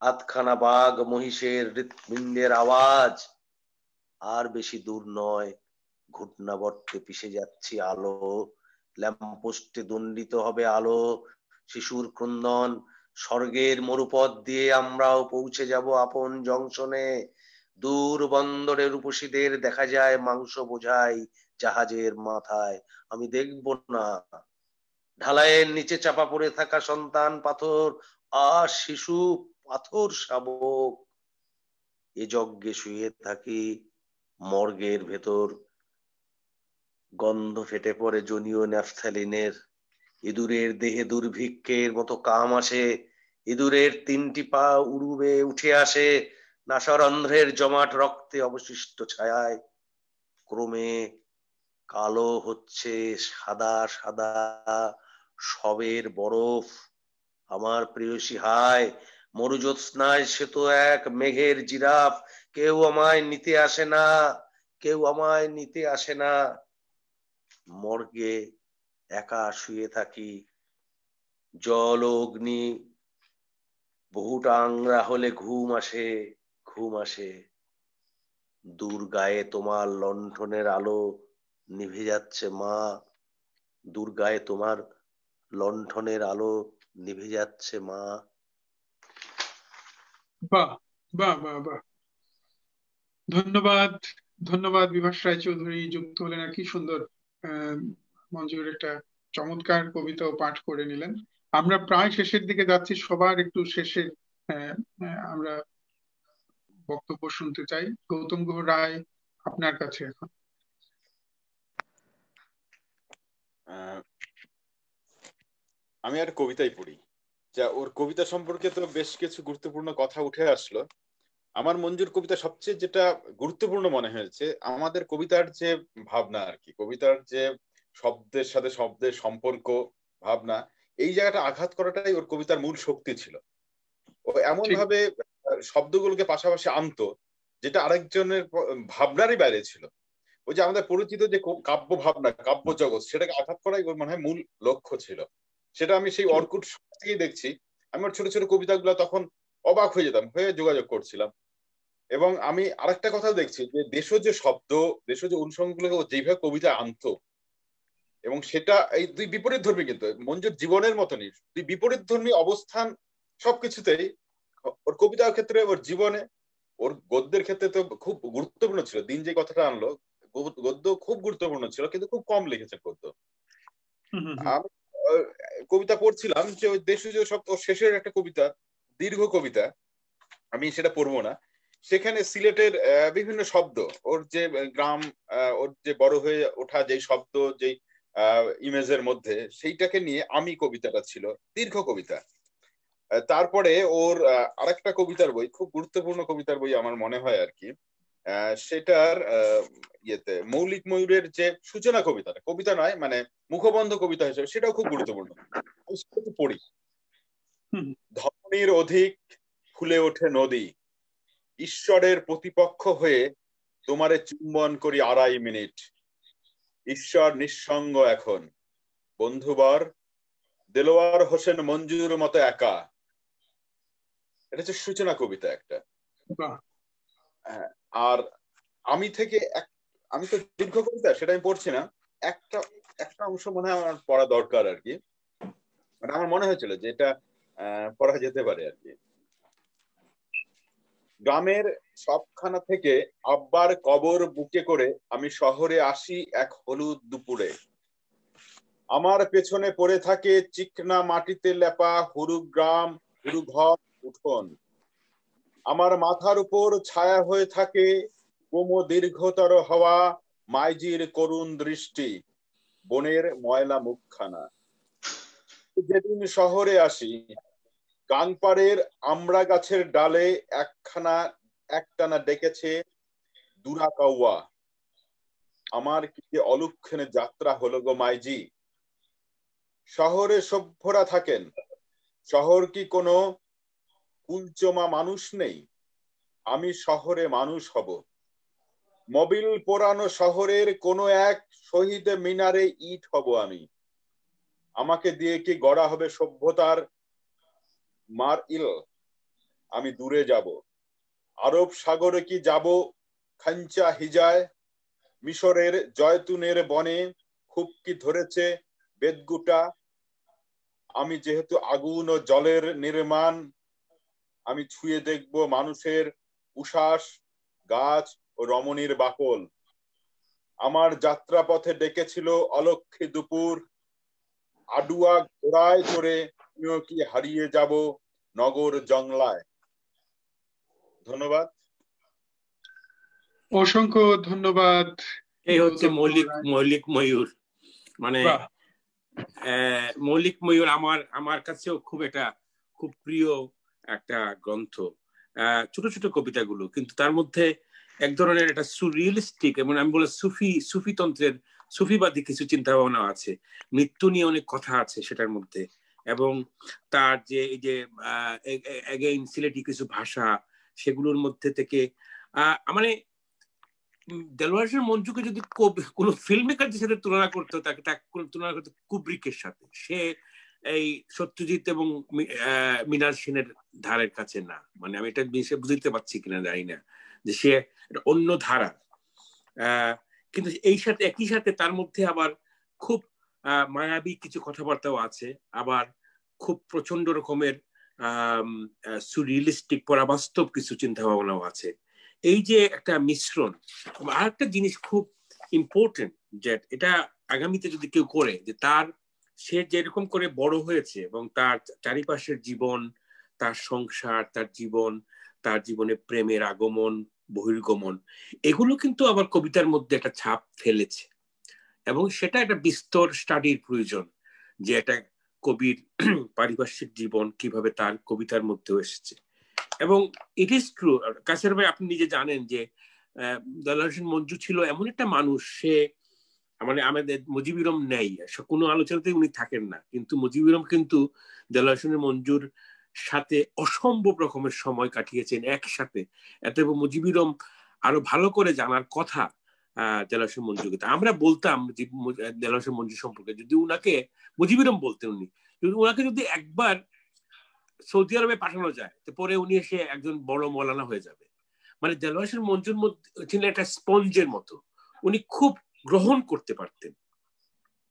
আধখানা বাঘ মহিষের হৃৎপিণ্ডের আওয়াজ। আর বেশি দূর নয়, ঘূর্ণাবর্তে পিষে যাচ্ছি আলো, ল্যাম্পপোস্টে দণ্ডিত হবে আলো, শিশুর ক্রন্দন, স্বর্গের মরুপথ দিয়ে আমরাও পৌঁছে যাব আপন জংশনে। দূর বন্দরের রূপসীদের দেখা যায় মাংস বোঝাই জাহাজের মাথায়, আমি দেখব না। ঢালাইয়ের নিচে চাপা পড়ে থাকা সন্তান পাথর আর শিশু পাথর শাবক। এ যজ্ঞে শুয়ে থাকি মর্গের ভেতর, গন্ধ ফেটে পড়ে জনীয় ন্যাফথ্যালিনের। ইঁদুরের দেহে দুর্ভিক্ষের মতো কাম আসে, ইঁদুরের 3টি পা উড়ুবে উঠে আসে নাসারন্ধ্রের জমাট রক্তে অবশিষ্ট ছায়ায়। ক্রমে কালো হচ্ছে সাদা সাদা সবের বরফ। আমার প্রেয়সী হায়, মরুজ্যোৎস্নায় সে তো এক মেঘের জিরাফ। কেউ আমায় নিতে আসে না, কেউ আমায় নিতে আসে না। মর্গে একা শুয়ে থাকি, জল অগ্নি বহুটা আংরা হলে ঘুম আসে, ঘুম আসে। দূর গায়ে তোমার লণ্ঠনের আলো নিভে যাচ্ছে মা, দূর গায়ে তোমার লণ্ঠনের আলো নিভে যাচ্ছে মা। বাহ বাহ বাহ বাহ, ধন্যবাদ ধন্যবাদ। বিভাস রায়চৌধুরী যুক্ত হলেন, আর কি সুন্দর মঞ্জুর একটা চমৎকার কবিতাও পাঠ করে নিলেন। আমরা প্রায় শেষের দিকে যাচ্ছি, সবার একটু শেষের আমরা বক্তব্য শুনতে চাই। গৌতম গুহ রায়, আপনার কাছে এখন। আমি আর কবিতাই পড়ি, যা ওর কবিতা সম্পর্কে তো বেশ কিছু গুরুত্বপূর্ণ কথা উঠে আসলো। আমার মঞ্জুর কবিতা সবচেয়ে যেটা গুরুত্বপূর্ণ মনে হয়েছে, আমাদের কবিতার যে ভাবনা আর কি, কবিতার যে শব্দের সাথে শব্দের সম্পর্ক ভাবনা, এই জায়গাটা আঘাত করাটাই ওর কবিতার মূল শক্তি ছিল। ও এমন ভাবে শব্দগুলোকে পাশাপাশি আনতো যেটা আরেকজনের ভাবনারই বাইরে ছিল। ওই যে আমাদের পরিচিত যে কাব্য ভাবনা, কাব্য জগৎ, সেটাকে আঘাত করাই ওর মনে হয় মূল লক্ষ্য ছিল। সেটা আমি সেই অর্কুট থেকেই দেখছি। আমি ওর ছোট ছোট কবিতাগুলো তখন অবাক হয়ে যেতাম, হয়ে যোগাযোগ করছিলাম। এবং আমি আরেকটা কথা দেখছি যে দেশজ শব্দ, দেশজ অনুষঙ্গগুলোকে যেভাবে কবিতা আনতো, এবং সেটা এই দুই বিপরীত ধর্মী, কিন্তু মঞ্জুর জীবনের মতনই দুই বিপরীত ধর্মী অবস্থান সবকিছুতেই ওর কবিতার ক্ষেত্রে, ওর জীবনে, ওর গদ্যের ক্ষেত্রে তো খুব গুরুত্বপূর্ণ ছিল। দিন যে কথাটা আনলো, গদ্য খুব গুরুত্বপূর্ণ ছিল, কিন্তু খুব কম লিখেছে গদ্য। আমি কবিতা পড়ছিলাম যে ওই দেশজ শব্দ, শেষের একটা কবিতা, দীর্ঘ কবিতা, আমি সেটা পড়বো না। সেখানে সিলেটের বিভিন্ন শব্দ, ওর যে গ্রাম, ওর যে বড় হয়ে ওঠা যে শব্দ, যে ইমেজের মধ্যে, সেইটাকে নিয়ে আমি কবিতাটা ছিল, দীর্ঘ কবিতা। তারপরে ওর আরেকটা কবিতার বই, খুব গুরুত্বপূর্ণ কবিতার বই আমার মনে হয় আর কি, সেটার ইয়েতে মৌলিক ময়ূরের যে সূচনা কবিতাটা, কবিতা নয় মানে মুখবন্ধ কবিতা হিসেবে, সেটাও খুব গুরুত্বপূর্ণ। পড়ি। ধরণীর অধিক ফুলে ওঠে নদী, ঈশ্বরের প্রতিপক্ষ হয়ে তোমারে চুম্বন করি 2.5 মিনিট। ঈশ্বর নিঃসঙ্গ এখন, বন্ধুবর দেলোয়ার হোসেন মঞ্জুর মতো একা। এটা হচ্ছে সূচনা কবিতা একটা। আর আমি থেকে আমি তো দীর্ঘ কবিতা, সেটা আমি পড়ছি না, একটা একটা অংশ মনে হয় আমার পড়া দরকার আর কি, মানে আমার মনে হয়েছিল যে এটা পড়া যেতে পারে আর কি। গ্রামের সবখানা থেকে আব্বার কবর বুকে করে আমি শহরে আসি এক হলুদ দুপুরে। আমার পেছনে পড়ে থাকে চিকনা মাটিতে লেপা হুরু গ্রাম, হুরু ঘর, উঠোন। আমার মাথার উপর ছায়া হয়ে থাকে ক্রম দীর্ঘতর হওয়া মাইজির করুণ দৃষ্টি, বনের ময়লা মুখখানা। যেদিন শহরে আসি, গানপাড়ের আমড়া গাছের ডালে একটানা ডেকেছে দুরা কাউয়া। আমার কি অলুক্ষণে যাত্রা হলো গো মাইজি। শহরে সভ্যরা থাকেন, শহর কি কোনো কুলচমা মানুষ নেই? আমি শহরে মানুষ হব। মোবিল পোড়ানো শহরের কোনো এক শহীদ মিনারে ইট হব আমি। আমাকে দিয়ে কি গড়া হবে সভ্যতার মার ইল, আমি দূরে যাব। আরব সাগরে কি যাব খাঞ্চা হিজায়, মিশরের জয়তুনের বনে খুব কি ধরেছে বেদগুটা। আমি যেহেতু আগুন ও জলের নির্মাণ, আমি ছুঁয়ে দেখব মানুষের উশ্বাস, গাছ ও রমণীর বাকল। আমার যাত্রাপথে ডেকেছিল অলক্ষী দুপুর, আডুয়া ঘোড়ায় চড়ে আমিও কি হারিয়ে যাব নগর জংলায়। ধন্যবাদ। অসংখ্য ধন্যবাদ এই হচ্ছে গৌতম মৌলিক রায়। মৌলিক ময়ূর। মানে বাহ, মৌলিক ময়ূর আমার কাছেও খুব প্রিয় একটা গ্রন্থ। ছোট ছোট কবিতাগুলো, কিন্তু তার মধ্যে এক ধরনের একটা সুরিয়েলিস্টিক এবং আমি বলে সুফিতন্ত্রের সুফিবাদী কিছু চিন্তা ভাবনা আছে। মৃত্যু নিয়ে অনেক কথা আছে সেটার মধ্যে, এবং তার যে এই যে এগেইন সিলেটি কিছু ভাষা, সেগুলোর মধ্যে থেকে মানে দেলোয়ার হোসেন মঞ্জুকে যদি কোনো ফিল্ম মেকারের সাথে তুলনা করতো, তাকে তুলনা করতো কুব্রিকের সাথে। সে এই সত্যজিৎ এবং মৃণাল সেনের ধারের কাছে না। মানে আমি এটা বুঝতে পারছি কিনা জানি না, যে সে অন্য ধারা। কিন্তু একই সাথে তার মধ্যে আবার খুব মায়াবী কিছু কথাবার্তাও আছে, আবার খুব প্রচন্ড রকমের সুরিয়েলিস্টিক পরাবাস্তব কিছু চিন্তা ভাবনাও আছে। এই যে একটা মিশ্রণ। আর একটা জিনিস খুব ইম্পর্টেন্ট, যে এটা আগামীতে যদি কেউ করে, যে সে যেরকম করে বড় হয়েছে এবং তার চারিপাশের জীবন, তার সংসার, তার জীবনে প্রেমের আগমন বহির্গমন, এগুলো কিন্তু আবার কবিতার মধ্যে একটা ছাপ ফেলেছে। এবং সেটা একটা বিস্তর স্টাডির প্রয়োজন, যে একটা কবির পারিপার্শ্বিক জীবন কিভাবে তার কবিতার মধ্যেও এসেছে। এবং ইট ইজ ট্রু, কাসের ভাই আপনি নিজে জানেন যে দেলোয়ার হোসেন মঞ্জু ছিল এমন একটা মানুষ, সে মানে আমাদের মুজিবুরম নেই, কোনো আলোচনাতেই উনি থাকেন না, কিন্তু মুজিবুরম কিন্তু দেলোয়ার হোসেন মঞ্জুর সাথে অসম্ভব রকমের সময় কাটিয়েছেন একসাথে। এত মুজিবুরম আরো ভালো করে জানার কথা দেলোয়ার হোসেন মঞ্জুকে। আমরা বলতাম দেলোয়ার হোসেন মঞ্জু সম্পর্কে, যদি উনাকে মুজিবুরম বলতেন, উনাকে যদি একবার সৌদি আরবে পাঠানো যায়, তো পরে উনি এসে একজন বড় মৌলানা হয়ে যাবে। মানে দেলোয়ার হোসেন মঞ্জুর মধ্যে ছিলেন একটা স্পঞ্জের মতো, উনি খুব গ্রহণ করতে পারতেন।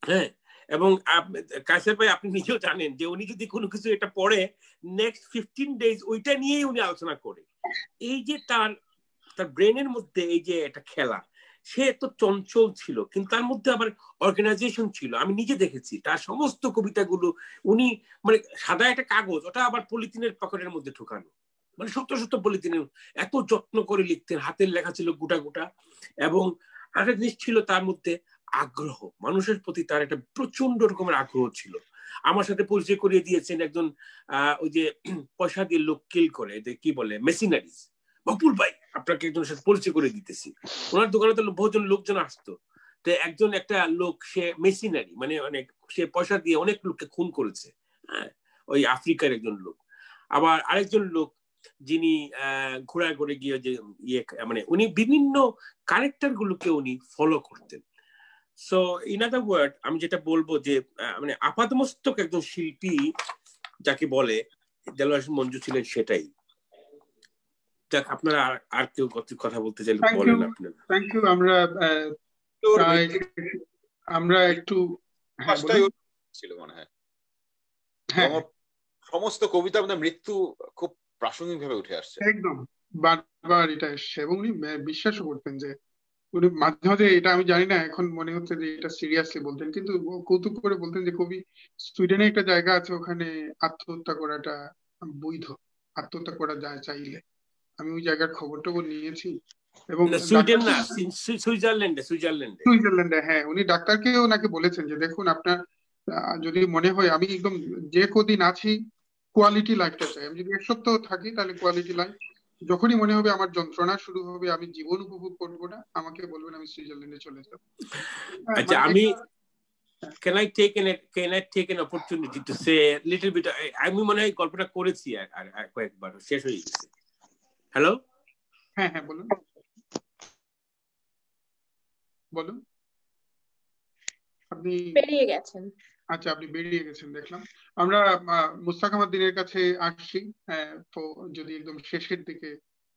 হ্যাঁ, এবং কায়সার ভাই আপনি নিজেও জানেন যে উনি যদি কোনো কিছু এটা পড়ে, নেক্সট 15 days ওইটা নিয়েই উনি আলোচনা করে। এই যে তার ব্রেনের মধ্যে এই যে একটা খেলা, সে তো চঞ্চল ছিল, কিন্তু তার মধ্যে আবার অর্গানাইজেশন ছিল। আমি নিজে দেখেছি তার সমস্ত কবিতাগুলো উনি মানে সাদা একটা কাগজ, ওটা আবার পলিথিনের পকেটের মধ্যে ঢোকানো, মানে শত শত পলিথিনের, এত যত্ন করে লিখতেন, হাতের লেখা ছিল গোটা গোটা। এবং আরেকটা জিনিস ছিল তার মধ্যে আগ্রহ, মানুষের প্রতি তার একটা প্রচন্ড রকমের আগ্রহ ছিল। আমার সাথে পরিচয় করিয়ে দিয়েছেন একজন ওই যে পয়সা দিয়ে লোক কিল করে, কি বলে, মেশিনারিজ। বকুল ভাই আপনাকে একজনের সাথে পরিচয় করে দিতেছি, ওনার দোকানে তো বহুজন লোকজন আসতো। তো একটা লোক, সে মেশিনারি, মানে অনেক, সে পয়সা দিয়ে অনেক লোককে খুন করেছে। হ্যাঁ, ওই আফ্রিকার একজন লোক। আবার আরেকজন লোক যিনি ঘোড়ায় করে গিয়ে যে মানে উনি বিভিন্ন ক্যারেক্টার গুলোকে উনি ফলো করতেন। সো ইন আদার ওয়ার্ড, আমি যেটা বলবো যে মানে আপাতমস্তক একজন শিল্পী যাকে বলে দেলোয়ার হোসেন মঞ্জু ছিলেন, সেটাই। যাক, আপনারা আর কেউ কথা বলতে চাইলে বলেন। আপনারা থ্যাংক ইউ। আমরা একটু ছিল মনে হয় সমস্ত কবিতা আপনার মৃত্যু খুব প্রাসঙ্গিক ভাবে উঠে আসছে, একদম বারবার এটা এসছে। এবং উনি বিশ্বাসও করতেন যে, উনি মাঝে মাঝে, এটা আমি জানি না, এখন মনে হচ্ছে যে এটা সিরিয়াসলি বলতেন, কিন্তু কৌতুক করে বলতেন যে কবি সুইডেনে একটা জায়গা আছে, ওখানে আত্মহত্যা করাটা বৈধ, আত্মহত্যা করা যায় চাইলে। আমি ওই জায়গার খবর টবর নিয়েছি। এবং সুইডেন না, সুইজারল্যান্ডে। হ্যাঁ, উনি ডাক্তারকেও নাকি বলেছেন যে দেখুন, আপনার যদি মনে হয়, আমি একদম যে কদিন আছি কোয়ালিটি লাইফটা চাই, আমি যদি 1 সপ্তাহ থাকি তাহলে কোয়ালিটি লাইফ, যখনই মনে হবে আমার যন্ত্রণা শুরু হবে, আমি জীবন উপভোগ করবো না, আমাকে বলবেন আমি সুইজারল্যান্ডে চলে যাব। আচ্ছা, আমি can I take an opportunity to say a little bit? আমি মনে হয় গল্পটা করেছি আর কয়েকবার, শেষ হয়ে গেছে। হ্যালো, হ্যাঁ বলুন বলুন। আপনি বেরিয়ে গেছেন। আচ্ছা, আপনি বেরিয়ে গেছেন দেখলাম। আমরা মুস্তাক আহমদের কাছে আসছি। তো যদি একদম শেষের দিকে,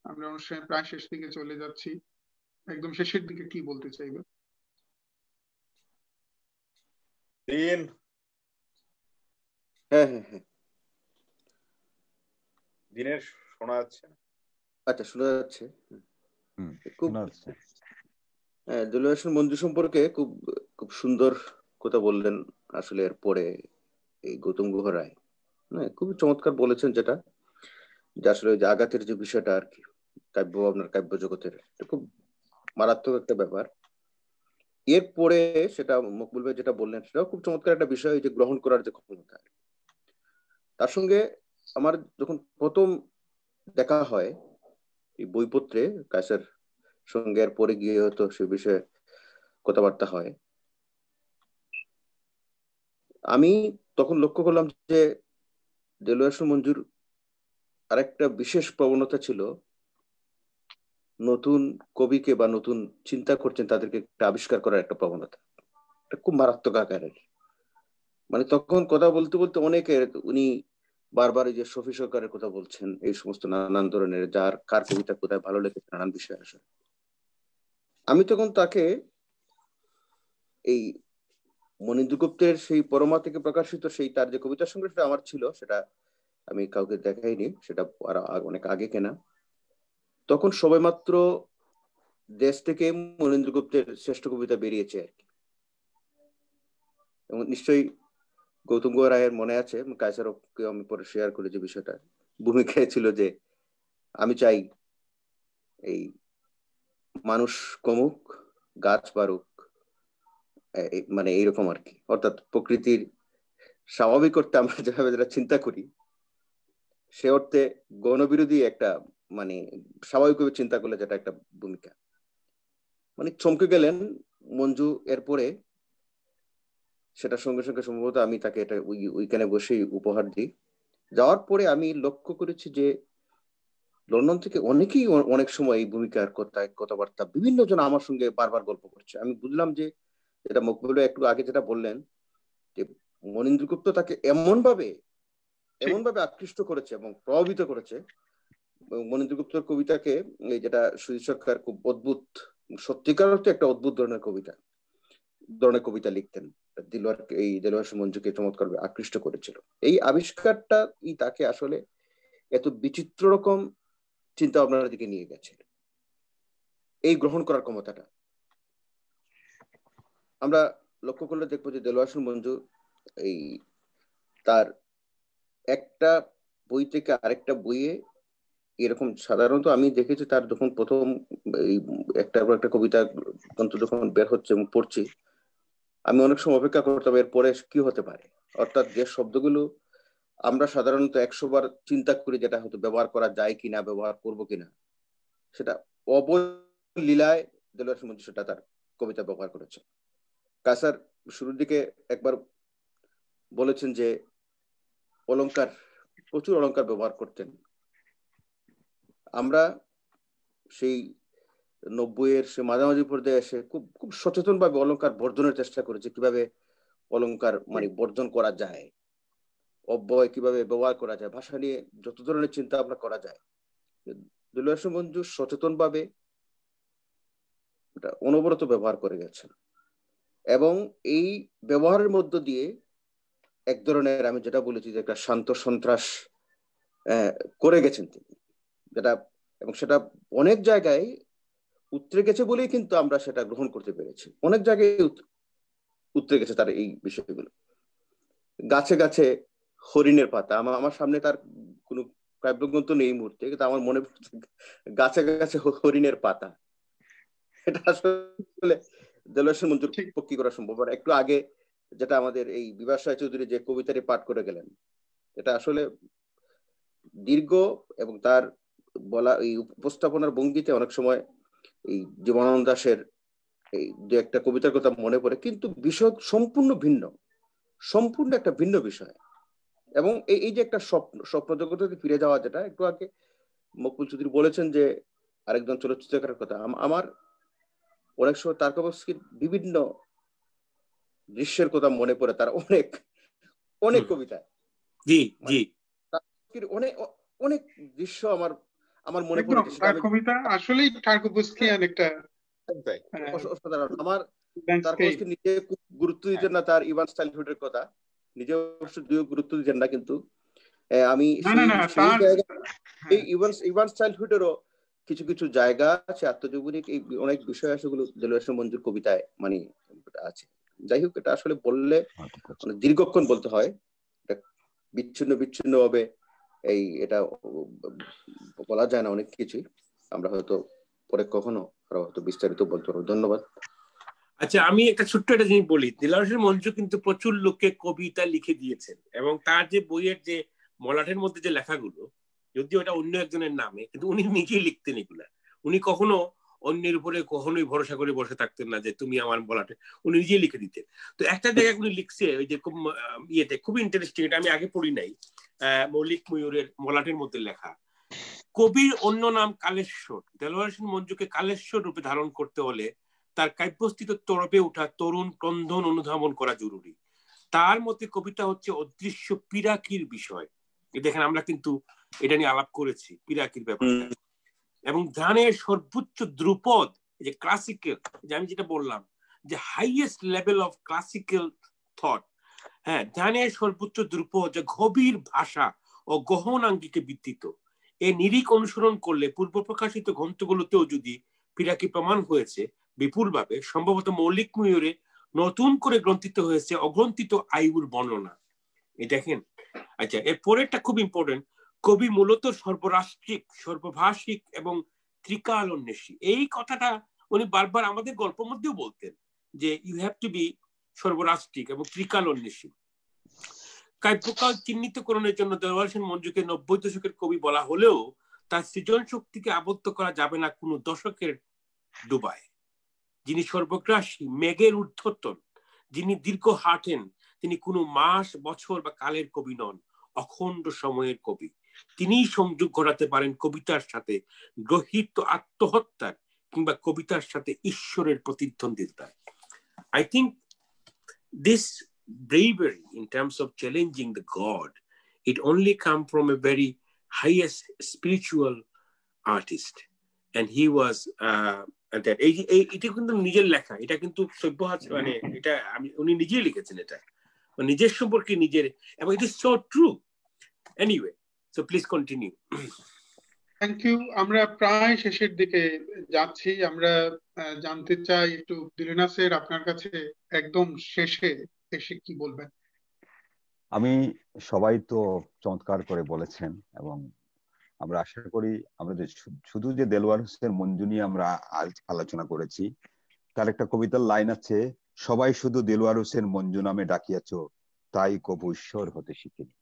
আমরা অনুষ্ঠানের প্রায় শেষ দিকে চলে যাচ্ছি, একদম শেষের দিকে কি বলতে চাইবেন? দিন। হ্যাঁ হ্যাঁ হ্যাঁ, দিনের শোনা যাচ্ছে না? আচ্ছা শোনা যাচ্ছে। খুব শোনা যাচ্ছে। দেলোয়ার হোসেন মঞ্জু সম্পর্কে খুব খুব সুন্দর কথা বললেন আসলে এর পরে এই গৌতম গুহ রায়। হ্যাঁ, খুবই চমৎকার বলেছেন, যেটা যে আসলে ওই যে আঘাতের যে বিষয়টা আর কি, কাব্য আপনার কাব্য জগতের এটা খুব মারাত্মক একটা ব্যাপার। এরপরে সেটা মকবুল ভাই যেটা বললেন সেটাও খুব চমৎকার একটা বিষয়, যে গ্রহণ করার যে ক্ষমতা। তার সঙ্গে আমার যখন প্রথম দেখা হয় এই বইপত্রে কায়সার সঙ্গে, এর পরে গিয়ে হয়তো সে বিষয়ে কথাবার্তা হয়, আমি তখন লক্ষ্য করলাম যে দেলোয়ার হোসেন মঞ্জুর আরেকটা বিশেষ প্রবণতা ছিল, নতুন কবিকে বা নতুন চিন্তা করছেন তাদেরকে একটা আবিষ্কার করার একটা প্রবণতা, এটা খুব মারাত্মক আকারের। মানে তখন কথা বলতে বলতে অনেকের উনি বারবার এই যে শফি সরকারের কথা বলছেন, এই সমস্ত নানান ধরনের যার কার কবিতা কোথায় ভালো লেগেছে নানান বিষয় আসে। আমি তখন তাকে এই মনীন্দ্র গুপ্তের সেই পরমা থেকে প্রকাশিত সেই তার যে কবিতা সংগ্রহটা আমার ছিল, সেটা আমি কাউকে দেখাইনি, সেটা অনেক আগে কেনা। তখন সবেমাত্র দেশ থেকে মনীন্দ্র গুপ্তের শ্রেষ্ঠ কবিতা বেরিয়েছে আর কি। এবং নিশ্চয়ই গৌতম গুহ রায়ের মনে আছে, কায়সারকে আমি পরে শেয়ার করি যে বিষয়টা, ভূমিকায় ছিল যে আমি চাই এই মানুষ কমুক, গাছ বাড়ুক, মানে এইরকম আর কি। অর্থাৎ প্রকৃতির স্বাভাবিক করতে আমরা যেভাবে যেটা চিন্তা করি, সে অর্থে গণবিরোধী একটা, মানে স্বাভাবিকভাবে চিন্তা করলে যেটা একটা ভূমিকা। মানে চমকে গেলেন মঞ্জু এরপরে, সেটার সঙ্গে সঙ্গে সম্ভবত আমি তাকে এটা ওইখানে বসেই উপহার দিই। যাওয়ার পরে আমি লক্ষ্য করেছি যে লন্ডন থেকে অনেকেই অনেক সময় এই ভূমিকার কথাবার্তা বিভিন্ন জন আমার সঙ্গে বারবার গল্প করছে। আমি বুঝলাম যে যেটা মকবুল একটু আগে যেটা বললেন, যে মনীন্দ্র গুপ্ত তাকে এমন ভাবে আকৃষ্ট করেছে এবং প্রভাবিত করেছে। মনীন্দ্র গুপ্তর কবিতাকে, এই যেটা সুজিত সরকার খুব অদ্ভুত, সত্যিকার অর্থে একটা অদ্ভুত ধরনের কবিতা লিখতেন, দেলোয়ার হোসেন মঞ্জুকে চমৎকার আকৃষ্ট করেছিল। এই আবিষ্কারটা তাকে আসলে এত বিচিত্র রকম চিন্তা ভাবনার দিকে নিয়ে গেছে, এই গ্রহণ করার ক্ষমতাটা। আমরা লক্ষ্য করলে দেখবো যে দেলোয়ার হোসেন মঞ্জু এই তার একটা বই থেকে আরেকটা বইয়ে এরকম, সাধারণত আমি দেখেছি তার যখন প্রথম এই একটা কবিতা গ্রন্থ যখন বের হচ্ছে এবং পড়ছি, আমি অনেক সময় অপেক্ষা করতাম এর পরে কি হতে পারে। অর্থাৎ যে শব্দগুলো আমরা সাধারণত 100 বার চিন্তা করি যেটা হয়তো ব্যবহার করা যায় কিনা, ব্যবহার করবো কিনা, সেটা অবলীলায় দেলোয়ার হোসেন মঞ্জু সেটা তার কবিতা ব্যবহার করেছে। কাসার শুরুর দিকে একবার বলেছেন যে অলংকার, প্রচুর অলংকার ব্যবহার করতেন। আমরা সেই 90-এর সে মাঝামাঝি পর্যায়ে এসে খুব খুব সচেতন ভাবে অলংকার বর্জনের চেষ্টা করেছে, কিভাবে অলংকার মানে বর্জন করা যায়, অব্যয় কিভাবে ব্যবহার করা যায়, ভাষা নিয়ে যত ধরনের চিন্তা ভাবনা করা যায়। দেলোয়ার হোসেন মঞ্জু সচেতন ভাবে এটা অনবরত ব্যবহার করে গেছেন, এবং এই ব্যবহারের মধ্য দিয়ে এক ধরনের, আমি যেটা বলেছি যে একটা শান্ত সন্ত্রাস করে গেছেন তিনি, যেটা, এবং সেটা অনেক জায়গায় উতরে গেছে বলেই কিন্তু আমরা সেটা গ্রহণ করতে পেরেছি। অনেক জায়গায় উতরে গেছে তার এই বিষয়গুলো। গাছে গাছে হরিণের পাতা, আমার সামনে তার কোনো কাব্যগ্রন্থ নেই এই মুহূর্তে, কিন্তু আমার মনে পড়ছে গাছে গাছে হরিণের পাতা। এটা আসলে দেলোয়ার হোসেন মঞ্জুর পক্ষে করা সম্ভব। আর একটু আগে যেটা আমাদের এই বিভাস রায় চৌধুরী যে কবিতাটি পাঠ করে গেলেন, এটা আসলে দীর্ঘ, এবং তার বলা এই উপস্থাপনার ভঙ্গিতে অনেক সময় এই জীবনানন্দ দাশের এই দু একটা কবিতার কথা মনে পড়ে, কিন্তু বিষয় সম্পূর্ণ ভিন্ন, সম্পূর্ণ একটা ভিন্ন বিষয়। এবং এই যে একটা স্বপ্ন জগতে ফিরে যাওয়া, যেটা একটু আগে মকবুল চৌধুরী বলেছেন যে আরেকজন চলচ্চিত্রকারের কথা, আমার অনেক সময় তারকাবস্কির বিভিন্ন দৃশ্যের কথা মনে পড়ে তার অনেক অনেক কবিতা। জি জি, অনেক অনেক দৃশ্য আমার আমার মনে পড়ে। তার কবিতা আসলেই টার্কোভস্কিয়ান একটা অসাধারণ। আমার টার্কোভস্কি নিজে খুব গুরুত্ব দিতেন না তার ইভান্স চাইল্ডহুডের কথা, নিজে অবশ্য গুরুত্ব দিতেন না, কিন্তু আমি সেই জায়গা এই ইভান্স চাইল্ডহুডেরও কিছু কিছু জায়গা আছে আত্মজীবনী, এই অনেক বিষয় আছে যেগুলো দেলোয়ার হোসেন মঞ্জুর কবিতায় মানে আছে। যাই হোক, এটা আসলে বললে দীর্ঘক্ষণ বলতে হয়, বিচ্ছিন্ন বিচ্ছিন্ন ভাবে এটা বলা যায় না অনেক কিছুই। আমরা হয়তো পরে কখনো আরো হয়তো বিস্তারিত বলতে পারবো। ধন্যবাদ। আচ্ছা, আমি একটা ছোট্ট একটা জিনিস বলি। দেলোয়ার হোসেন মঞ্জু কিন্তু প্রচুর লোককে কবিতা লিখে দিয়েছেন, এবং তার যে বইয়ের যে মলাটের মধ্যে যে লেখাগুলো, যদিও এটা অন্য একজনের নামে, কিন্তু উনি নিজেই লিখতেন এগুলা। উনি কখনো অন্যের উপরে কখনোই ভরসা করে বসে থাকতেন না যে তুমি আমার মলাটে, উনি নিজেই লিখে দিতেন। তো একটা জায়গায় উনি লিখছে ওই যে ইয়েতে, খুব ইন্টারেস্টিং, এটা আমি আগে পড়ি নাই, মৌলিক ময়ূরের মলাটের মধ্যে লেখা, কবির অন্য নাম কালেশ্বর। দেলোয়ার হোসেন মঞ্জুকে কালেশ্বর রূপে ধারণ করতে হলে তার কাব্যস্থিত তরবে ওঠা তরুণ ক্রন্দন অনুধাবন করা জরুরি। তার মতে কবিতা হচ্ছে অদৃশ্য পিরাকির বিষয়। দেখেন, আমরা কিন্তু এটা নিয়ে আলাপ করেছি, পিরাকির ব্যাপারটা। এবং ধ্যানের সর্বোচ্চ ধ্রুপদ, যে ক্লাসিক্যাল, যে আমি যেটা বললাম যে highest level of classical thought, হ্যাঁ, ধ্যানের সর্বোচ্চ ধ্রুপদ, যে গভীর ভাষা ও গহন আঙ্গিকে ভিত্তিত। এই নিরিখ অনুসরণ করলে পূর্ব প্রকাশিত গ্রন্থগুলোতেও যদি পিরাকি প্রমাণ হয়েছে বিপুলভাবে, সম্ভবত মৌলিক ময়ূরে নতুন করে গ্রন্থিত হয়েছে অগ্রন্থিত আয়ুর বর্ণনা। এই দেখেন। আচ্ছা, এর পরেরটা খুব ইম্পর্টেন্ট। কবি মূলত সর্বরাষ্ট্রিক, সর্বভাষিক এবং ত্রিকালোন্বেষী। এই কথাটা উনি বারবার আমাদের গল্পের মধ্যেও বলতেন যে ইউ হ্যাভ টু বি সর্বরাষ্ট্রিক এবং ত্রিকালোন্বেষী। কাব্যকাল চিহ্নিতকরণের জন্য দেলোয়ার হোসেন মঞ্জুকে 90 দশকের কবি বলা হলেও তার সৃজন শক্তিকে আবদ্ধ করা যাবে না কোনো দশকের ডুবায়। যিনি সর্বগ্রাসী, মেঘের ঊর্ধ্বতন, যিনি দীর্ঘ হাঁটেন, তিনি কোনো মাস, বছর বা কালের কবি নন, অখণ্ড সময়ের কবি। তিনিই সংযোগ ঘটাতে পারেন কবিতার সাথে গ্রহিত আত্মহত্যার কিংবা কবিতার সাথে ঈশ্বরের প্রতিদ্বন্দ্বিতার। I think this bravery in terms of challenging the God, it only come from a very highest spiritual artist, and he was এটা কিন্তু নিজের লেখা, এটা কিন্তু সভ্য মানে এটা উনি নিজেই লিখেছেন, এটা নিজের সম্পর্কে নিজের, এবং it is so true. Anyway, so please continue. Thank you. আমরা প্রায় শেষের দিকে যাচ্ছি। আমরা জানতে চাই একটু দিলেনা স্যার, আপনার কাছে একদম শেষে এসে কি বলবেন? আমি সবাই তো চমৎকার করে বলেছেন, এবং আমরা আশা করি আমরা যে শুধু যে দেলোয়ার হোসেন মঞ্জু নিয়ে আমরা আজ আলোচনা করেছি, তার একটা কবিতার লাইন আছে, সবাই শুধু দেলোয়ার হোসেন মঞ্জু নামে ডাকিয়াছ, তাই কবু ঈশ্বর হতে শিখিনি।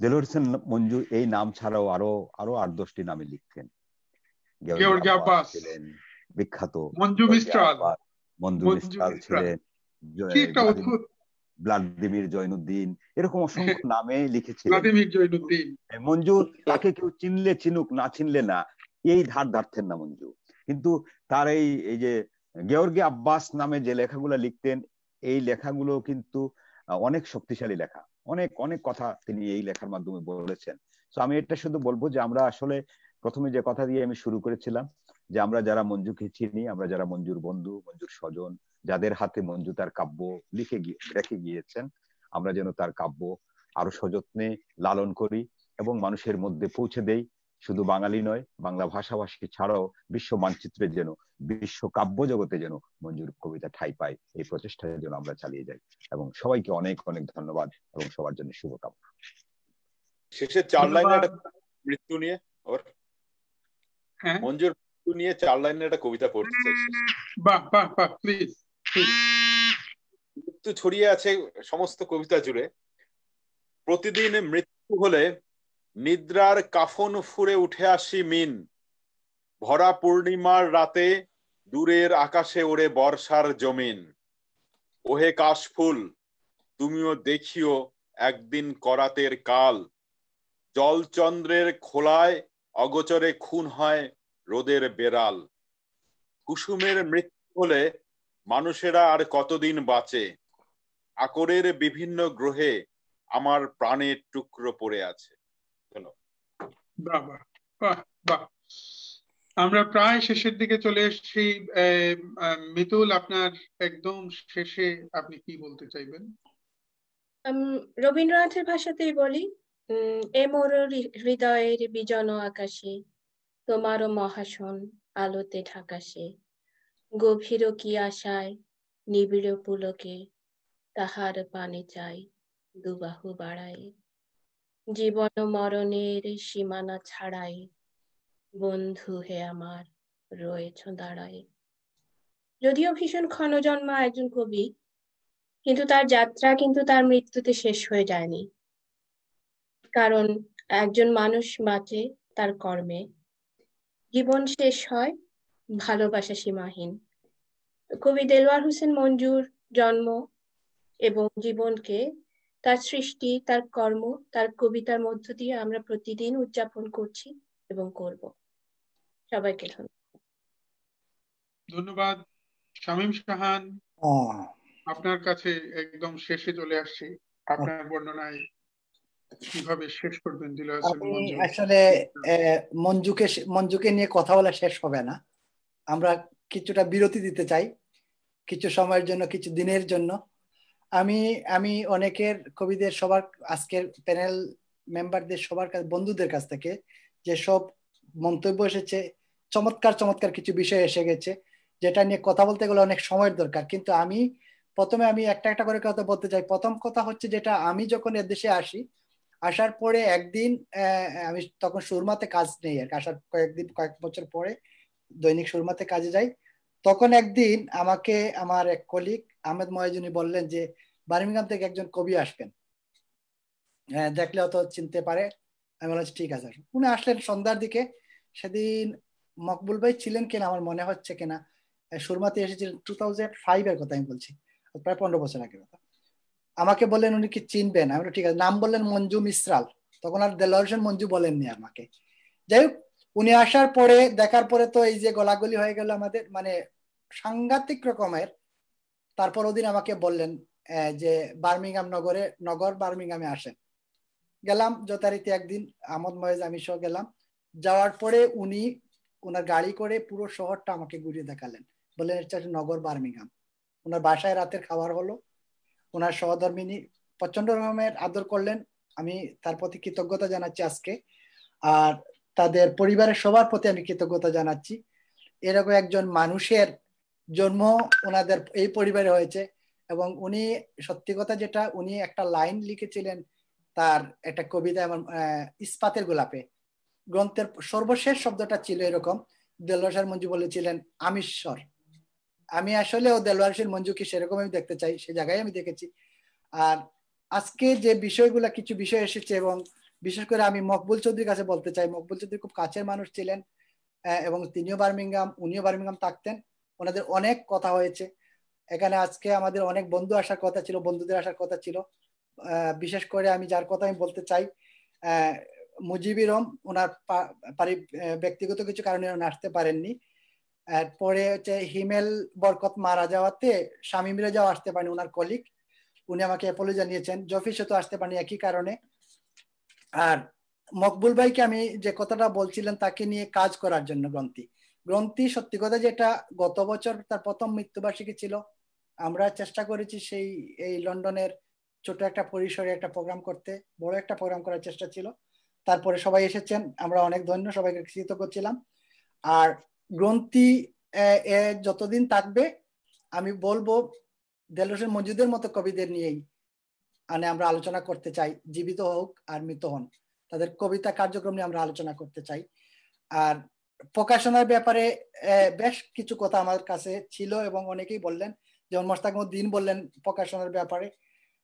দেলোয়ার হোসেন মঞ্জু এই নাম ছাড়াও আরো 8-10টি নামে লিখতেন। গেওর্গি আব্বাস ছিলেন বিখ্যাত, মঞ্জু মিস্ট্রাল ছিলেন, ভ্লাদিমির জৈনুদ্দিন, এরকম অসংখ্য নামে লিখেছিলেন। মঞ্জু তাকে কেউ চিনলে চিনুক, না চিনলে না, এই ধার ধারতেন না মঞ্জু। কিন্তু তার এই যে গেওর্গি আব্বাস নামে যে লেখাগুলো লিখতেন, এই লেখাগুলো কিন্তু অনেক শক্তিশালী লেখা, অনেক অনেক কথা তিনি এই লেখার মাধ্যমে বলেছেন। তো আমি এটা শুধু বলবো যে আমরা আসলে প্রথমে যে কথা দিয়ে আমি শুরু করেছিলাম, যে আমরা যারা মঞ্জুকে চিনি, আমরা যারা মঞ্জুর বন্ধু, মঞ্জুর স্বজন, যাদের হাতে মঞ্জু তার কাব্য রেখে গিয়েছেন, আমরা যেন তার কাব্য আরো সযত্নে লালন করি এবং মানুষের মধ্যে পৌঁছে দেই। শুধু বাঙালি নয়, বাংলা ভাষাভাষী ছাড়াও বিশ্ব মানচিত্রে যেন, বিশ্ব কাব্য জগতে যেন মঞ্জুর কবিতা ঠাঁই পায়, এই প্রচেষ্টার জন্য আমরা চালিয়ে যাই। এবং সবাইকে অনেক অনেক ধন্যবাদ এবং সবার জন্য শুভকামনা। শেষে 4 লাইনের মৃত্যু নিয়ে, ওর মঞ্জুর মৃত্যু নিয়ে 4 লাইনের একটা কবিতা পড়তে চাই। বাহ বাহ বাহ, প্লিজ। মৃত্যু ছড়িয়ে আছে সমস্ত কবিতা জুড়ে। প্রতিদিন মৃত্যু হলে নিদ্রার কাফন ফুরে উঠে আসি মিন, ভরা পূর্ণিমার রাতে দূরের আকাশে ওড়ে বর্ষার জমিন। ওহে কাশফুল, তুমিও দেখিও একদিন করাতের কাল, জলচন্দ্রের খোলায় অগোচরে খুন হয় রোদের বেড়াল। কুসুমের মৃত্যু হলে মানুষেরা আর কতদিন বাঁচে, আকরের বিভিন্ন গ্রহে আমার প্রাণের টুকরো পড়ে আছে। বাহ বাহ বাহ বাহ। আমরা প্রায় শেষের দিকে চলে এসেছি। মিতুল, আপনার একদম শেষে আপনি কি বলতে চাইবেন? রবীন্দ্রনাথের ভাষাতেই বলি, এ মোর হৃদয়ের বিজন আকাশে, তোমারও মহাশন আলোতে ঢাকাশে, গভীর কি আশায় নিবিড় পুলকে, তাহার পানে চাই দুবাহু বাড়াই, জীবন মরণের সীমানা ছাড়াই, বন্ধু হে আমার রয়েছ দাঁড়ায়। যদিও ভীষণ ক্ষণজন্মা একজন কবি, কিন্তু তার যাত্রা কিন্তু তার মৃত্যুতে শেষ হয়ে যায়নি। কারণ একজন মানুষ বাঁচে তার কর্মে, জীবন শেষ হয় ভালোবাসা সীমাহীন। কবি দেলোয়ার হোসেন মঞ্জুর জন্ম এবং জীবনকে তার সৃষ্টি, তার কর্ম, তার কবিতার মধ্য দিয়ে আমরা প্রতিদিন উদযাপন করছি এবং করব। সবাইকে ধন্যবাদ। শামীম শাহান, আপনার কাছে একদম শেষে চলে আসছি। আপনার বর্ণনায় কিভাবে শেষ করবেন দেলোয়ার হোসেন মঞ্জু? আসলে মঞ্জুকে নিয়ে কথা বলা শেষ হবে না। আমরা কিছুটা বিরতি দিতে চাই, কিছু সময়ের জন্য, কিছু দিনের জন্য। আমি অনেকের কবিদের সবার, আজকের প্যানেল মেম্বারদের সবার কাছে, বন্ধুদের কাছ থেকে যে সব মন্তব্য এসেছে, চমৎকার চমৎকার কিছু বিষয় এসে গেছে, যেটা নিয়ে কথা বলতে গেলে অনেক সময়ের দরকার। কিন্তু প্রথমে আমি একটা একটা করে কথা বলতে চাই। প্রথম কথা হচ্ছে, যেটা আমি যখন এদেশে আসি, আসার পরে একদিন আমি তখন সুরমাতে কাজ নেই, আসার কয়েক বছর পরে দৈনিক সুরমাতে কাজে যাই। তখন একদিন আমাকে আমার এক কলিগ আহমেদ ময়জুনি বললেন যে বার্মিংহাম থেকে একজন কবি আসবেন, দেখলে হয়তো চিনতে পারে। আমি বললাম ঠিক আছে। উনি আসলেন সন্ধ্যার দিকে। সেদিন মকবুল ভাই ছিলেন কিনা আমার মনে হচ্ছে কিনা, সুরমাতে এসেছিলেন 2005 এর কথা আমি বলছি, প্রায় 15 বছর আগের কথা। আমাকে বললেন উনি কি চিনবেন? আমি ঠিক আছে। নাম বললেন মঞ্জু মিশ্রাল। তখন আর দেলোয়ার হোসেন মঞ্জু বলেননি আমাকে। যাই হোক, উনি আসার পরে দেখার পরে তো এই যে গলাগলি হয়ে গেল আমাদের, মানে সাংঘাতিক রকমের। তারপর ওদিন আমাকে বললেন যে বার্মিংহাম নগর বার্মিংহামে আসেন। গেলাম যথারীতি একদিন, আহমদ ময়েজ আমি সহ গেলাম। যাওয়ার পরে উনি ওনার গাড়ি করে পুরো শহরটা আমাকে ঘুরিয়ে দেখালেন, বললেন এটা নগর বার্মিংহাম। ওনার বাসায় রাতের খাবার হলো, ওনার সহধর্মিনী প্রচন্ড রকমের আদর করলেন। আমি তার প্রতি কৃতজ্ঞতা জানাচ্ছি আজকে, আর তাদের পরিবারের সবার প্রতি আমি কৃতজ্ঞতা জানাচ্ছি। এরকম একজন মানুষের জন্ম ওনাদের এই পরিবারে হয়েছে। এবং উনি সত্যি কথা যেটা, উনি একটা লাইন লিখেছিলেন তার একটা কবিতা, এমন ইস্পাতের গোলাপে গ্রন্থের সর্বশেষ শব্দটা ছিল এরকম, দেলোয়ার হোসেন মঞ্জু বলেছিলেন আমিশ্বর। আমি আসলে ও দেলোয়ার হোসেন মঞ্জুকে সেরকম আমি দেখতে চাই, সে জায়গায় আমি দেখেছি। আর আজকে যে বিষয়গুলা, কিছু বিষয় এসেছে, এবং বিশেষ করে আমি মকবুল চৌধুরীর কাছে বলতে চাই। মকবুল চৌধুরী খুব কাছের মানুষ ছিলেন, এবং তিনিও বার্মিংহাম, উনিও বার্মিংহাম থাকতেন। ওনাদের অনেক কথা হয়েছে এখানে। আজকে আমাদের অনেক বন্ধু আসার কথা ছিল, বন্ধুদের আসার কথা ছিল। বিশেষ করে আমি যার কথা আমি বলতে চাই, মুজিবিরম, ওনার ব্যক্তিগত কিছু কারণে আসতে পারেননি। পরে হচ্ছে হিমেল বরকত মারা যাওয়াতে শামীম রেজাও আসতে পারেনি, ওনার কলিগ। উনি আমাকে অ্যাপোলজি জানিয়েছেন। জফিসে তো আসতে পারেনি একই কারণে। আর মকবুল ভাইকে আমি যে কথাটা বলছিলেন তাকে নিয়ে কাজ করার জন্য গ্রন্থি সত্যি কথা যেটা, গত বছর তার প্রথম মৃত্যুবার্ষিকী ছিল। আমরা চেষ্টা করেছি এই লন্ডনের ছোট একটা পরিসরে একটা প্রোগ্রাম করতে, বড় একটা প্রোগ্রাম করার চেষ্টা ছিল। তারপরে সবাই এসেছেন, আমরা অনেক ধন্য, সবাইকে কৃতজ্ঞ ছিলাম। আর গ্রন্থি যতদিন থাকবে, আমি বলবো দেলোয়ার হোসেন মঞ্জুদের মতো কবিদের নিয়েই আমরা আলোচনা করতে চাই, জীবিত হোক আর মৃত হন, তাদের কবিতা কার্যক্রম নিয়ে আমরা আলোচনা করতে চাই। আর প্রকাশনার ব্যাপারে বেশ কিছু কথা আমার কাছে ছিল এবং অনেকেই বললেন, যেমন মোস্তাকউদ্দিন বললেন প্রকাশনার ব্যাপারে।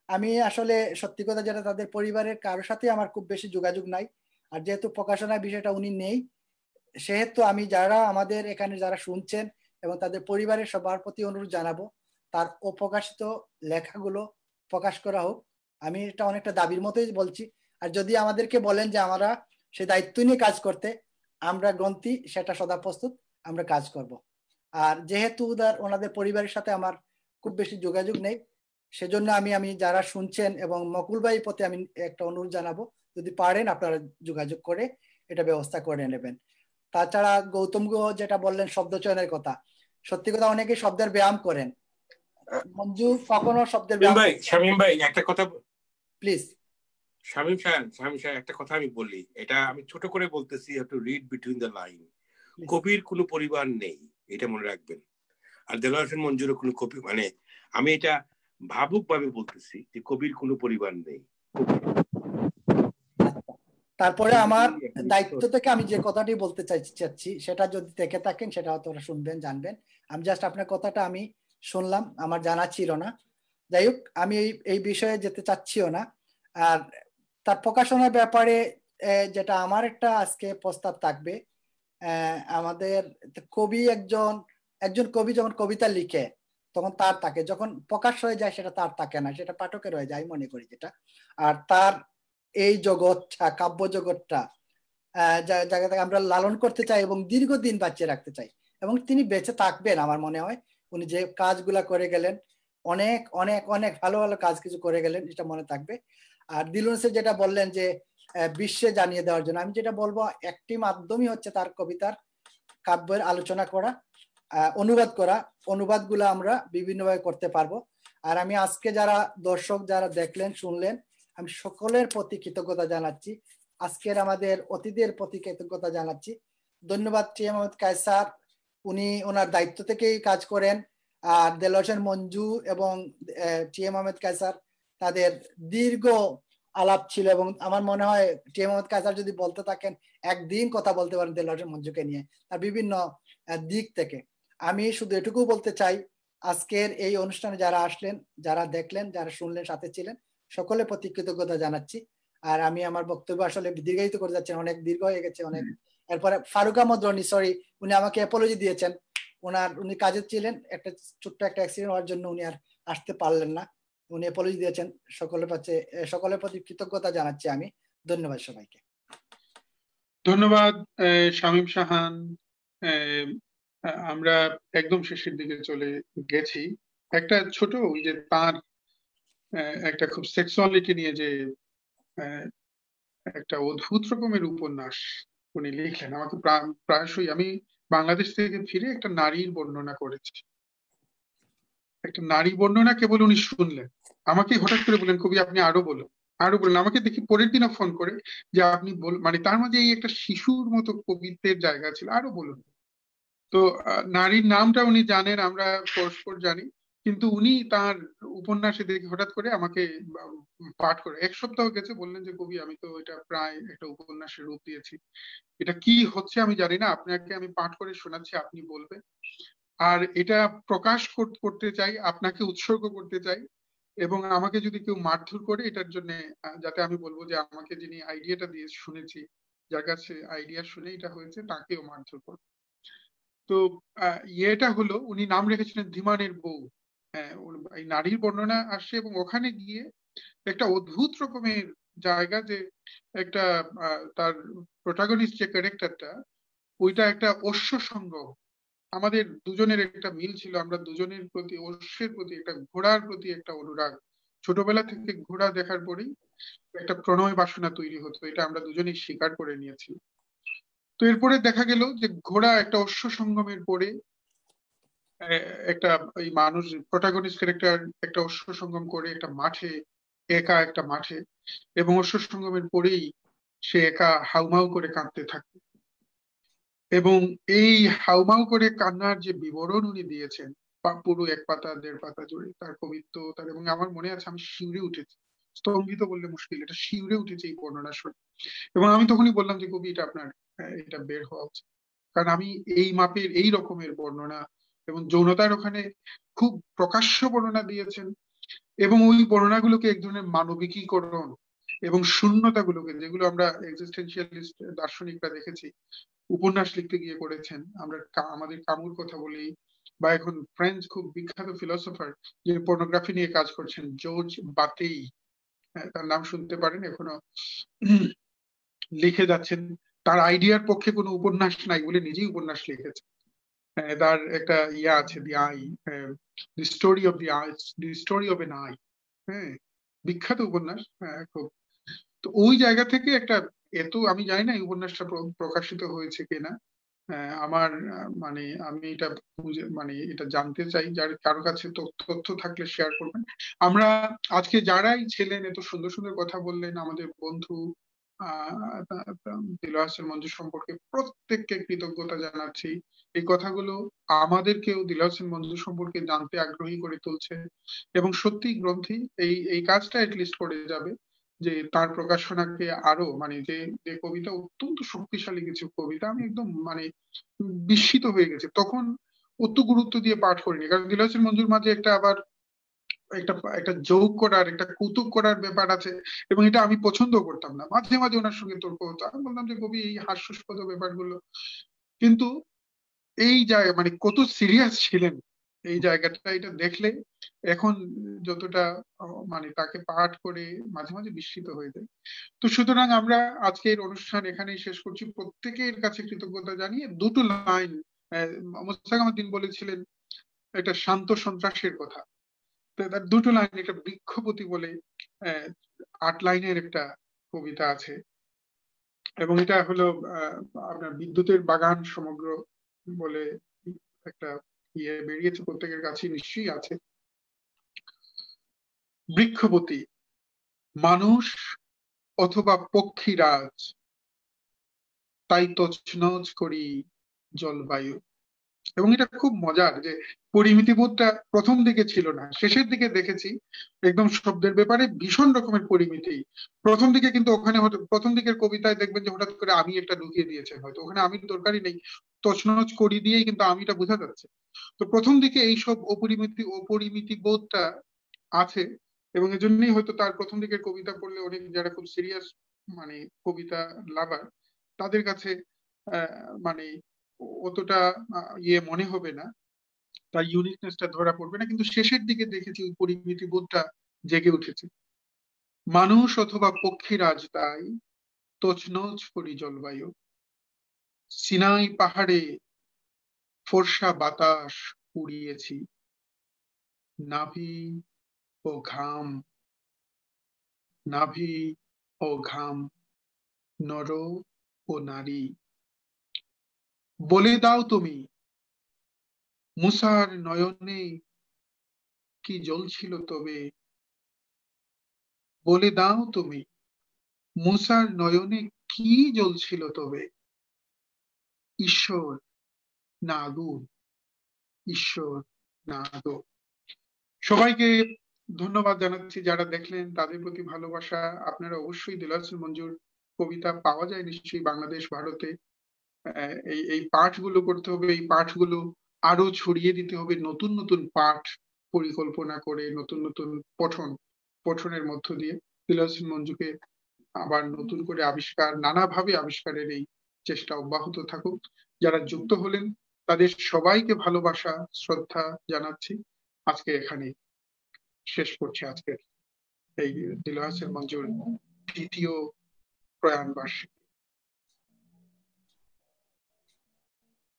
আমি আসলে সত্যি কথা যেটা, তাদের পরিবারের কারোর সাথে আমার খুব বেশি যোগাযোগ নাই। আর যেহেতু প্রকাশনার বিষয়টা উনি নেই, সেহেতু আমি যারা আমাদের এখানে যারা শুনছেন এবং তাদের পরিবারের সবার প্রতি অনুরোধ জানাবো, তার অপ্রকাশিত লেখাগুলো প্রকাশ করা হোক। আমি এটা অনেকটা দাবির মতোই বলছি। আর যদি আমাদেরকে বলেন যে আমরা সে দায়িত্ব নিয়ে কাজ করতে, আমরা গ্রন্থি সেটা সদা প্রস্তুত, আমরা কাজ করব। আর যেহেতু ওনাদের পরিবারের সাথে আমার খুব বেশি যোগাযোগ নেই, সেজন্য আমি যারা শুনছেন এবং মকুল ভাইয়ের প্রতি আমি একটা অনুরোধ জানাবো, যদি পারেন আপনারা যোগাযোগ করে এটা ব্যবস্থা করে নেবেন। তাছাড়া গৌতম গুহ যেটা বললেন শব্দ চয়নের কথা, সত্যি কথা অনেকে শব্দের ব্যায়াম করেন, মঞ্জু কখনো শব্দের ব্যায়াম শামীম ভাই একটা কথা প্লিজ। শামীম সাহেব একটা কথা আমি বলি, এটা আমি ছোট করে বলতেছি, একটু রিড বিটুইন দ্য লাইন। কবির কোনো পরিবার নেই, এটা মনে রাখবেন। আর দেলোয়ার হোসেন মঞ্জুরও কোনো কবি, মানে আমি এটা ভাবুক ভাবে বলতেছি যে কবির কোনো পরিবার নেই। তারপরে আমার দায়িত্ব থেকে আমি যে কথাটি বলতে চাচ্ছি সেটা যদি থেকে থাকেন সেটা হয়তো শুনবেন, জানবেন। আমি জাস্ট আপনার কথাটা আমি শুনলাম, আমার জানা ছিল না। যাই হোক, আমি এই বিষয়ে যেতে চাচ্ছিও না। আর তার প্রকাশনার ব্যাপারে যেটা আমার একটা আজকে প্রস্তাব থাকবে, আমাদের কবি একজন কবি যখন কবিতা লিখে তখন তার থাকে, যখন প্রকাশ হয়ে যায় সেটা তার থাকে না, সেটা পাঠকের হয়ে যায় মনে করি যেটা। আর তার এই জগৎটা, কাব্য জগৎটা জায়গাটাকে আমরা লালন করতে চাই এবং দীর্ঘদিন বাঁচিয়ে রাখতে চাই, এবং তিনি বেঁচে থাকবেন আমার মনে হয়। উনি যে কাজগুলা করে গেলেন, অনেক অনেক অনেক ভালো ভালো কাজ কিছু করে গেলেন, এটা মনে থাকবে। আর দিলুনসে যেটা বললেন যে বিশ্বে জানিয়ে দেওয়ার জন্য, আমি যেটা বলবো একটি মাধ্যমই হচ্ছে তার কবিতার কাব্যের আলোচনা করা, অনুবাদ করা। অনুবাদগুলো আমরা বিভিন্নভাবে করতে পারবো। আর আমি আজকে যারা দর্শক যারা দেখলেন শুনলেন, আমি সকলের প্রতি কৃতজ্ঞতা জানাচ্ছি, আজকের আমাদের অতিথিদের প্রতি কৃতজ্ঞতা জানাচ্ছি। ধন্যবাদ টি এম আহমেদ কায়সার, উনি ওনার দায়িত্ব থেকেই কাজ করেন। আর দেলোয়ার হোসেন মঞ্জু এবং টি এম আহমেদ কায়সার তাদের দীর্ঘ আলাপ ছিল, এবং আমার মনে হয় টি এম আহমেদ কায়সার যদি বলতে থাকেন একদিন কথা বলতে পারেন দেলোয়ার হোসেন মঞ্জুকে নিয়ে, তার বিভিন্ন দিক থেকে। আমি শুধু এটুকু বলতে চাই, আজকের এই অনুষ্ঠানে যারা আসলেন, যারা দেখলেন, যারা শুনলেন, সাথে ছিলেন, সকলের প্রতি কৃতজ্ঞতা জানাচ্ছি। আর আমি আমার বক্তব্য আসলে দীর্ঘায়িত করে যাচ্ছেন, অনেক দীর্ঘ হয়ে গেছে অনেক। এরপরে ফারুক আহমদ রনি, সরি, উনি আমাকে অ্যাপোলজি দিয়েছেন, উনি কাজে ছিলেন, একটা ছোট্ট একটা অ্যাক্সিডেন্ট হওয়ার জন্য উনি আর আসতে পারলেন না, উনি অ্যাপোলজি দিয়েছেন। সকলের প্রতি কৃতজ্ঞতা জানাচ্ছি আমি। ধন্যবাদ সবাইকে। ধন্যবাদ শামীম সাহান। আমরা একদম শেষের দিকে চলে গেছি। একটা ছোট ওই যে তার একটা খুব সেক্সুয়ালিটি নিয়ে যে একটা অদ্ভুত রকমের উপন্যাস উনি লিখলেন, আমাকে প্রায়শই, আমি বাংলাদেশ থেকে ফিরে একটা নারীর বর্ণনা করেছি, একটা নারী বর্ণনা কেবল উনি শুনলেন, আমাকে হঠাৎ করে বললেন কবি আপনি আরো বলুন, আরো বললেন। আমাকে দেখি পরের দিনও ফোন করে যে আপনি মানে তার মাঝে এই একটা শিশুর মতো কবিত্বের জায়গা ছিল, আরো বলুন। তো নারীর নামটা উনি জানেন, আমরা পরস্পর জানি, কিন্তু উনি তার উপন্যাসে দেখে হঠাৎ করে আমাকে পাঠ করে, এক সপ্তাহ গেছে, বললেন যে কবি আমি তো এটা প্রায় একটা উপন্যাসের রূপ দিয়েছি, এটা কি হচ্ছে আমি জানি না, আপনাকে আমি পাঠ করে শোনাচ্ছি, আপনি বলবেন। আর এটা প্রকাশ করতে চাই, আপনাকে উৎসর্গ করতে চাই, এবং আমাকে যদি কেউ মারধর করে এটার জন্য, যাতে আমি বলবো যে আমাকে যিনি আইডিয়াটা দিয়ে শুনেছি, যার কাছে আইডিয়া শুনে এটা হয়েছে, তাকেও মারধর করবো। তো ইয়েটা হলো, উনি নাম রেখেছিলেন ধীমানের বউ। এই নারীর বর্ণনা আসছে, এবং ওখানে গিয়ে একটা অদ্ভুত রকমের জায়গা, যে একটা তার প্রোটাগনিস্ট যে ক্যারেক্টারটা, ওইটা একটা অশ্ব সঙ্গ। আমাদের দুজনের একটা মিল ছিল, আমরা দুজনের প্রতি অশ্বের প্রতি, একটা ঘোড়ার প্রতি একটা অনুরাগ, ছোটবেলা থেকে ঘোড়া দেখার পরেই একটা প্রণয় বাসনা তৈরি হতো, এটা আমরা দুজনেই স্বীকার করে নিয়েছি। তো এরপরে দেখা গেল যে ঘোড়া একটা অশ্ব সঙ্গমের পরে একটা ওই মানুষ প্রোটাগনিস্ট ক্যারেক্টার একটা অশ্ব সঙ্গম করে একটা মাঠে, একা একটা মাঠে, এবং অশ্ব সঙ্গমের পরেই সে একা হাউমাউ করে কাঁদতে থাকে, এবং এই হাউমাউ করে কান্নার যে বিবরণ উনি দিয়েছেন পুরো 1 পাতা 1.5 পাতা জুড়ে, তার কবিত্ব তার, এবং আমার মনে আছে আমি শিউরে উঠেছি, স্তম্ভিত বললে মুশকিল, এটা শিউরে উঠেছে এই বর্ণনা শুনে। এবং আমি তখনই বললাম যে কবি এটা আপনার এটা বের হওয়া উচিত, কারণ আমি এই মাপের এই রকমের বর্ণনা, এবং যৌনতার ওখানে খুব প্রকাশ্য বর্ণনা দিয়েছেন, এবং ওই বর্ণনাগুলোকে এক ধরনের মানবিকীকরণ এবং শূন্যতাগুলোকে, যেগুলো আমরা এক্সিস্টেন্সিয়ালিস্ট দার্শনিকরা দেখেছি উপন্যাস লিখতে গিয়ে করেছেন, আমরা আমাদের কামুর কথা বলি, বা এখন ফ্রেঞ্চ খুব বিখ্যাত ফিলোসফার যে পর্নোগ্রাফি নিয়ে কাজ করছেন, জর্জ বাতেই, তার নাম শুনতে পারেন, এখনো লিখে যাচ্ছেন, তার আইডিয়ার পক্ষে কোনো উপন্যাস নাই বলে নিজেই উপন্যাস লিখেছে। তার একটা ইয়ে আছে, the eye, the story of the eye, the story of an eye. হ্যাঁ, বিখ্যাত উপন্যাস। খুব, তো ওই জায়গা থেকে একটা, এত আমি জানি না এই উপন্যাসটা প্রকাশিত হয়েছে কিনা। আমার মানে আমি এটা মানে এটা জানতে চাই, যার কারো কাছে তথ্য থাকলে শেয়ার করবেন। আমরা আজকে যারাই ছিলেন, এত সুন্দর সুন্দর কথা বললেন আমাদের বন্ধু দিলওয়ার হোসেন মঞ্জু সম্পর্কে প্রত্যেককে কৃতজ্ঞতা জানাচ্ছি। এই কথাগুলো আমাদেরকেও দিলওয়ার হোসেন মঞ্জু সম্পর্কে জানতে আগ্রহী করে তুলছে, এবং সত্যি গ্রন্থি এই কাজটা এটলিস্ট করে যাবে যে তার প্রকাশনাকে আরো, মানে যে যে কবিতা, অত্যন্ত শক্তিশালী কিছু কবিতা, আমি একদম মানে বিস্মিত হয়ে গেছে তখন। অত গুরুত্ব দিয়ে পাঠ করিনি, কারণ দিলওয়ার হোসেন মঞ্জুর মাঝে একটা আবার একটা একটা যোগ করার, একটা কৌতুক করার ব্যাপার আছে, এবং এটা আমি পছন্দ করতাম না। মাঝে মাঝে ওনার সঙ্গে তর্ক হতো, আমি বলতাম যে কবি এই হাস্যাস্পদ ব্যাপারগুলো, কিন্তু এই জায়গা মানে কত সিরিয়াস ছিলেন এই জায়গাটা, এটা দেখলে এখন যতটা মানে তাকে পাঠ করে মাঝে মাঝে বিস্মিত হয়ে যায়। তো সুতরাং আমরা আজকের অনুষ্ঠান এখানেই শেষ করছি, প্রত্যেকের কাছে কৃতজ্ঞতা জানিয়ে। দুটো লাইন মোস্তাক আহমেদ বলেছিলেন একটা শান্ত সন্ত্রাসের কথা, তার দুটো লাইন, একটা বৃক্ষপতি বলে 8 লাইনের একটা কবিতা আছে, এবং এটা হলো আপনার বিদ্যুতের বাগান সমগ্র বলে একটা ইয়ে বেরিয়েছে, প্রত্যেকের কাছে নিশ্চয়ই আছে। বৃক্ষপতি, মানুষ অথবা পক্ষীরাজ, তাই তছনছ করি জলবায়ু। এবং এটা খুব মজার যে পরিমিতি বোধটা প্রথম দিকে ছিল না, শেষের দিকে দেখেছি একদম শব্দের ব্যাপারে ভীষণ রকমের পরিমিতি। প্রথম দিকে কিন্তু ওখানে প্রথম দিকের কবিতায় দেখবেন যে হঠাৎ করে আমি একটা ঢুকিয়ে দিয়েছেন, হয়তো ওখানে আমির দরকারই নেই, তছনছ করি দিয়েই কিন্তু আমিটা বোঝা যাচ্ছে। তো প্রথম দিকে এইসব অপরিমিতি বোধটা আছে, এবং এজন্যই হয়তো তার প্রথম দিকের কবিতা পড়লে অনেক যারা খুব সিরিয়াস মানে কবিতা লাভার, তাদের কাছে মানে অতটা ইয়ে মনে হবে না, তার ইউনিকনেসটা ধরা পড়বে না। কিন্তু শেষের দিকে দেখেছি ওই পরিমিতি বোধটা জেগে উঠেছে। মানুষ অথবা পক্ষীরাজ, তাই তছনছ করি জলবায়ু। সিনাই পাহাড়ে ফর্সা বাতাস উড়িয়েছি, নাভি ও ঘাম, নাভি ও ঘাম, নর ও নারী। বলে দাও তুমি, মুসার নয়নে কি জ্বলছিল তবে। বলে দাও তুমি, মুসার নয়নে কি জ্বলছিল তবে। ঈশ্বর না আগুন, ঈশ্বর না আগুন। সবাইকে ধন্যবাদ জানাচ্ছি যারা দেখলেন, তাদের প্রতি ভালোবাসা। আপনারা অবশ্যই দিলওয়ার হোসেন মঞ্জুর কবিতা পাওয়া যায় নিশ্চয়ই বাংলাদেশ, ভারতে। এই পাঠগুলো করতে হবে, এই পাঠগুলো আরো ছড়িয়ে দিতে হবে, নতুন নতুন পাঠ পরিকল্পনা করে, নতুন নতুন পঠনের মধ্য দিয়ে দিলওয়ার হোসেন মঞ্জুকে আবার নতুন করে আবিষ্কার, নানাভাবে আবিষ্কারের এই চেষ্টা অব্যাহত থাকুক। যারা যুক্ত হলেন তাদের সবাইকে ভালোবাসা, শ্রদ্ধা জানাচ্ছি। আজকে এখানে শেষ করছি আজকের এই দিলওয়ার হোসেন মঞ্জুর 2য় প্রয়াণ বার্ষিকী।